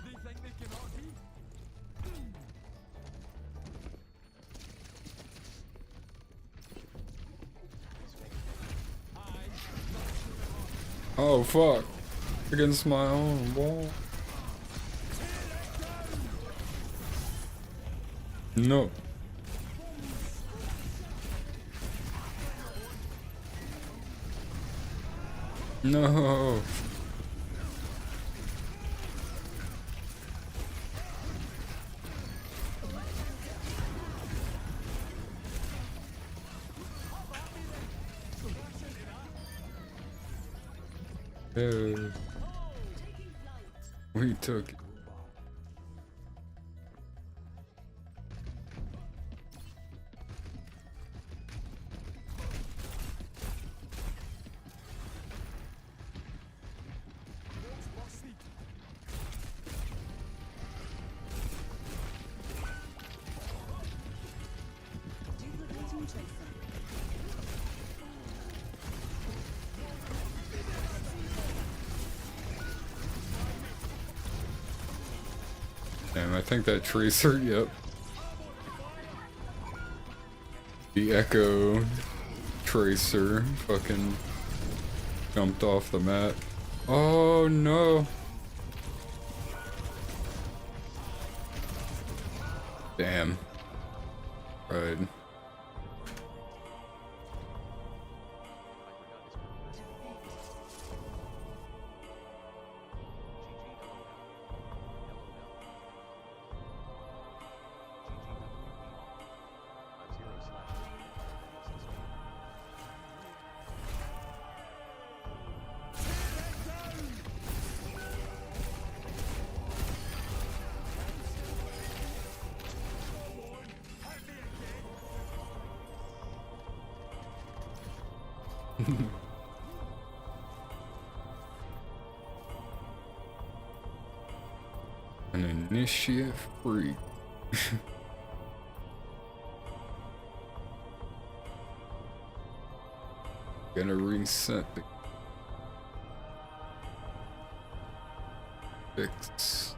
They think they cannot be? Oh fuck. Against my own wall. No. No. We took it. Duplicating tracer. Damn, I think that tracer, yep. The Echo Tracer fucking jumped off the map. Oh no. Damn. Right. An initiate freak. Gonna reset the fix.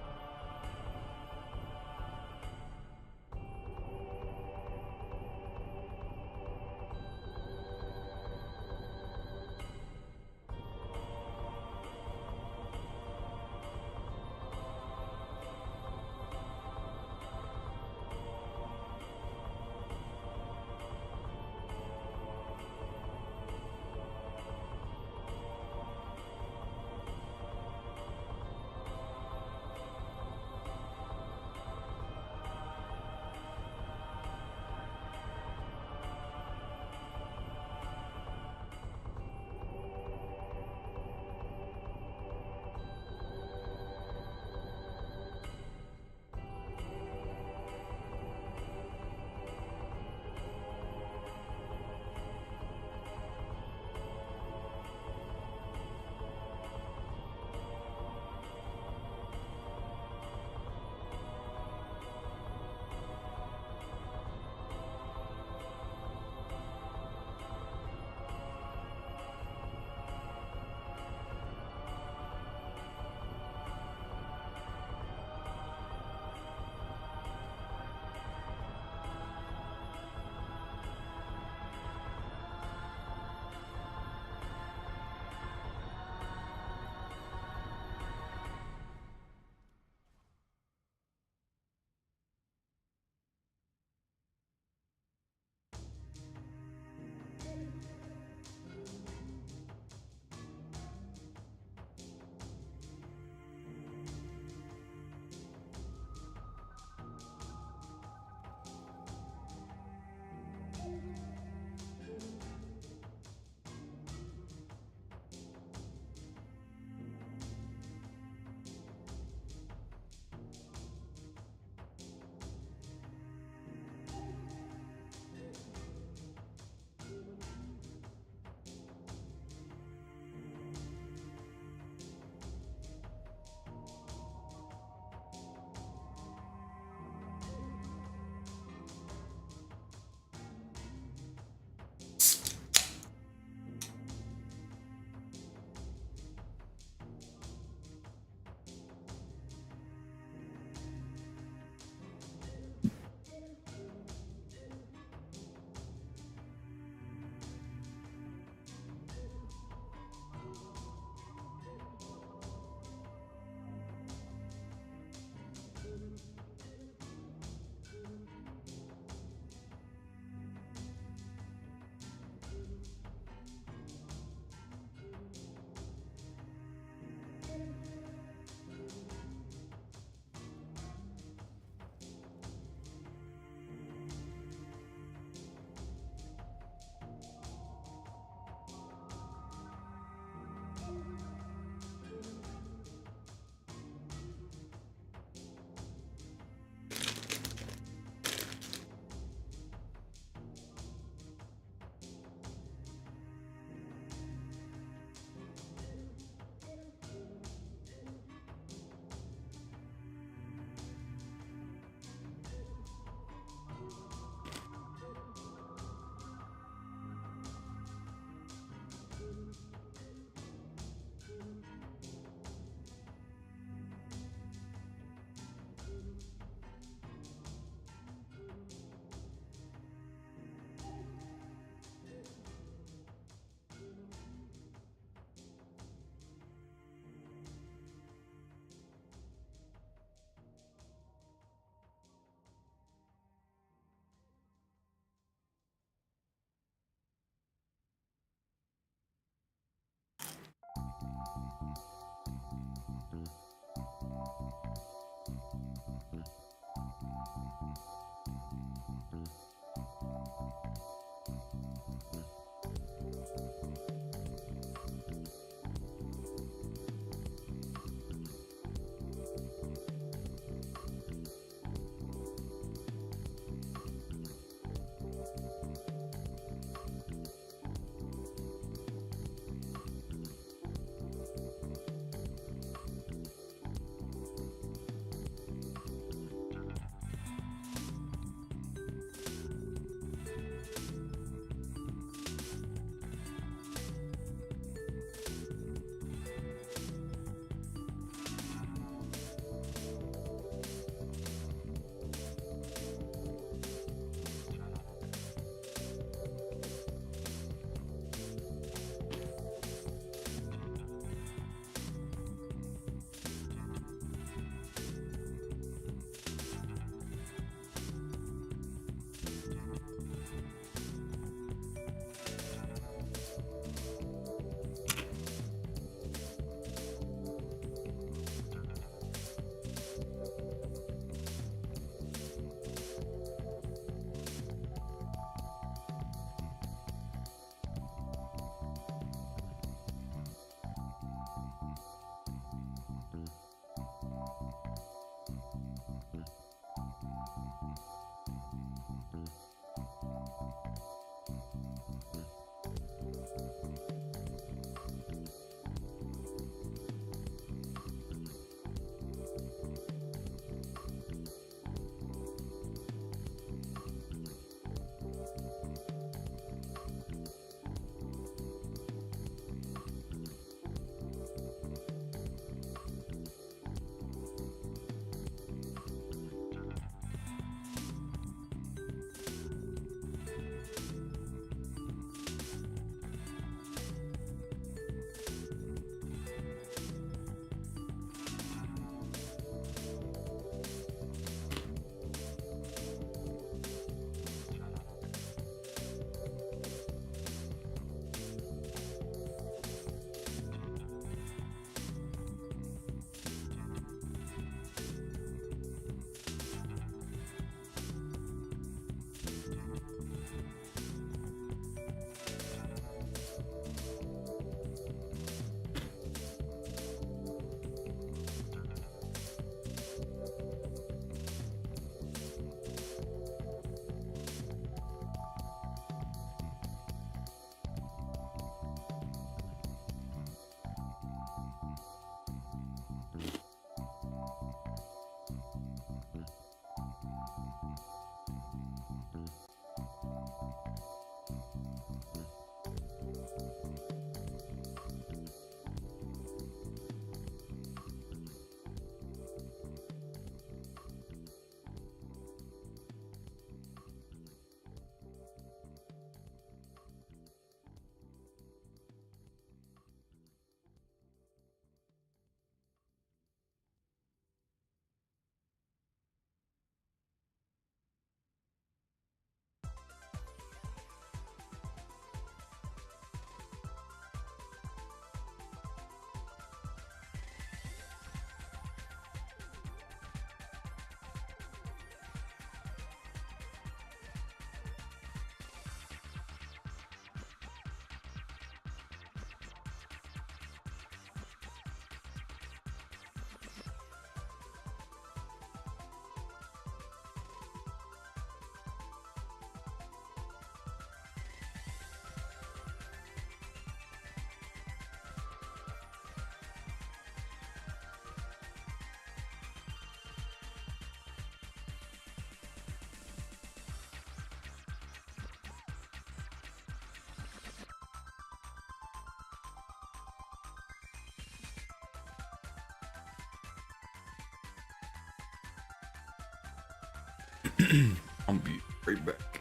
I'll be right back.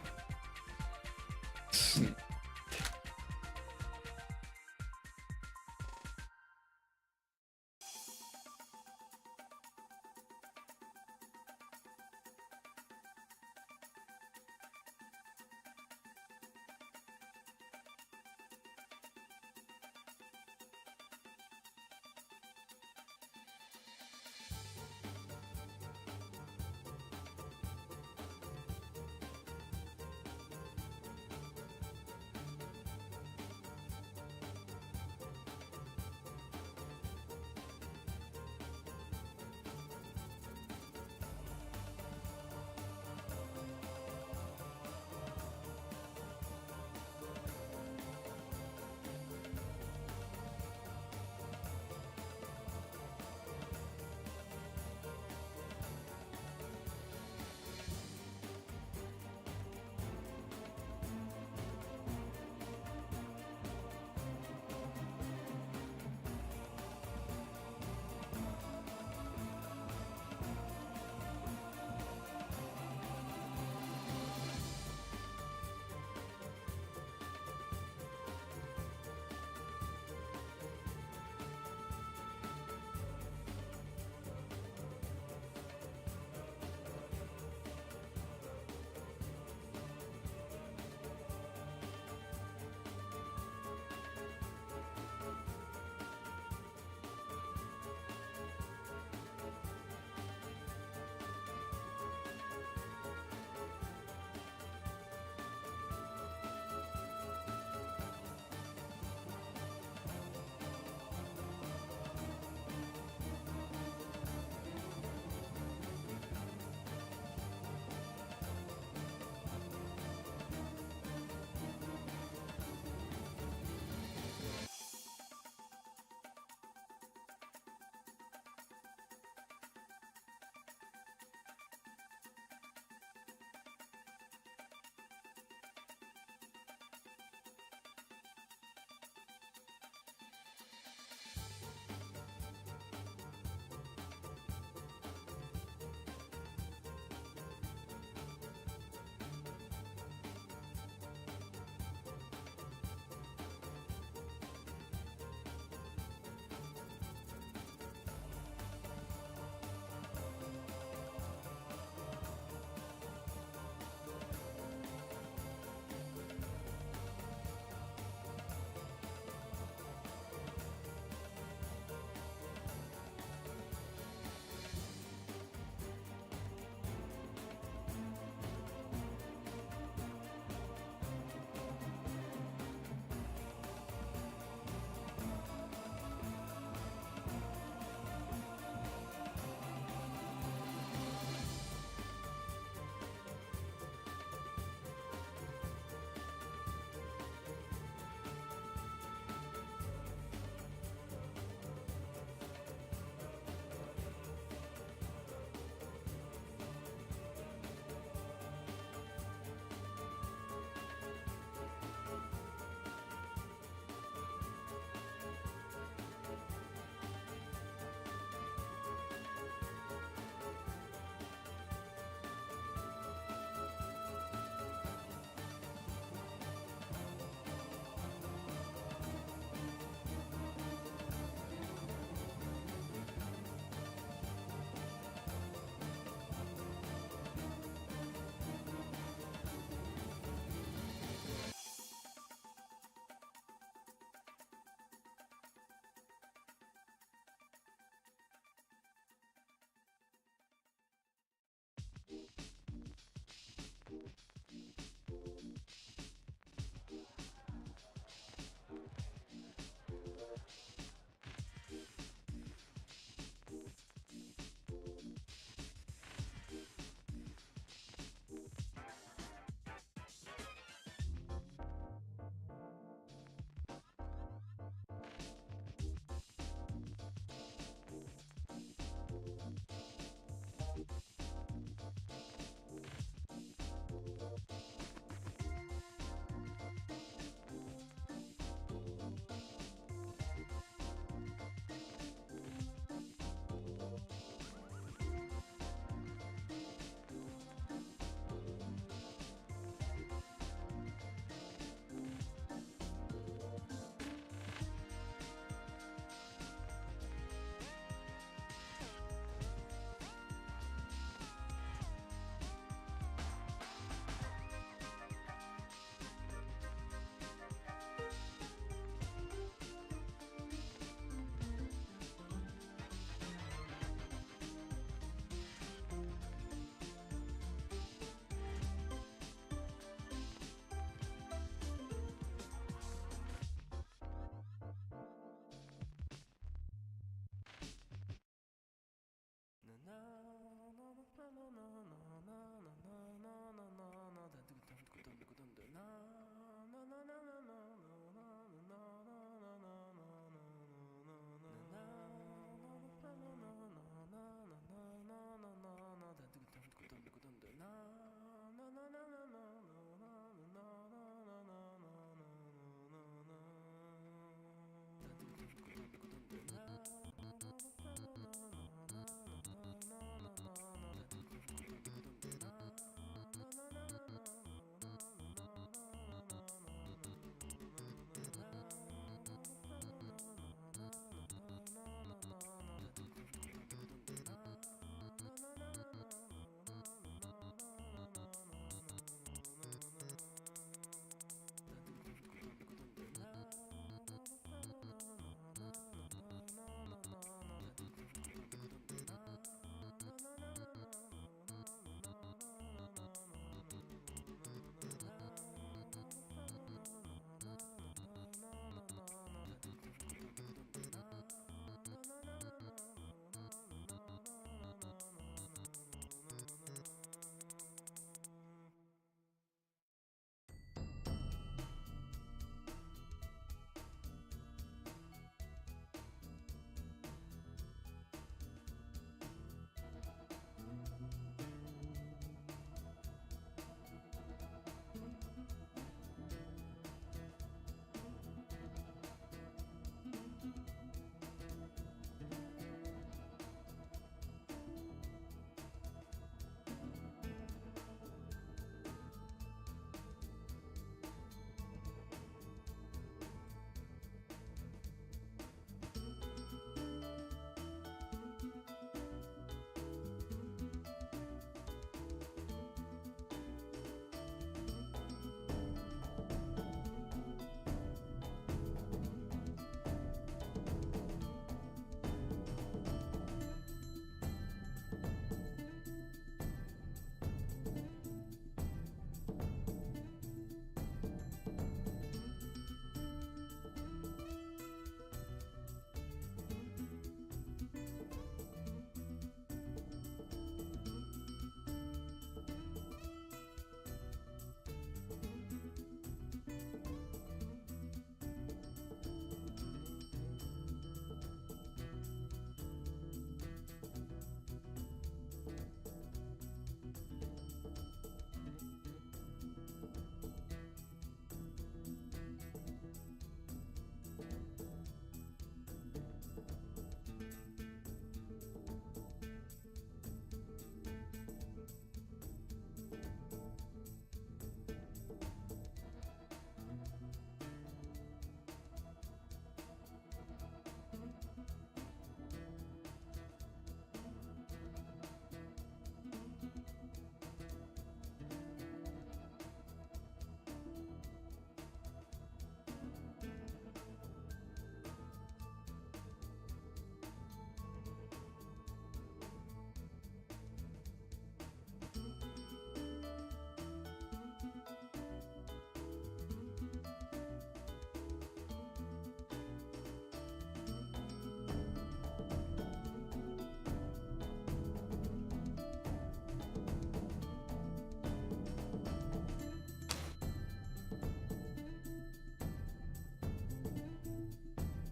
Sneak.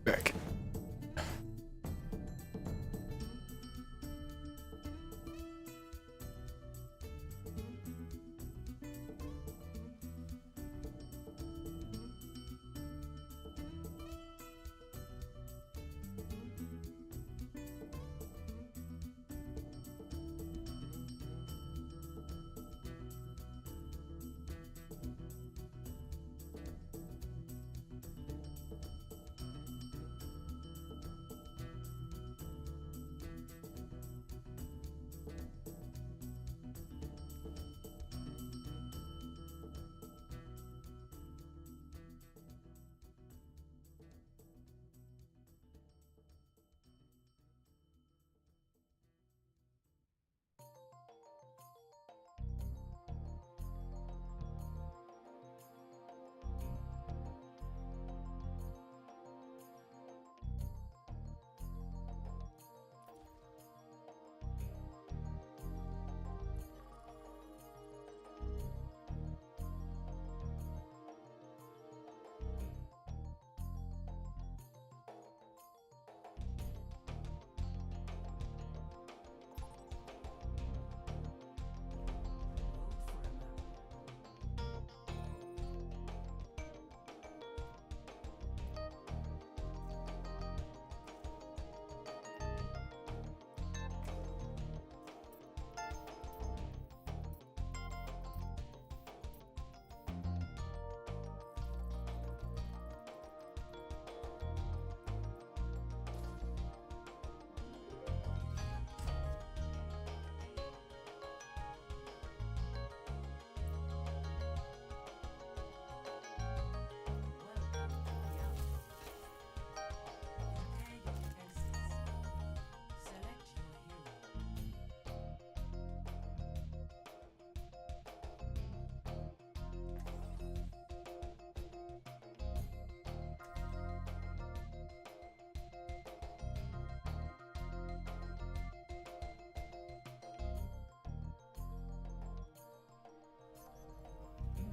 Back.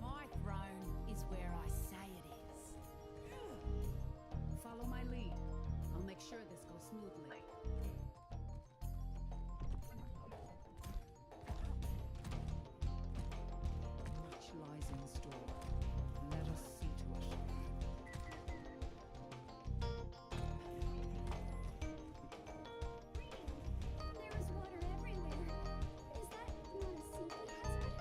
My throne is where I say it is. Follow my lead. I'll make sure this goes smoothly. Much lies in store. Let us see to it. There is water everywhere. Is that not a safety hazard?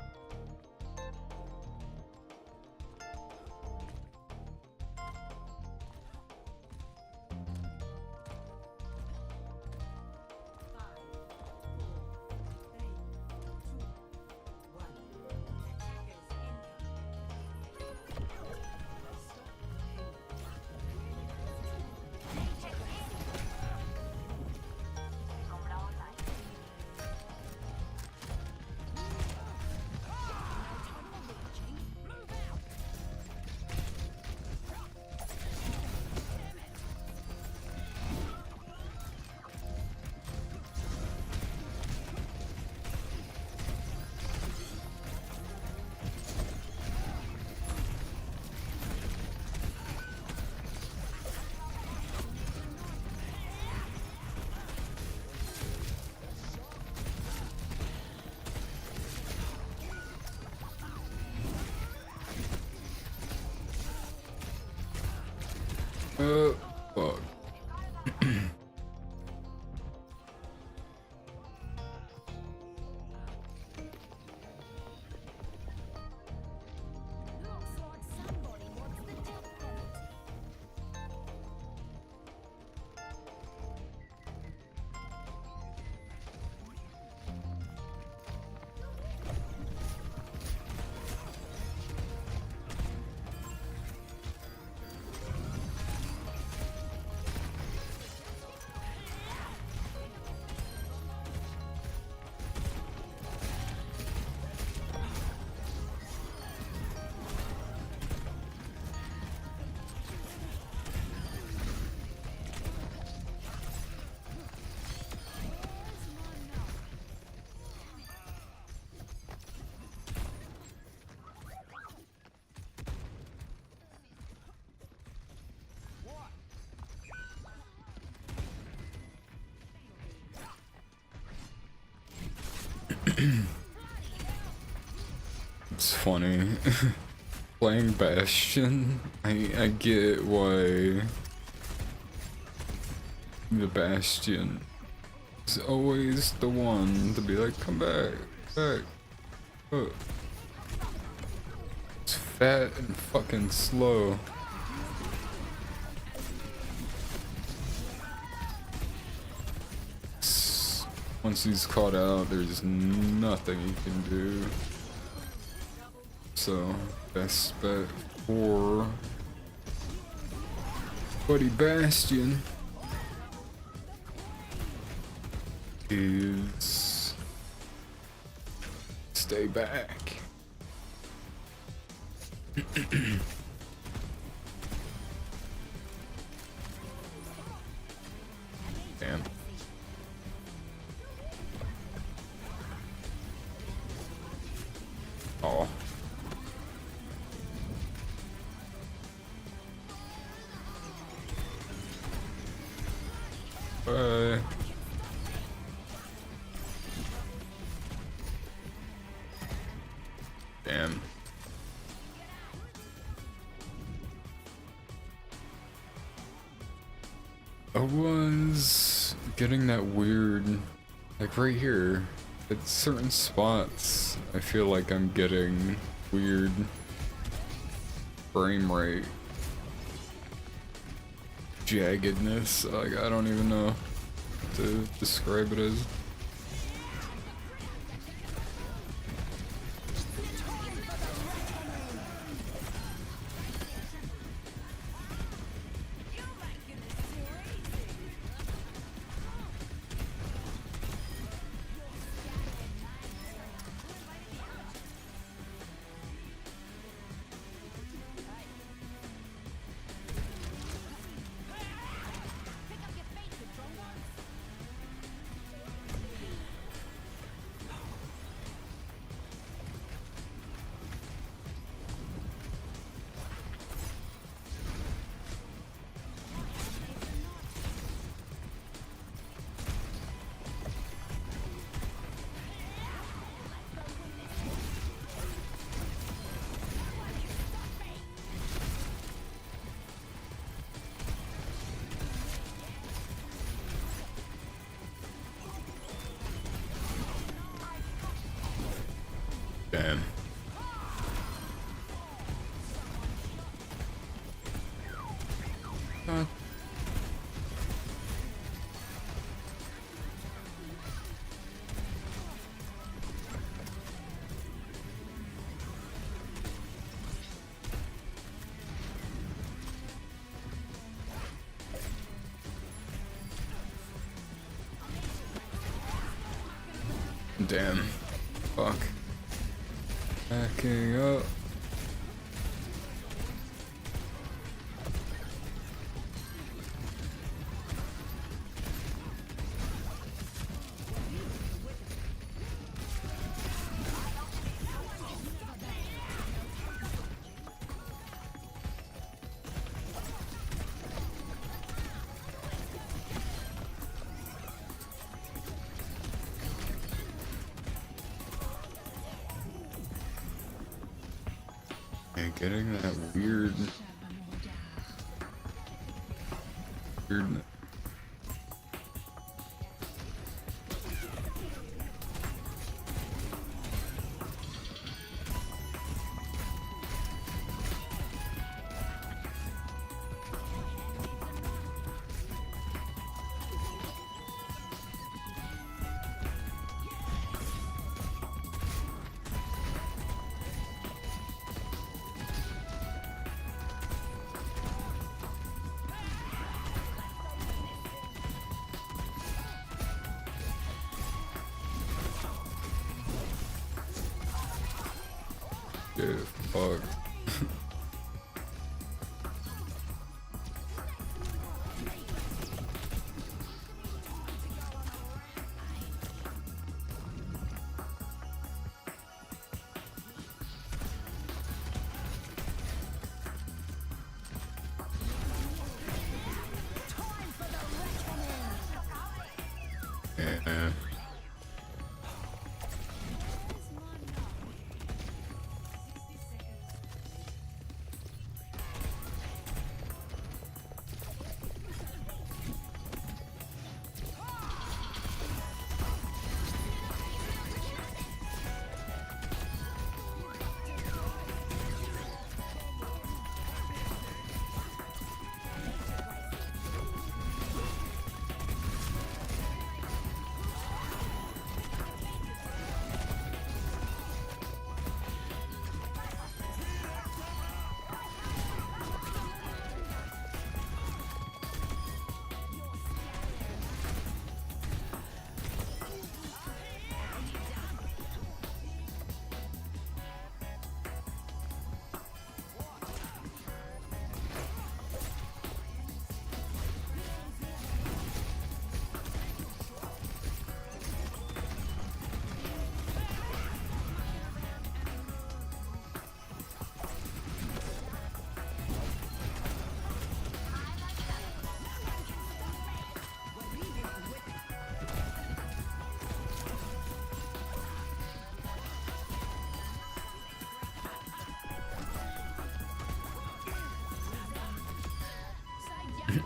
Fuck. Looks like somebody wants the death penalty. It's funny. Playing Bastion, I get why the Bastion is always the one to be like, come back, back. Oh. It's fat and fucking slow. Once he's caught out, there's nothing he can do. So, best bet for Buddy Bastion is stay back. Damn. Oh. Bye. Damn. I was getting that weird, like right here, at certain spots, I feel like I'm getting weird frame rate jaggedness. Like, I don't even know what to describe it as. Damn. Damn. Fuck. Backing up. And getting that weird Get fucked. Yeah. Play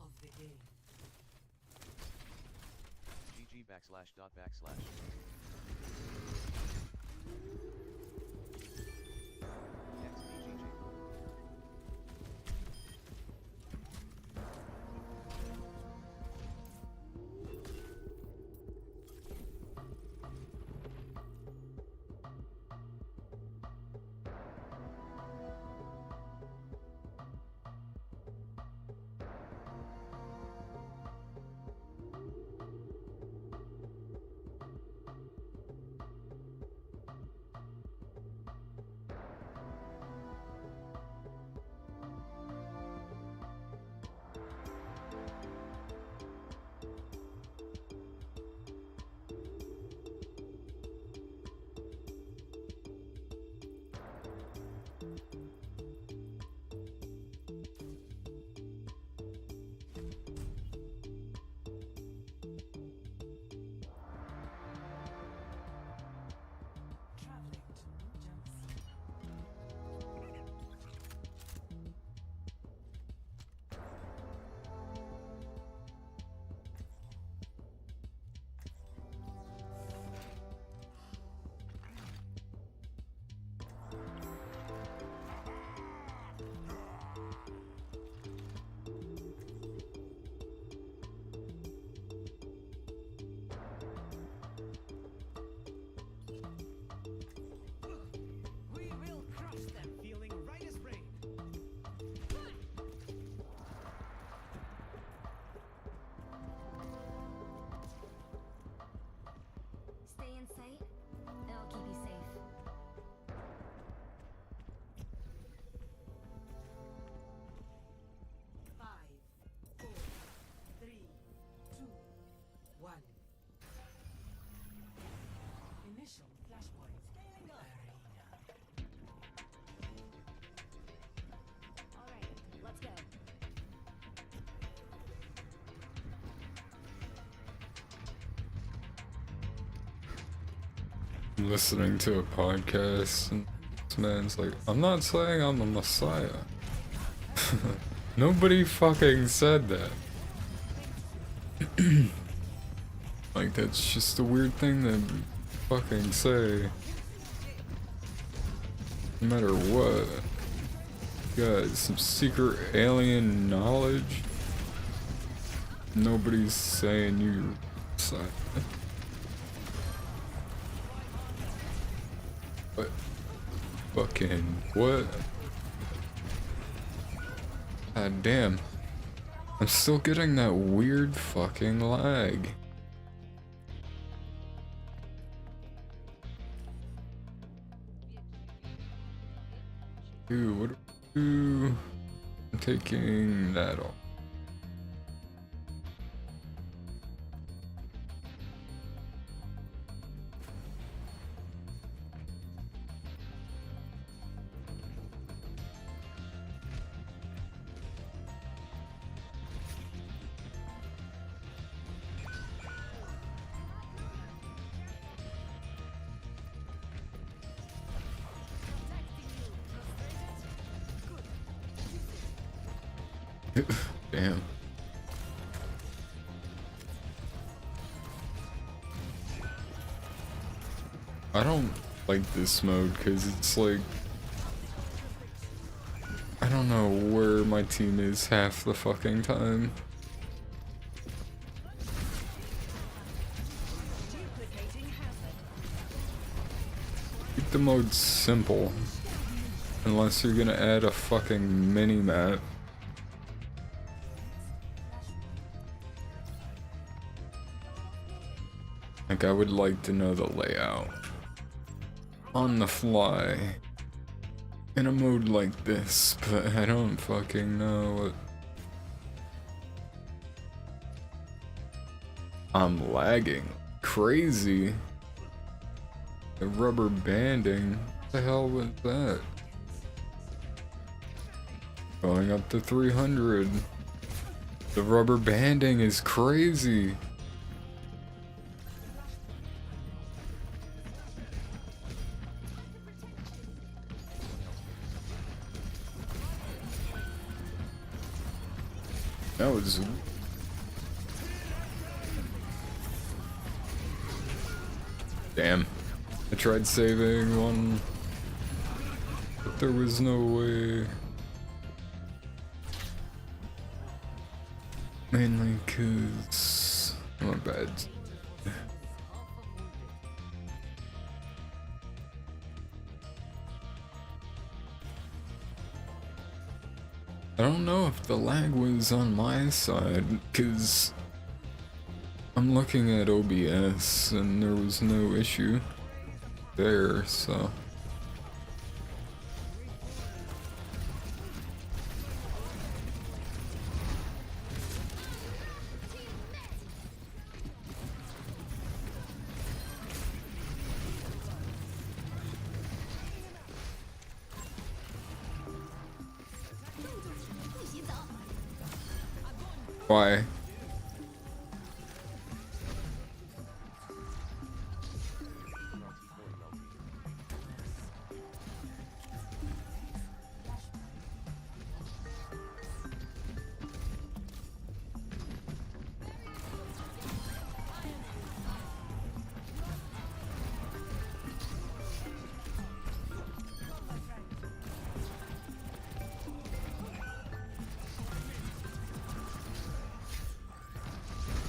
of the game. GG /./. Traveling to New Jersey. We will crush them. Feeling right as rain. Stay in sight. I'll keep you safe. Five, four, three, two, one. Initial flashpoint. Scaling up. All right, let's go. I'm listening to a podcast and this man's like, I'm not saying I'm the Messiah. Nobody fucking said that. Like, that's just a weird thing to fucking say. No matter what. You got some secret alien knowledge. Nobody's saying you're Messiah. What? Fucking what? God damn. I'm still getting that weird fucking lag. Dude, what do I do? I'm taking that off. Damn. I don't like this mode because it's like, I don't know where my team is half the fucking time. Keep the mode simple. Unless you're gonna add a fucking mini-map. Like, I would like to know the layout. On the fly. In a mode like this, but I don't fucking know what... I'm lagging. Crazy. The rubber banding. What the hell was that? Going up to 300. The rubber banding is crazy. That was... Damn. I tried saving one, but there was no way. Mainly cause... I'm bad. I don't know if the lag was on my side, cause I'm looking at OBS and there was no issue there, so... Why?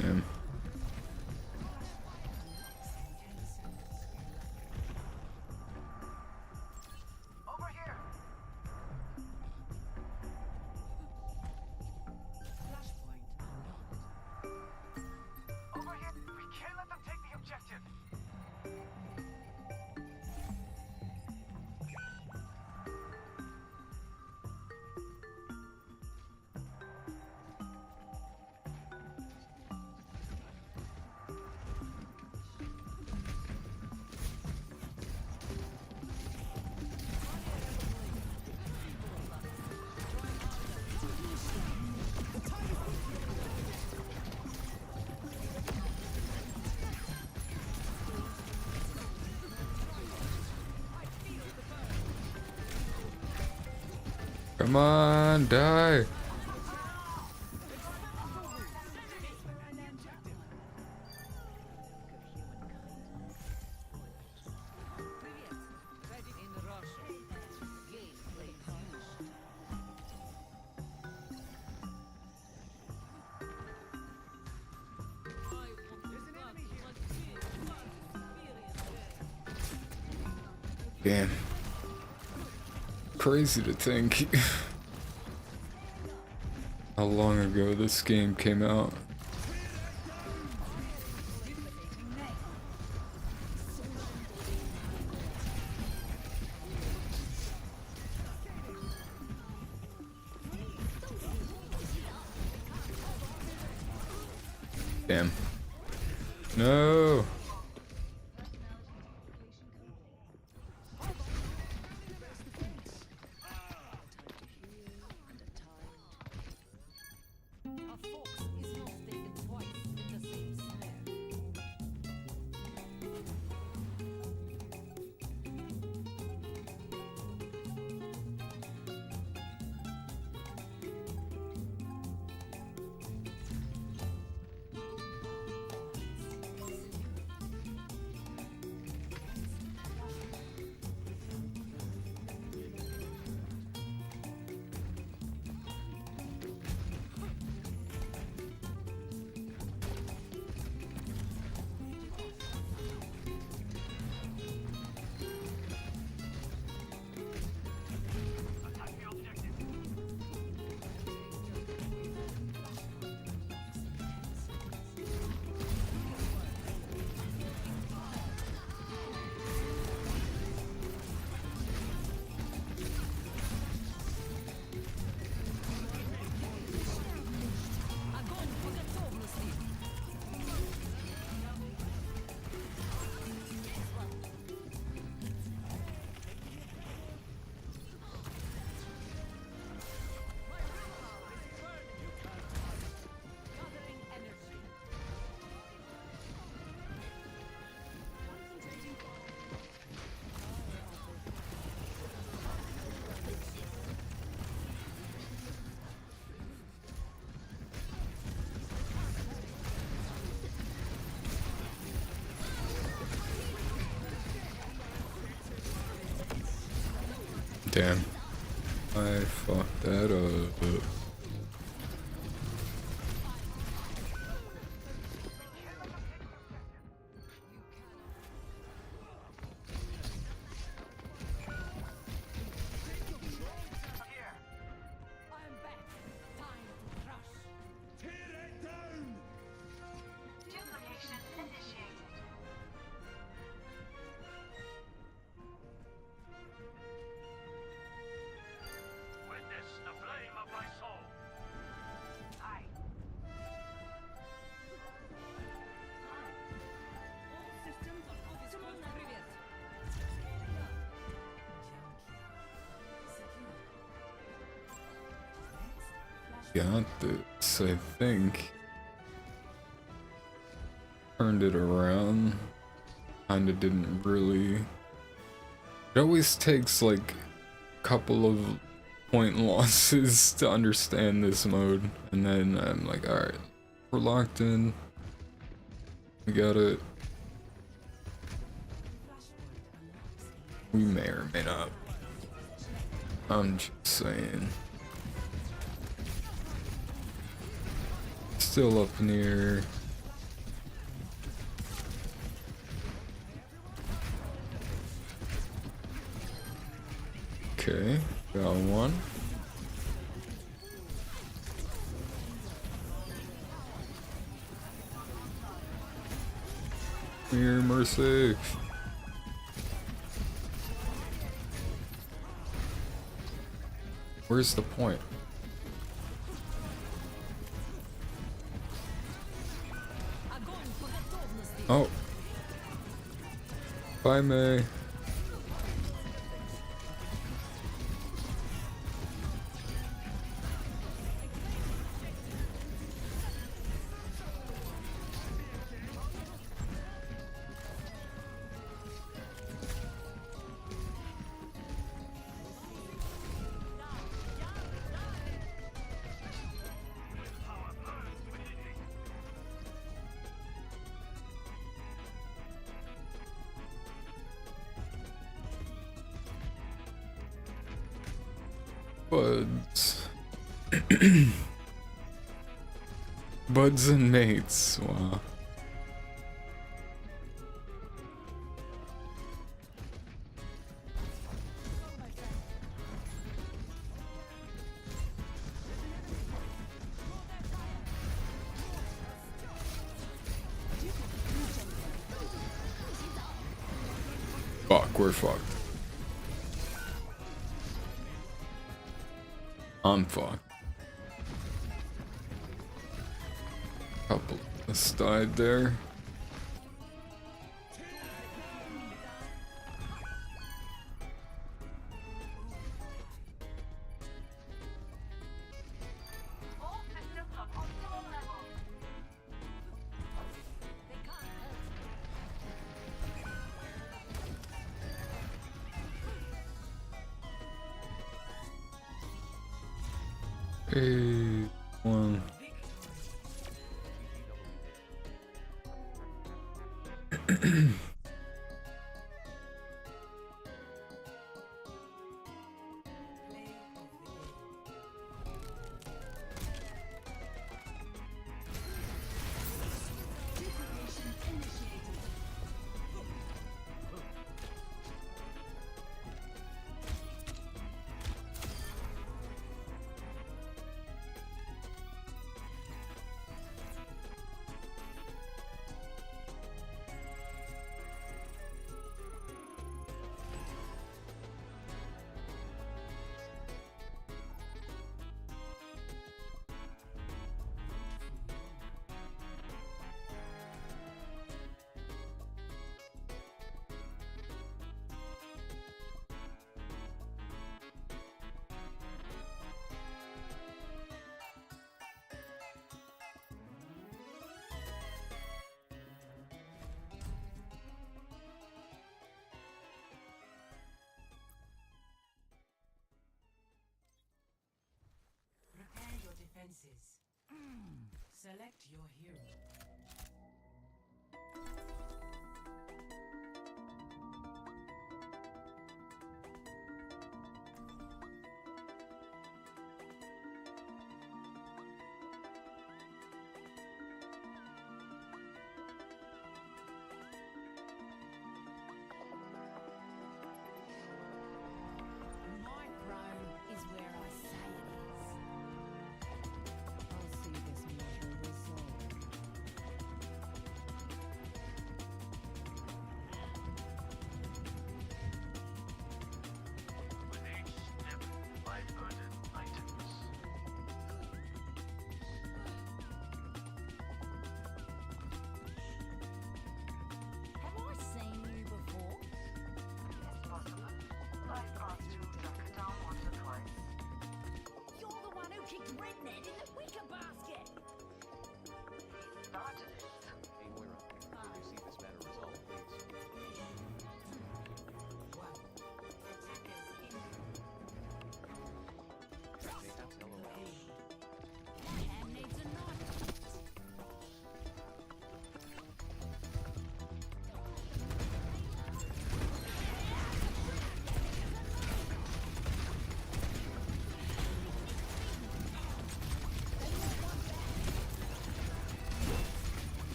Damn. Over here. Over here. We can't let them take the objective. Come on, die! Damn. Crazy to think how long ago this game came out. Damn. No. Damn. I fucked that up. Got this, I think. Turned it around. Kinda didn't really. It always takes like a couple of point losses to understand this mode. And then I'm like, alright, we're locked in. We got it. We may or may not. I'm just saying. Still up near. Okay, got one. Here, mercy. Where's the point? Oh. Bye, May. Buds. Buds and mates. Wow. Fuck, we're fucked. I'm fucked. Couple of us died there. Hey, one. Prepare your defenses. Select your hero.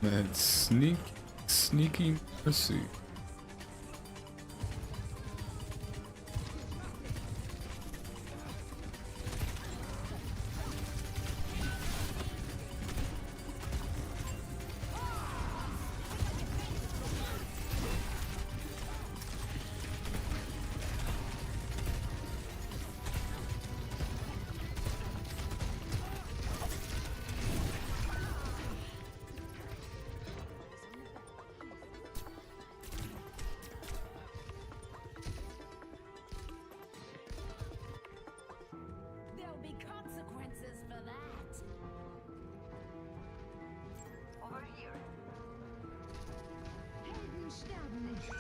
Man, sneaky mercy. There'll be consequences for that. Over here. Helden sterben nicht.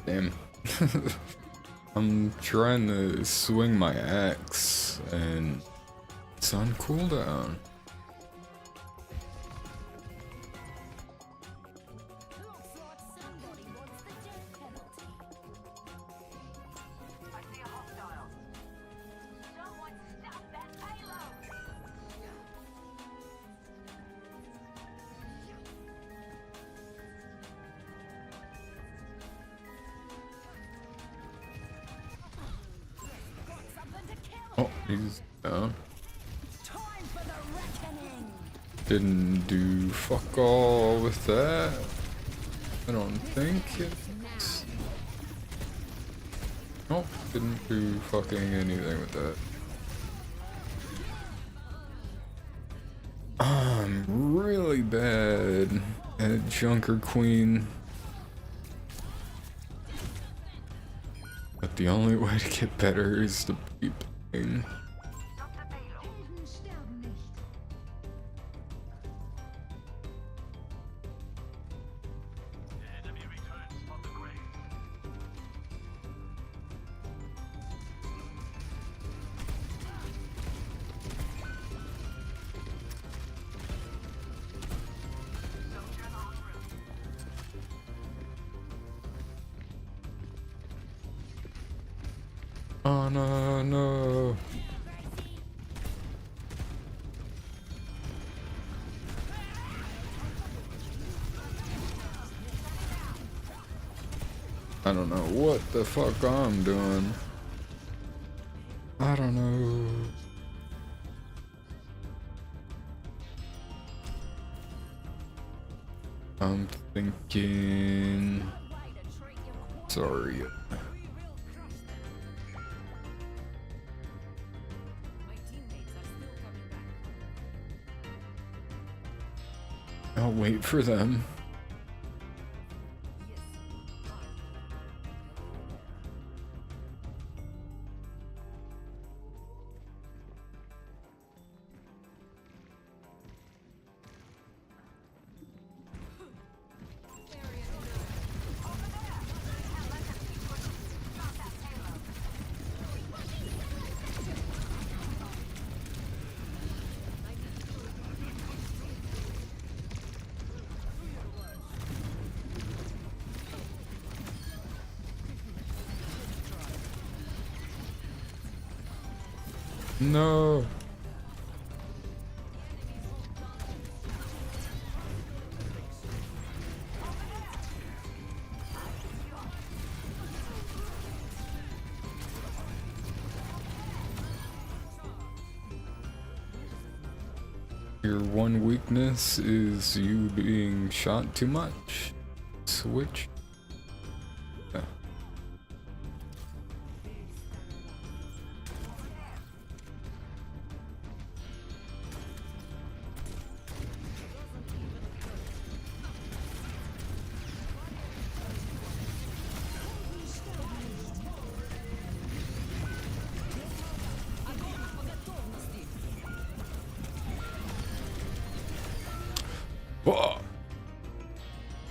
Damn. I'm trying to swing my axe and it's on cooldown. Looks like somebody wants the death penalty. I see a hostile. Someone stop that payload! Oh, he's down. Time for the reckoning! Didn't do fuck all with that. I don't think it's... Nope, didn't do fucking anything with that. I'm really bad at Junker Queen. But the only way to get better is to be playing. Helden sterben nicht. Oh no, no. I don't know what the fuck I'm doing. I don't know. I'm thinking... Sorry. I'll wait for them. No. Your one weakness is you being shot too much. Switch. Yeah.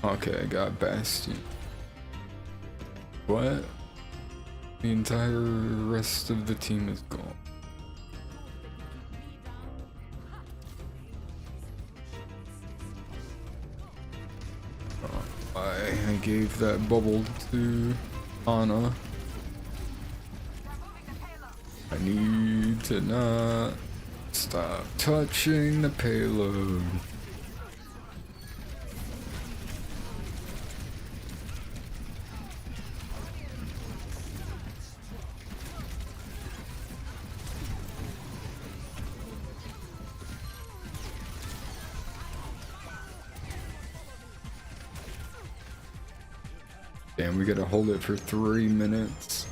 Okay, I got Bastion. What? The entire rest of the team is gone. I gave that bubble to Ana. I need to not stop touching the payload. Damn, we gotta hold it for 3 minutes.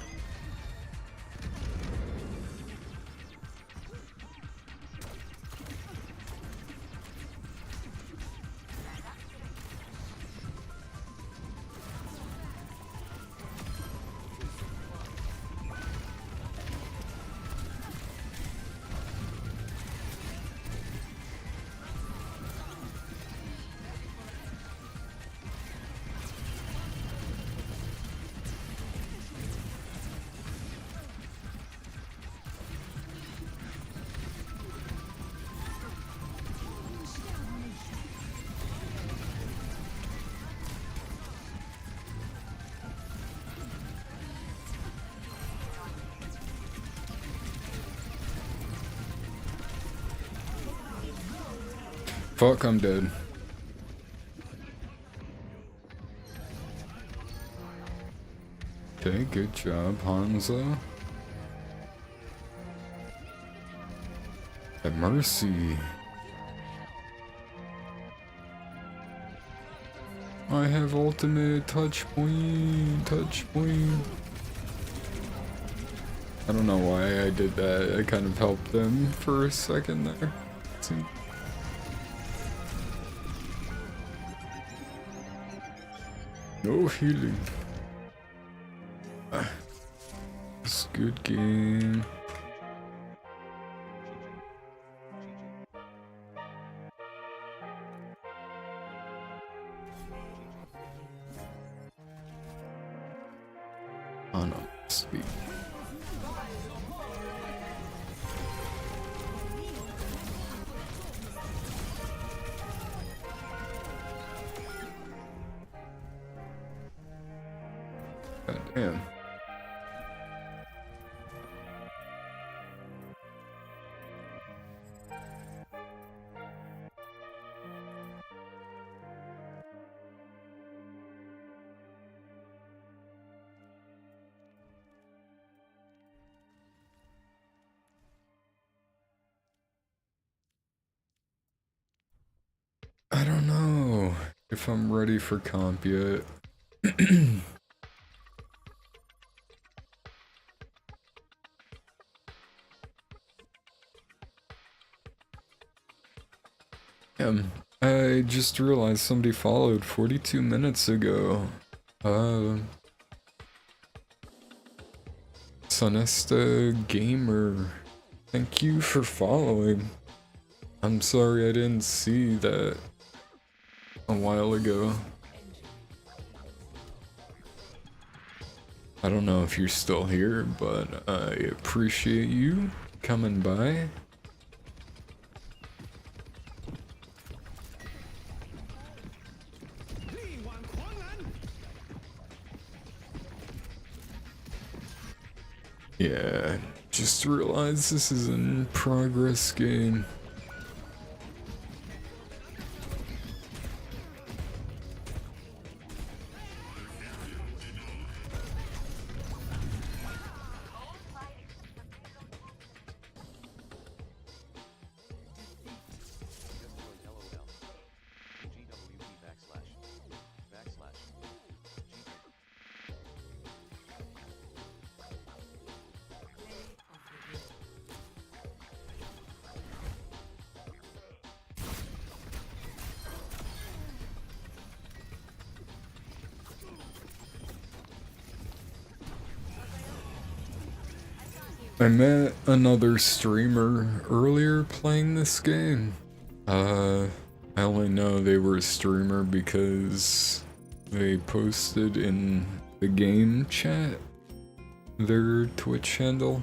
Fuck, I'm dead. Okay, good job, Hanzo. Have mercy. I have ultimate touch point. I don't know why I did that. I kind of helped them for a second there. No healing. It's a good game. Oh no, speed. God damn. I don't know if I'm ready for comp yet. I just realized somebody followed 42 minutes ago. Sonesta Gamer, thank you for following. I'm sorry I didn't see that a while ago. I don't know if you're still here, but I appreciate you coming by. Yeah, just realized this is in progress game. I met another streamer earlier playing this game. I only know they were a streamer because they posted in the game chat their Twitch handle,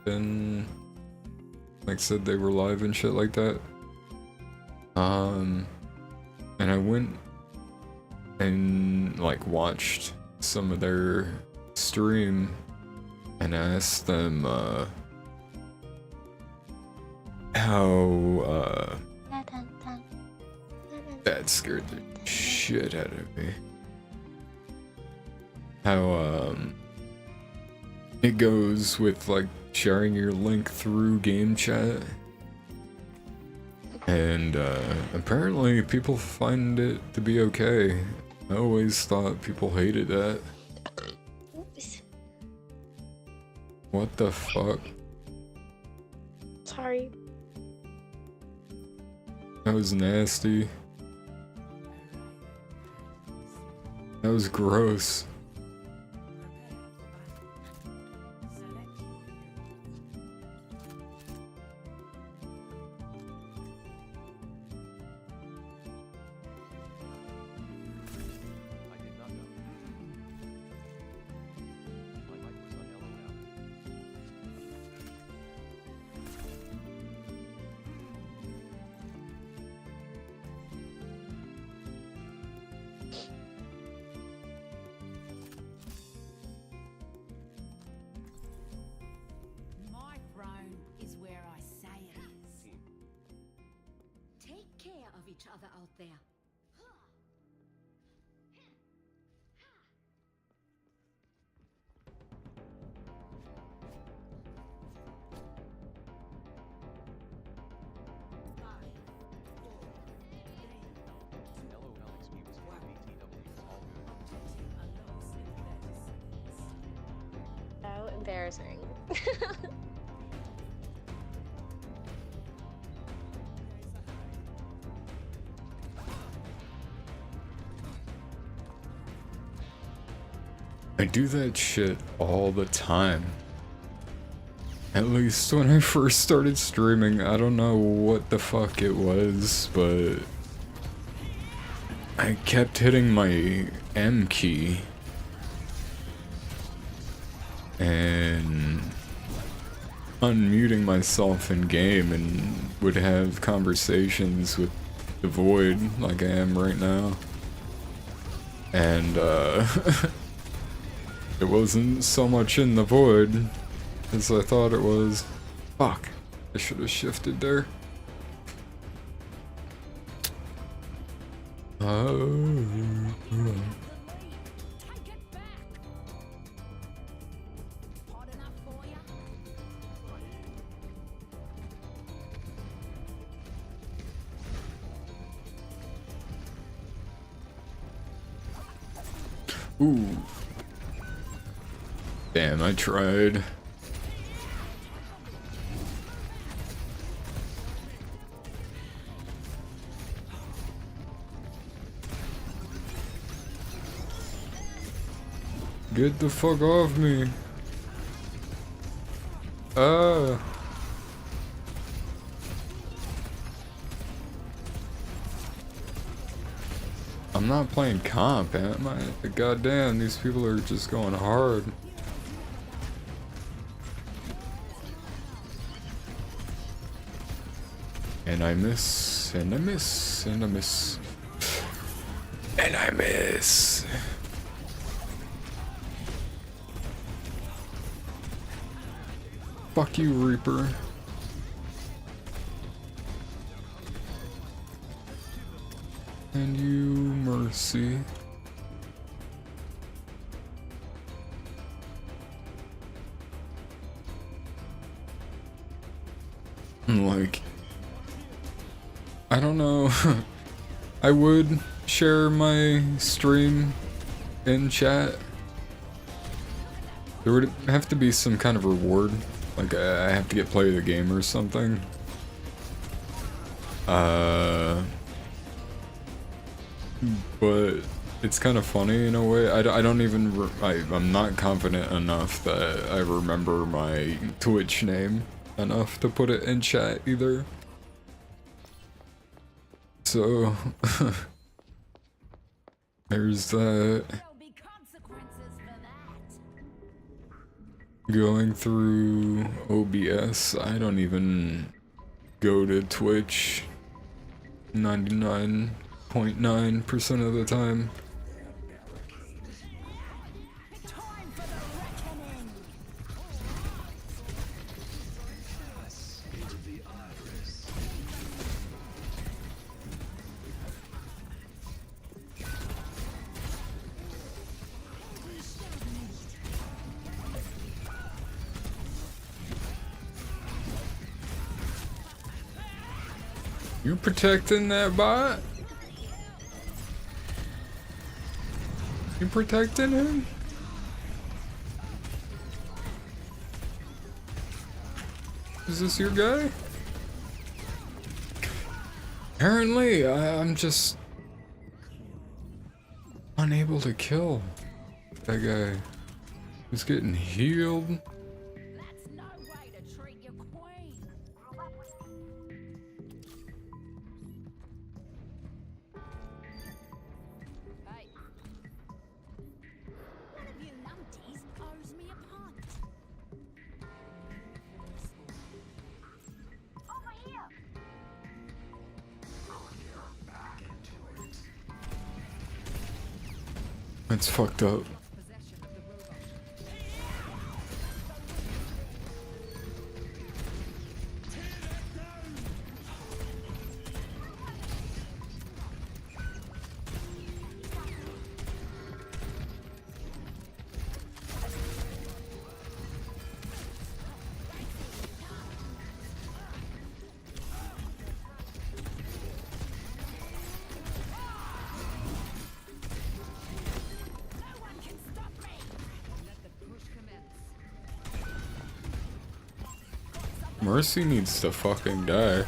and like said they were live and shit like that. And I went and like watched some of their stream and asked them how that scared the shit out of me. How it goes with like sharing your link through game chat, and apparently people find it to be okay. I always thought people hated that. Oops. What the fuck? Sorry. That was nasty. That was gross. My throne is where I say it is. Take care of each other out there. So embarrassing. I do that shit all the time. At least when I first started streaming, I don't know what the fuck it was, but I kept hitting my M key and unmuting myself in game, and would have conversations with the void like I am right now. And it wasn't so much in the void as I thought it was. Fuck, I should have shifted there. Oh. Ooh. Damn, I tried. Get the fuck off me. I'm not playing comp, am I? Goddamn, these people are just going hard. And I miss, and I miss, and I miss. And I miss. Fuck you, Reaper. And you, Mercy. Like, I don't know. I would share my stream in chat. There would have to be some kind of reward. Like, I have to get play of the game or something. But it's kind of funny in a way. I don't even... I'm not confident enough that I remember my Twitch name enough to put it in chat either. So... There's that. There'll be consequences for that. Going through OBS, I don't even go to Twitch 99.9% of the time. Time for the reckoning. You protecting that bot? You protecting him? Is this your guy? Apparently, I'm just unable to kill that guy. He's getting healed. That's no way to treat your queen. Hey. One of you numpties owes me a punt. Over here. That's fucked up. Mercy needs to fucking die.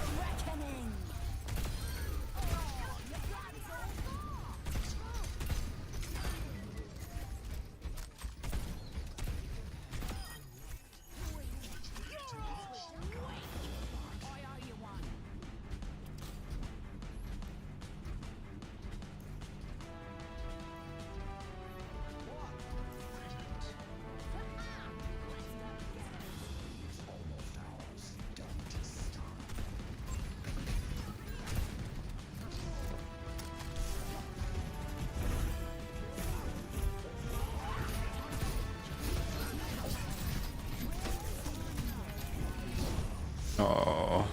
Oh,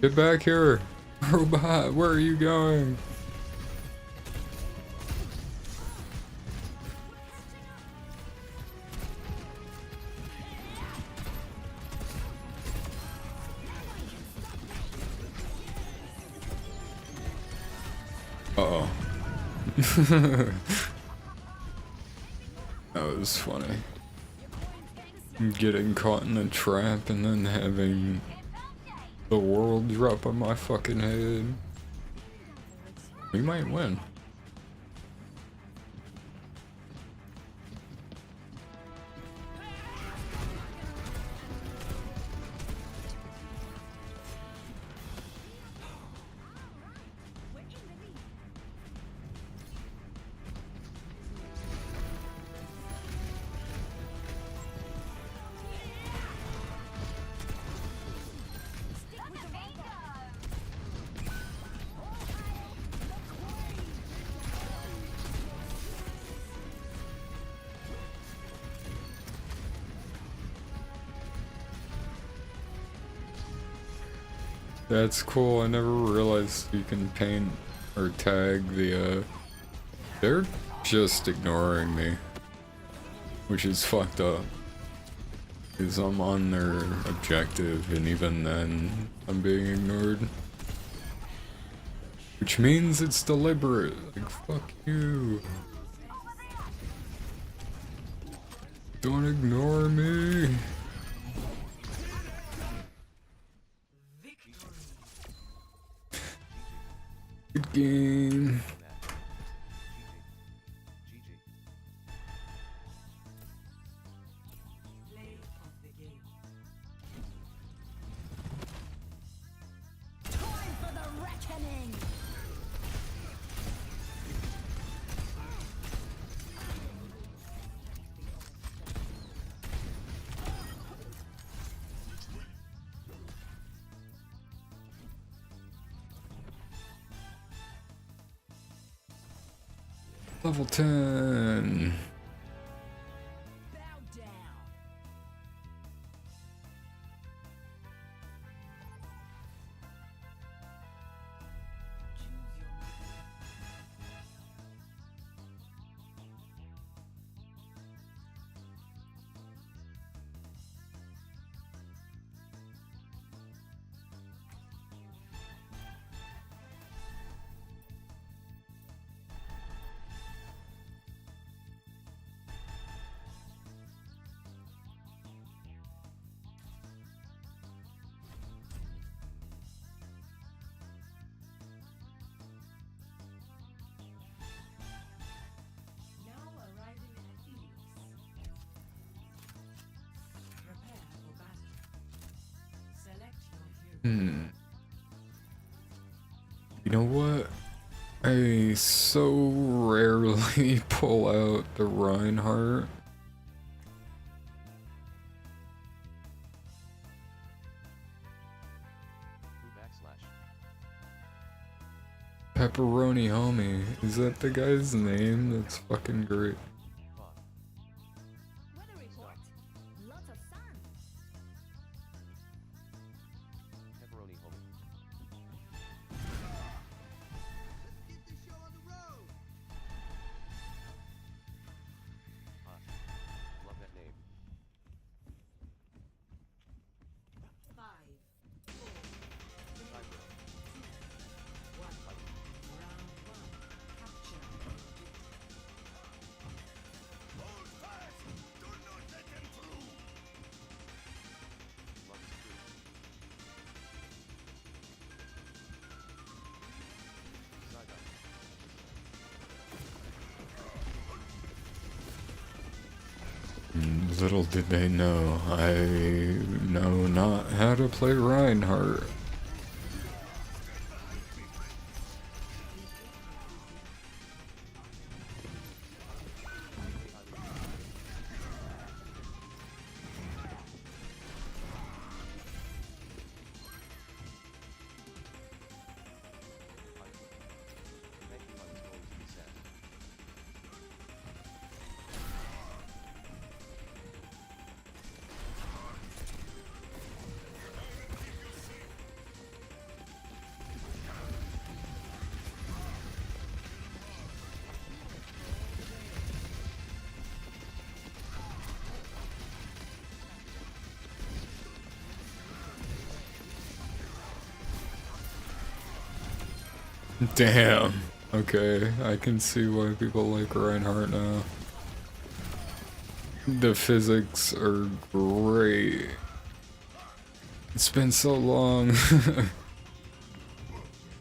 get back here, robot! Where are you going? Uh-oh. That was funny. Getting caught in a trap and then having the world drop on my fucking head. We might win. That's cool. I never realized you can paint or tag the, they're just ignoring me. Which is fucked up. Because I'm on their objective, and even then, I'm being ignored. Which means it's deliberate. Like, fuck you. Don't ignore me. Good game. Time for the reckoning. Level 10. Bow down. Now arriving at Phoenix. Prepare for battle. Select your hero. You know what? I so rarely pull out the Reinhardt. Pepperoni Homie. Is that the guy's name? That's fucking great. Weather report. Lots of sun. Pepperoni homie. Love that name. 5, 4, 3, 2, 1. Round 1. Capture. Hold fast! Do not let them through! Love is true. Saga. Little did they know, I know not how to play Reinhardt. Thank you, I was going to be sad. Damn. Okay, I can see why people like Reinhardt now. The physics are great. It's been so long.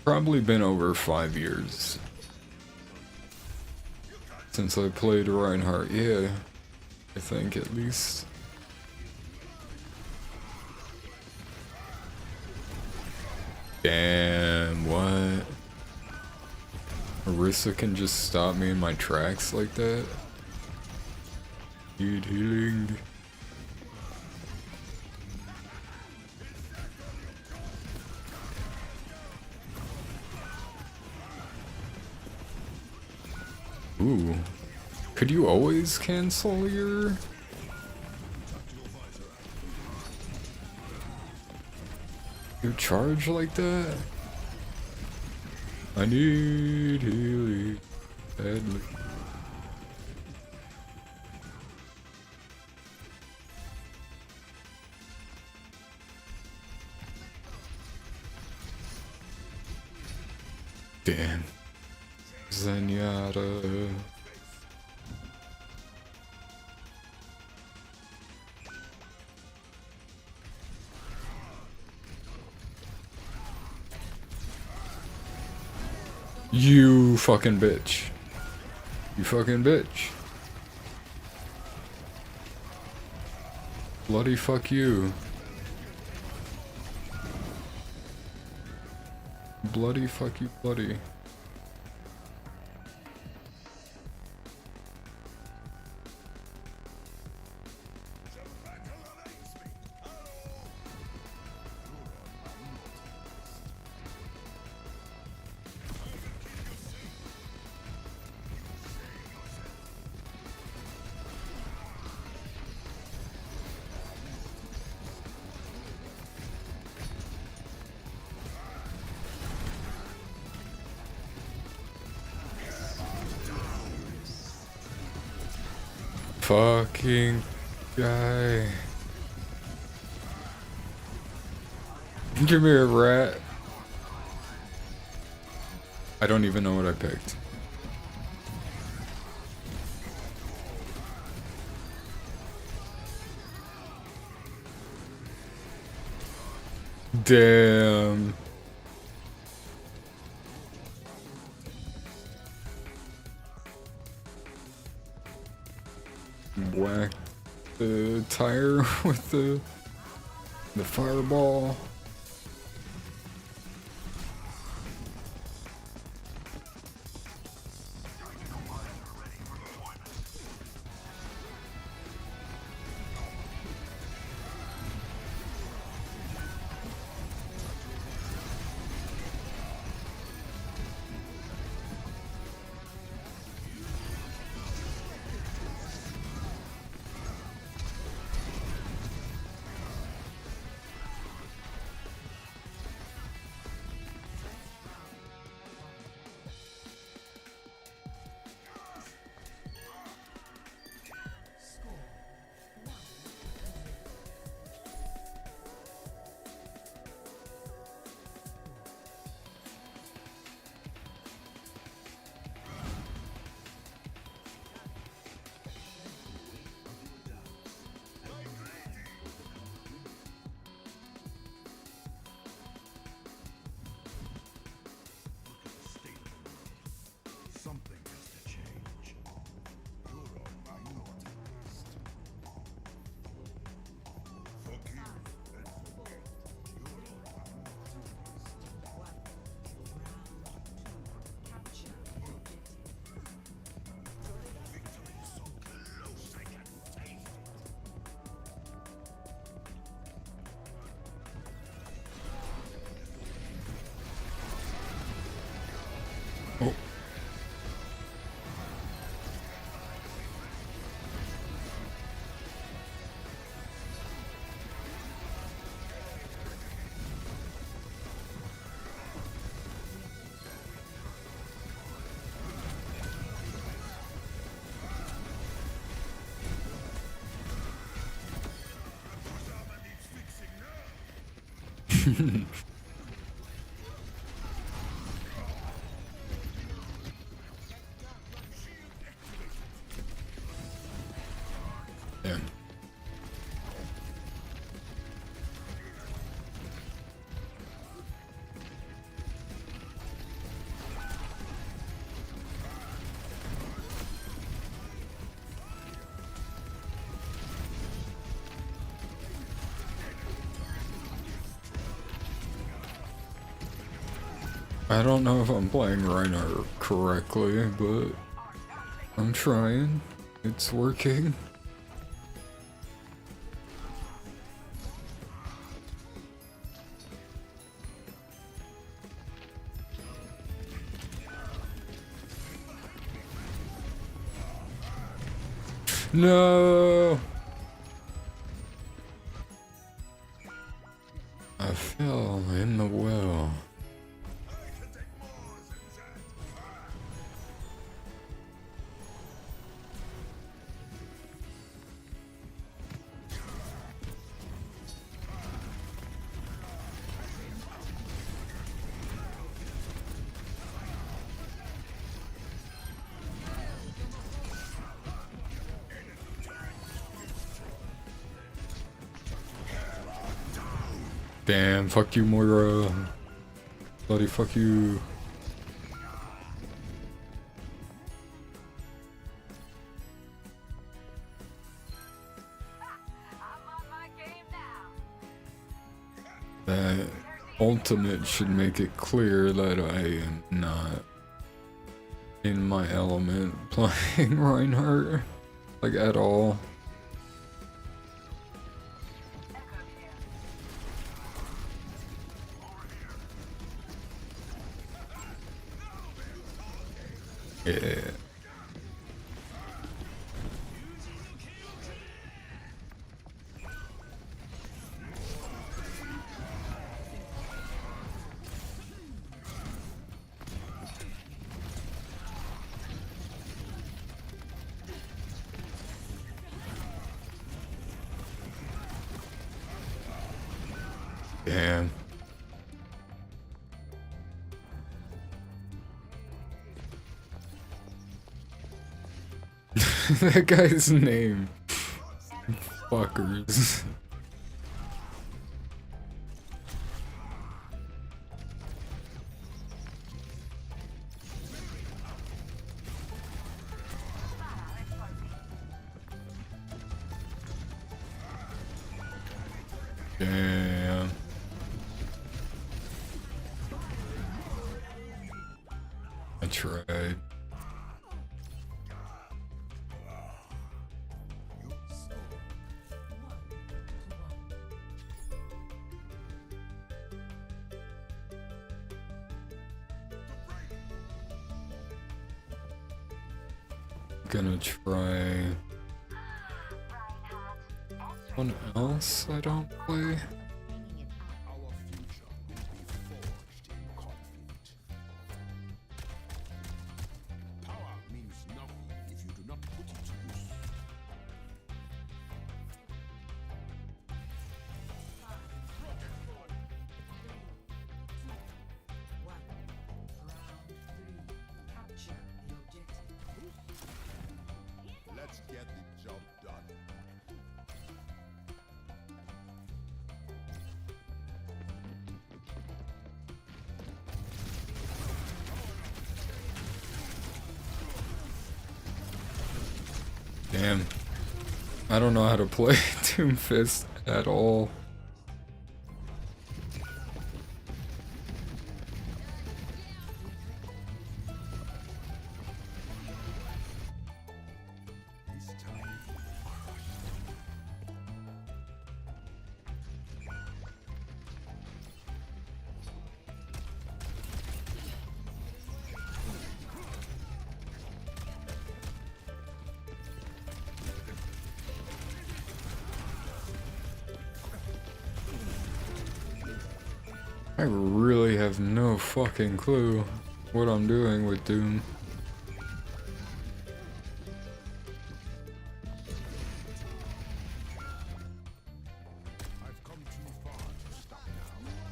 Probably been over 5 years since I played Reinhardt. Yeah, I think at least. Damn, what? Orisa can just stop me in my tracks like that? Need healing. Ooh. Could you always cancel your... your charge like that? I need healing badly. Damn. Zenyatta. You fucking bitch. You fucking bitch. Bloody fuck you. Bloody fuck you, bloody. fucking guy. Give me a rat. I don't even know what I picked. Damn. Whack the tire with the fireball. Something has to change. You're on my naughty list. Forgive and forget. You're on my naughty list. Victory is so close, I can taste it. Oh. Yeah. I don't know if I'm playing Reinhardt correctly, but I'm trying. It's working. No! I fell in the well. Damn, fuck you, Moira. Bloody fuck you. That ultimate should make it clear that I am not in my element playing Reinhardt, like at all. Yeah. Damn. That guy's name. Fuckers. Damn. I tried. Gonna try one else I don't play. Our future will be forged in conflict. Power means nothing if you do not put it to use. Let's get the job done. Damn. I don't know how to play Doomfist at all. This time, I really have no fucking clue what I'm doing with Doom. I've come too far to stop now.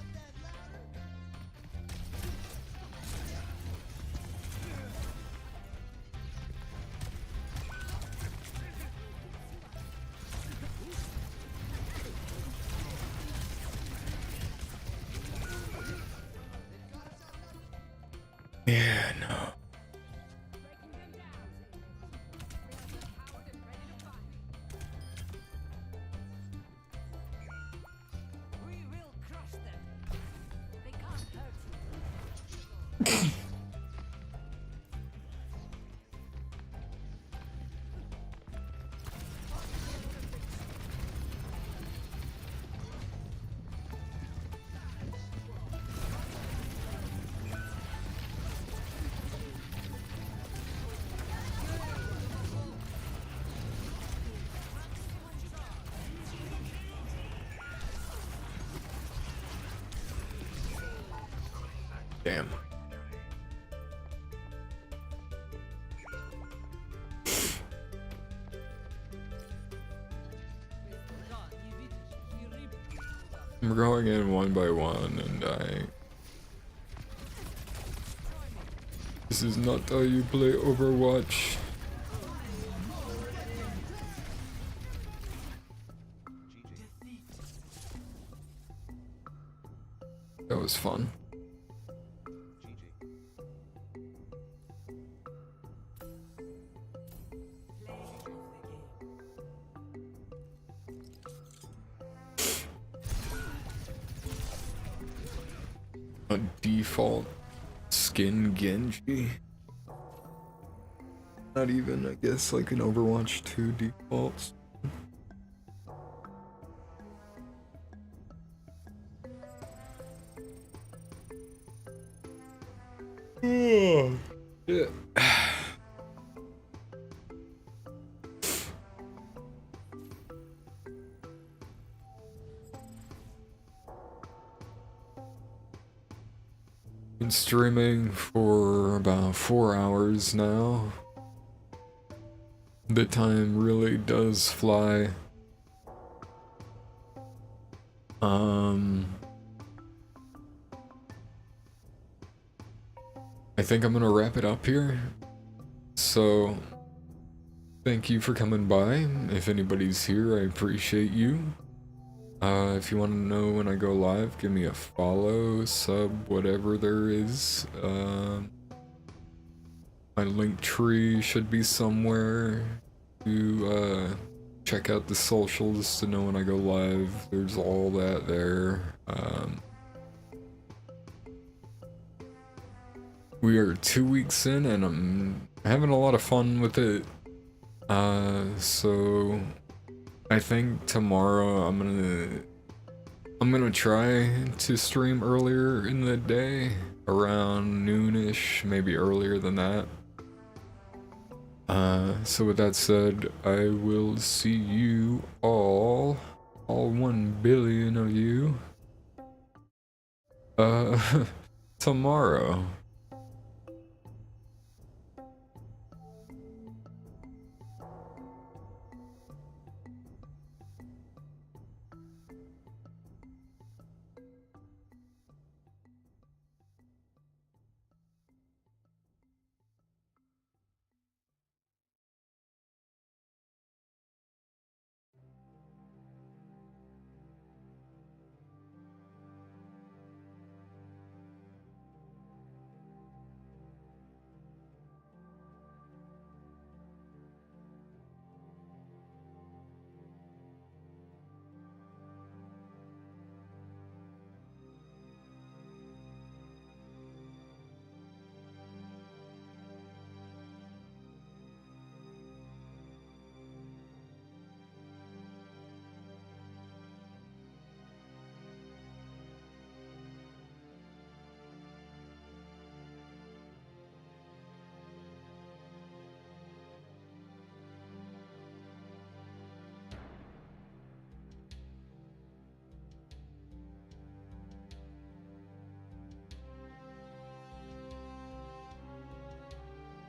Yeah, no. We will crush them. They can't hurt you. Damn. I'm going in one by one and I... This is not how you play Overwatch. That was fun. A default skin Genji. Not even, I guess, like an Overwatch 2 defaults. Yeah. Been streaming for about 4 hours now. The time really does fly. I think I'm gonna wrap it up here. So, thank you for coming by. If anybody's here, I appreciate you. If you want to know when I go live, give me a follow, sub, whatever there is. My link tree should be somewhere to check out the socials to know when I go live. There's all that there. We are 2 weeks in and I'm having a lot of fun with it. So I think tomorrow I'm gonna try to stream earlier in the day, around noonish, maybe earlier than that. So with that said, I will see you all 1 billion of you, tomorrow.